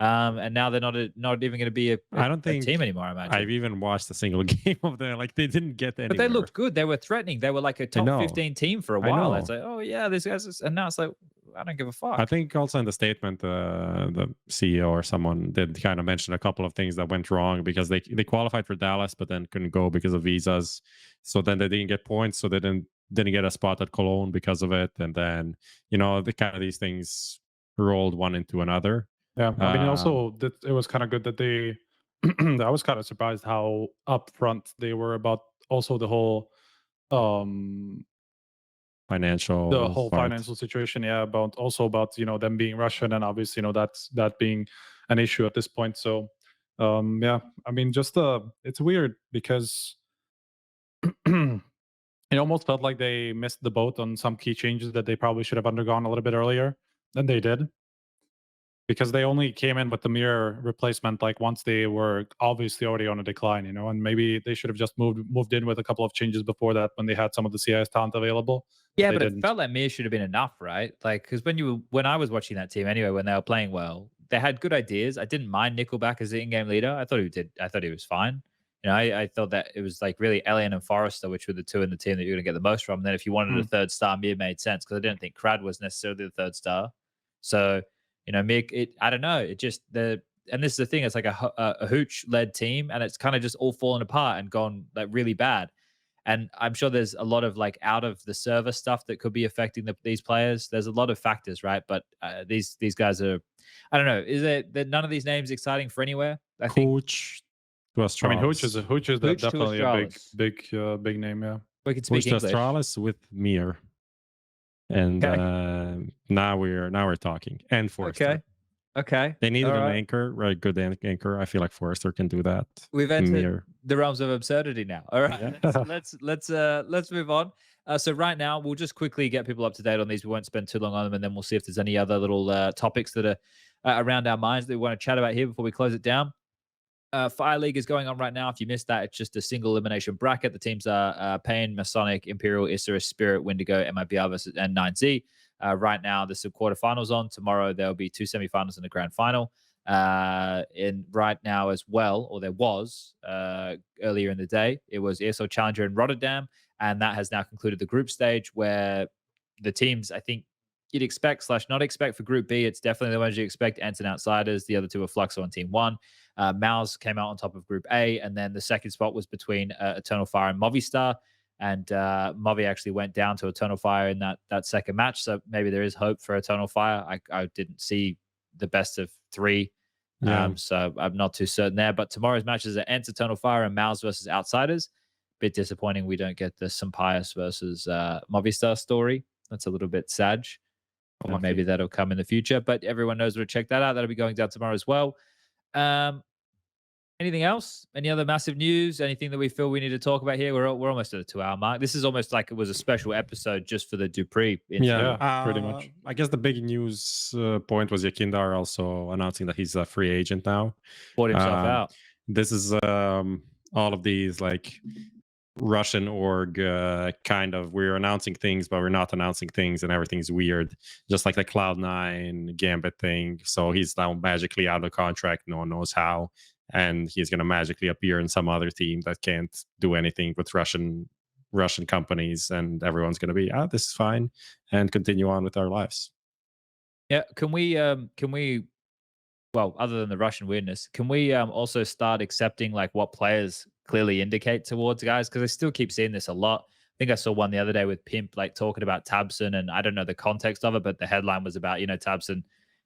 And now they're not even going to be a team anymore, I imagine. I've even watched a single game of them. Like, they didn't get anywhere. But they looked good. They were threatening. They were like a top 15 team for a while. It's like, oh yeah, this guy's, and now it's like, I don't give a fuck. I think also in the statement, the CEO or someone did kind of mention a couple of things that went wrong because they qualified for Dallas, but then couldn't go because of visas. So then they didn't get points. So they didn't get a spot at Cologne because of it. And then, the kind of these things rolled one into another. Yeah, I mean, also it was kind of good that they. I was kind of surprised how upfront they were about also the whole financial situation. Yeah, about them being Russian, and obviously that being an issue at this point. So yeah, I mean, just it's weird because it almost felt like they missed the boat on some key changes that they probably should have undergone a little bit earlier than they did. Because they only came in with the mirror replacement like once they were obviously already on a decline, and maybe they should have just moved in with a couple of changes before that when they had some of the CIS talent available. Yeah, but it felt like Mir should have been enough, right? Like, because when I was watching that team anyway, when they were playing well, they had good ideas. I didn't mind Nickelback as the in-game leader. I thought he was fine. I thought that it was like really Elian and Forrester, which were the two in the team that you're going to get the most from. And then if you wanted a third star, Mir made sense because I didn't think Crad was necessarily the third star. So. Mick, I don't know. It just and this is the thing. It's like a hooch-led team, and it's kind of just all fallen apart and gone like really bad. And I'm sure there's a lot of like out of the server stuff that could be affecting these players. There's a lot of factors, right? But these guys are, I don't know. Is it none of these names exciting for anywhere? I think Hooch to Astralis. I mean, Hooch is definitely a big name. Yeah, we can speak Hooch to English. Astralis with Mir. And now we're talking. And Forrester. Okay. They needed an anchor, right? Good anchor. I feel like Forrester can do that. We've entered the realms of absurdity now. All right. Yeah. Let's move on. So right now we'll just quickly get people up to date on these. We won't spend too long on them, and then we'll see if there's any other little topics that are around our minds that we want to chat about here before we close it down. FiReLEAGUE is going on right now. If you missed that, it's just a single elimination bracket. The teams are Pain, Masonic, Imperial, Isurus, Spirit, Wendigo, MIBR and 9Z Right now, there's some quarterfinals on. Tomorrow, there'll be 2 semifinals and a grand final. In right now as well, or there was earlier in the day, it was ESL Challenger in Rotterdam, and that has now concluded the group stage where the teams, I think you'd expect / not expect for Group B, it's definitely the ones you expect, Ents and Outsiders. The other two were Fluxo and Team 1. Mouse came out on top of Group A, and then the second spot was between Eternal Fire and Movistar. And Movi actually went down to Eternal Fire in that second match, so maybe there is hope for Eternal Fire. I didn't see the best of 3, so I'm not too certain there. But tomorrow's matches are Ents, Eternal Fire, and Mouse versus Outsiders. Bit disappointing we don't get the Sampaias versus Movistar story. That's a little bit sad. Maybe that'll come in the future, but everyone knows where to check that out. That'll be going down tomorrow as well. Anything else? Any other massive news? Anything that we feel we need to talk about here? We're almost at a 2-hour mark. This is almost like it was a special episode just for the dupreeh incident. Yeah, pretty much. I guess the big news point was YEKINDAR also announcing that he's a free agent now. Bought himself out. This is all of these like Russian org kind of, we're announcing things but we're not announcing things and everything's weird, just like the Cloud9 Gambit thing. So he's now magically out of contract, no one knows how, and he's going to magically appear in some other team that can't do anything with Russian companies, and everyone's going to be, this is fine, and continue on with our lives. Yeah, can we well, other than the Russian weirdness, can we also start accepting like what players clearly indicate towards guys? Because I still keep seeing this a lot. I think I saw one the other day with Pimp like talking about Tabson, and I don't know the context of it, but the headline was about, Tabson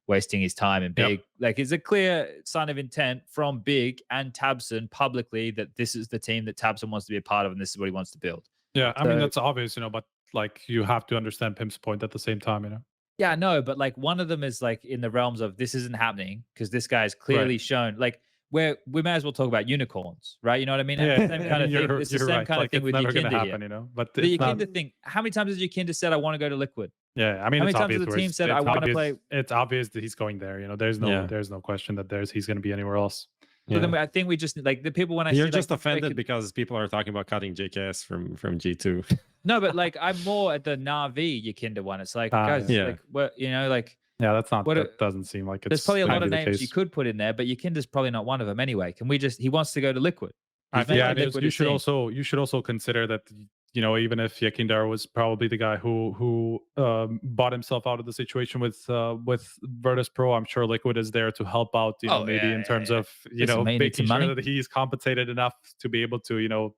wasting his time in Big. Yep. Like, it's a clear sign of intent from Big and Tabson publicly that this is the team that Tabson wants to be a part of and this is what he wants to build. Yeah, I mean, that's obvious, but like you have to understand Pimp's point at the same time, Yeah, no, but like one of them is like in the realms of this isn't happening because this guy's clearly shown like we may as well talk about unicorns, right? You know what I mean? Yeah, it's the same kind of thing. It's the same kind of thing with YEKINDAR here. But the YEKINDAR thing, how many times has YEKINDAR said, I want to go to Liquid? Yeah, I mean, how many times has the team said, I want to play? It's obvious that he's going there. There's no question that he's going to be anywhere else. So then I think we just like the people when I you're see, just offended because people are talking about cutting JKS from G2. No, but like I'm more at the Na'Vi YEKINDAR one. It's like guys, like what like. Yeah, that's not. That doesn't seem like it's. There's probably a lot of names you could put in there, but YEKINDAR's probably not one of them anyway. Can we just? He wants to go to Liquid. I think you should also consider that even if YEKINDAR was probably the guy who bought himself out of the situation with Virtus Pro, I'm sure Liquid is there to help out. In terms of making sure that he's compensated enough to be able to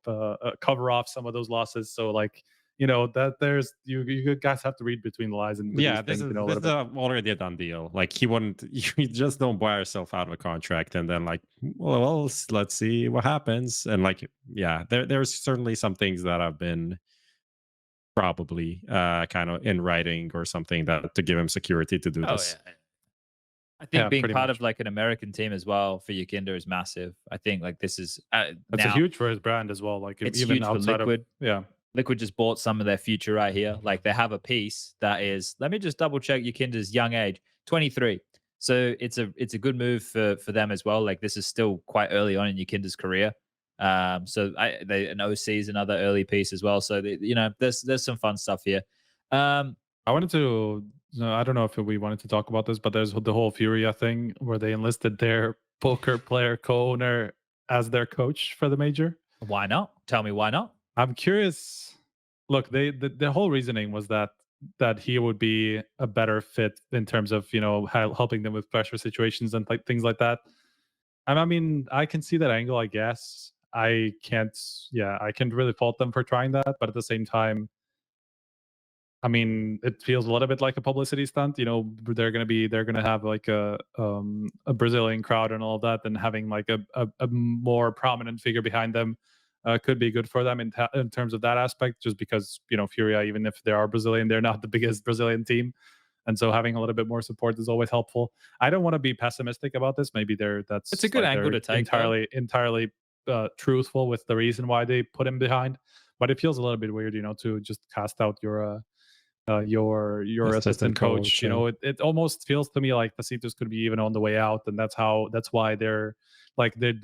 cover off some of those losses. So like. That there's you guys have to read between the lines and this is already a done deal. Like he wouldn't, you just don't buy yourself out of a contract and then like, well, let's see what happens. And like, there's certainly some things that have been probably kind of in writing or something that to give him security to do this. Yeah. I think being part of like an American team as well for YEKINDAR is massive. I think like this is that's huge for his brand as well. Like it's even huge outside for Liquid. Liquid just bought some of their future right here. Like they have a piece that is, let me just double check YEKINDAR's young age, 23. So it's a good move for them as well. Like this is still quite early on in YEKINDAR's career. So an OC is another early piece as well. So there's some fun stuff here. I wanted to, I don't know if we wanted to talk about this, but there's the whole FURIA thing where they enlisted their poker player co-owner as their coach for the major. Why not? Tell me why not? I'm curious. Look, the whole reasoning was that he would be a better fit in terms of helping them with pressure situations and things like that. I mean, I can see that angle. I guess I can't really fault them for trying that, but at the same time, I mean, it feels a little bit like a publicity stunt. They're gonna have like a Brazilian crowd and all that, and having like a more prominent figure behind them. Could be good for them in terms of that aspect, just because FURIA, even if they are Brazilian, they're not the biggest Brazilian team, and so having a little bit more support is always helpful. I don't want to be pessimistic about this. Maybe it's a good angle to take. Entirely truthful with the reason why they put him behind, but it feels a little bit weird, to just cast out your assistant coach. It almost feels to me like Pasitos could be even on the way out, and that's why they're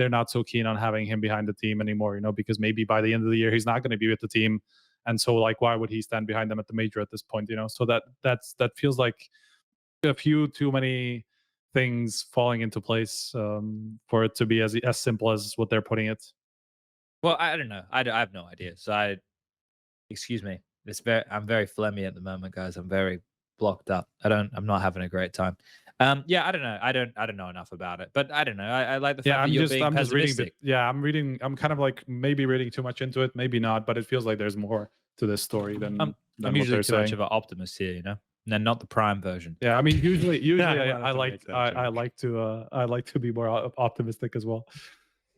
not so keen on having him behind the team anymore, because maybe by the end of the year he's not going to be with the team, And so like, why would he stand behind them at the major at this point? So that feels like a few too many things falling into place for it to be as simple as what they're putting it. Well, I don't know. I have no idea. So excuse me. I'm very phlegmy at the moment, guys. I'm very blocked up. I'm not having a great time. Yeah, I don't know. I don't know enough about it, but I don't know. I like the fact that you're being pessimistic. I'm reading. I'm kind of like maybe reading too much into it, maybe not, but it feels like there's more to this story than I'm what usually they're too much saying. of an optimist here, you know, and not the prime version. Yeah, I mean, usually I I like to be more optimistic as well,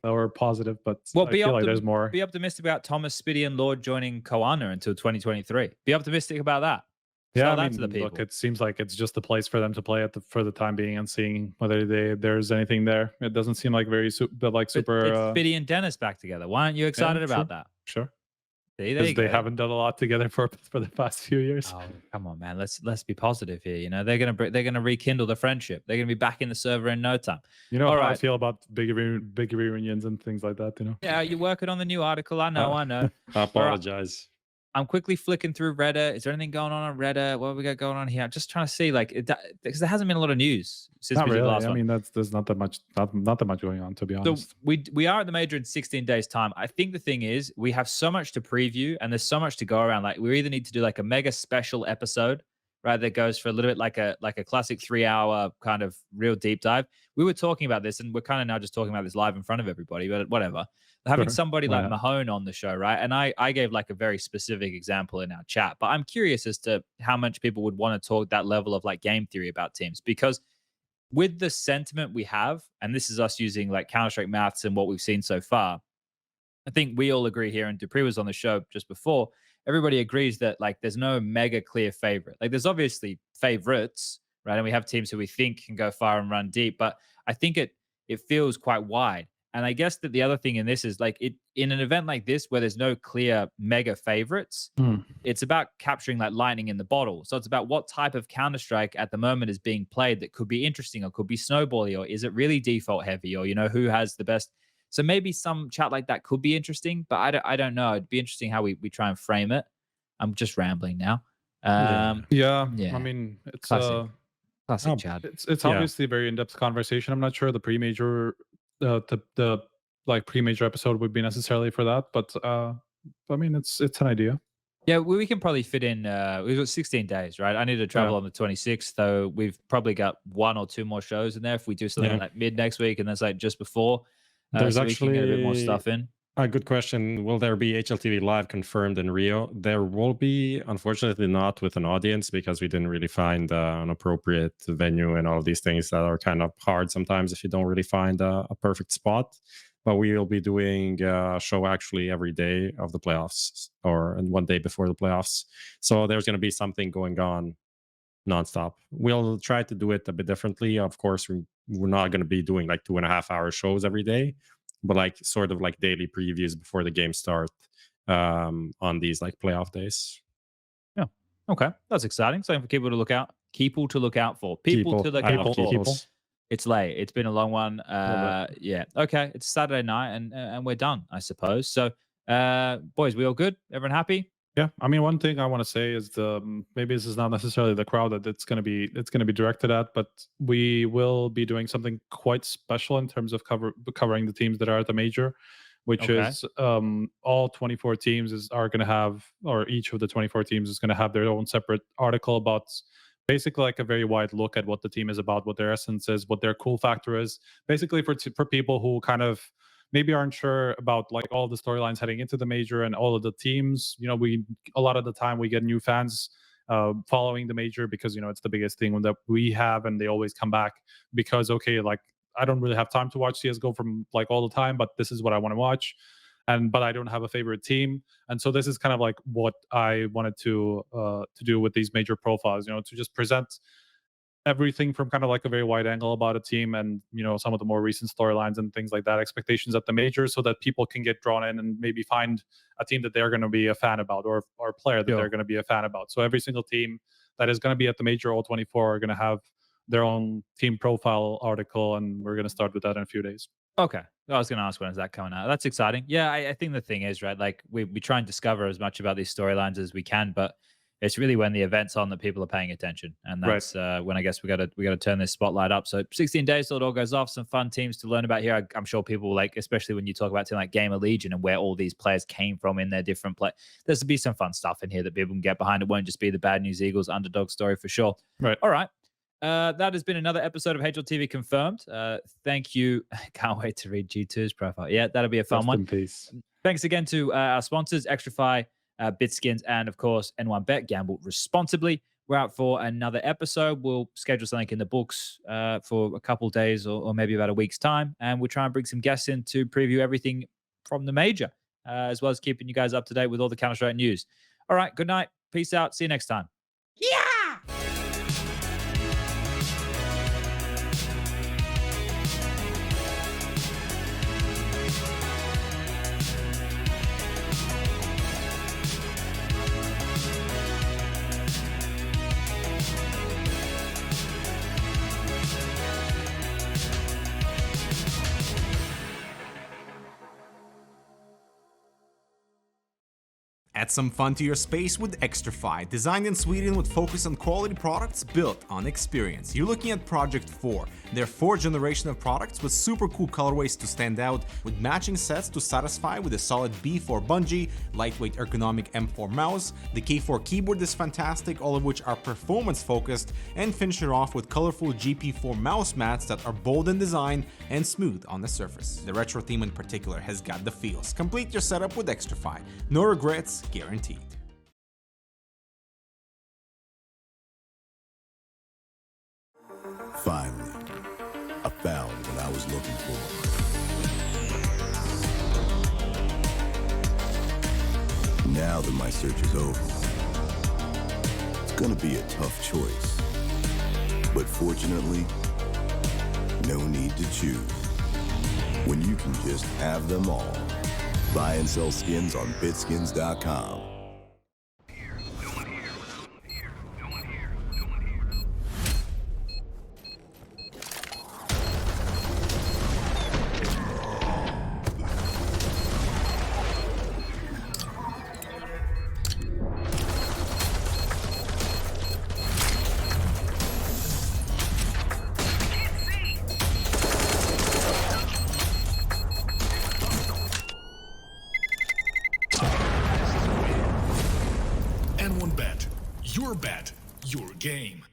or positive, but Well, I feel like there's more. Be optimistic about Thomas, Spitty, and Lord joining Koana until 2023. Be optimistic about that. Yeah, Sell I that to the mean, people. look, it seems like it's just a place for them to play for the time being and seeing whether there's anything there. It doesn't seem like super. It's Spitty and Dennis back together. Why aren't you excited about that? Sure. See, there you Because go. they haven't done a lot together for the past few years. Oh, come on, man. Let's be positive here. You know, they're gonna rekindle the friendship. They're gonna be back in the server in no time. You know All how I right. feel about big reunions and things like that. Yeah, you're working on the new article. I know. I apologize. I'm quickly flicking through Reddit. Is there anything going on Reddit? What have we got going on here? I'm just trying to see, like, because there hasn't been a lot of news since Not we did really. the last one. I mean, there's not that much, not that much going on, to be honest. So we are at the major in 16 days time. I think the thing is we have so much to preview and there's so much to go around. Like we either need to do like a mega special episode, right? That goes for a little bit like a classic 3-hour kind of real deep dive. We were talking about this and we're kind of now just talking about this live in front of everybody, but whatever. Having somebody like Mahone on the show, right? And I gave like a very specific example in our chat, but I'm curious as to how much people would want to talk that level of like game theory about teams, because with the sentiment we have, and this is us using like Counter-Strike maths and what we've seen so far, I think we all agree here, and dupreeh was on the show just before, everybody agrees that like there's no mega clear favorite. Like there's obviously favorites, right? And we have teams who we think can go far and run deep, but I think it feels quite wide. And I guess that the other thing in this is like in an event like this where there's no clear mega favorites, it's about capturing like lightning in the bottle. So it's about what type of Counter-Strike at the moment is being played that could be interesting or could be snowbally, or is it really default heavy, or, you know, who has the best. So maybe some chat like that could be interesting, but I don't know. It'd be interesting how we try and frame it. I'm just rambling now. Yeah. I mean, it's classic chat. It's obviously a very in-depth conversation. I'm not sure the pre-major the like pre-major episode would be necessarily for that, but I mean, it's an idea. Yeah, we can probably fit in. We've got 16 days, right? I need to travel on the 26th, so we've probably got 1 or 2 more shows in there. If we do something like mid next week, and that's like just before, there's so actually we can get a bit more stuff in. A good question. Will there be HLTV Live confirmed in Rio? There will be, unfortunately not with an audience, because we didn't really find an appropriate venue and all of these things that are kind of hard sometimes if you don't really find a perfect spot. But we will be doing a show actually every day of the playoffs, or one day before the playoffs. So there's going to be something going on nonstop. We'll try to do it a bit differently. Of course, we're not going to be doing like 2.5-hour shows every day, but like sort of like daily previews before the game start on these like playoff days. Yeah. Okay. That's exciting. Something for people to look out. People to look out for. People to look out for. People. It's late. It's been a long one. Yeah. Okay. It's Saturday night and we're done, I suppose. So, boys, we all good? Everyone happy? Yeah. I mean, one thing I want to say is maybe this is not necessarily the crowd that it's going to be directed at, but we will be doing something quite special in terms of covering the teams that are at the major, which is all 24 teams are going to have, or each of the 24 teams is going to have their own separate article about basically like a very wide look at what the team is about, what their essence is, what their cool factor is, basically for people who kind of maybe aren't sure about like all the storylines heading into the major and all of the teams. You know, a lot of the time we get new fans following the major because, you know, it's the biggest thing that we have, and they always come back because, okay, like I don't really have time to watch CSGO from like all the time, but this is what I want to watch. But I don't have a favorite team. And so this is kind of like what I wanted to do with these major profiles, you know, to just present everything from kind of like a very wide angle about a team, and, you know, some of the more recent storylines and things like that, expectations at the major, so that people can get drawn in and maybe find a team that they're going to be a fan about, or a player that they're going to be a fan about. So every single team that is going to be at the major, all 24, are going to have their own team profile article, and we're going to start with that in a few days. Okay. I was going to ask, when is that coming out? That's exciting. Yeah, I think the thing is, right, like we try and discover as much about these storylines as we can, but it's really when the event's on that people are paying attention, and that's when I guess we got to turn this spotlight up. So 16 days till it all goes off. Some fun teams to learn about here. I'm sure people like, especially when you talk about team like Gamer Legion and where all these players came from in their different play. There's to be some fun stuff in here that people can get behind. It won't just be the Bad News Eagles underdog story for sure. Right. All right. That has been another episode of HLTV Confirmed. Thank you. Can't wait to read G2's profile. Yeah, that'll be a fun one. Peace. Thanks again to our sponsors, Xtrfy, Bitskins, and of course, N1Bet. Gamble responsibly. We're out for another episode. We'll schedule something in the books for a couple days or maybe about a week's time. And we'll try and bring some guests in to preview everything from the major, as well as keeping you guys up to date with all the Counter-Strike news. All right, good night. Peace out. See you next time. Yeah! Add some fun to your space with Xtrfy, designed in Sweden with focus on quality products built on experience. You're looking at Project 4, their 4th generation of products with super cool colorways to stand out, with matching sets to satisfy with a solid B4 bungee, lightweight ergonomic M4 mouse, the K4 keyboard is fantastic, all of which are performance focused, and finish it off with colorful GP4 mouse mats that are bold in design and smooth on the surface. The retro theme in particular has got the feels. Complete your setup with Xtrfy. No regrets guaranteed. Finally, I found what I was looking for. Now that my search is over, it's gonna be a tough choice. But fortunately, no need to choose. When you can just have them all. Buy and sell skins on Bitskins.com. N1Bet. Your bet, your game.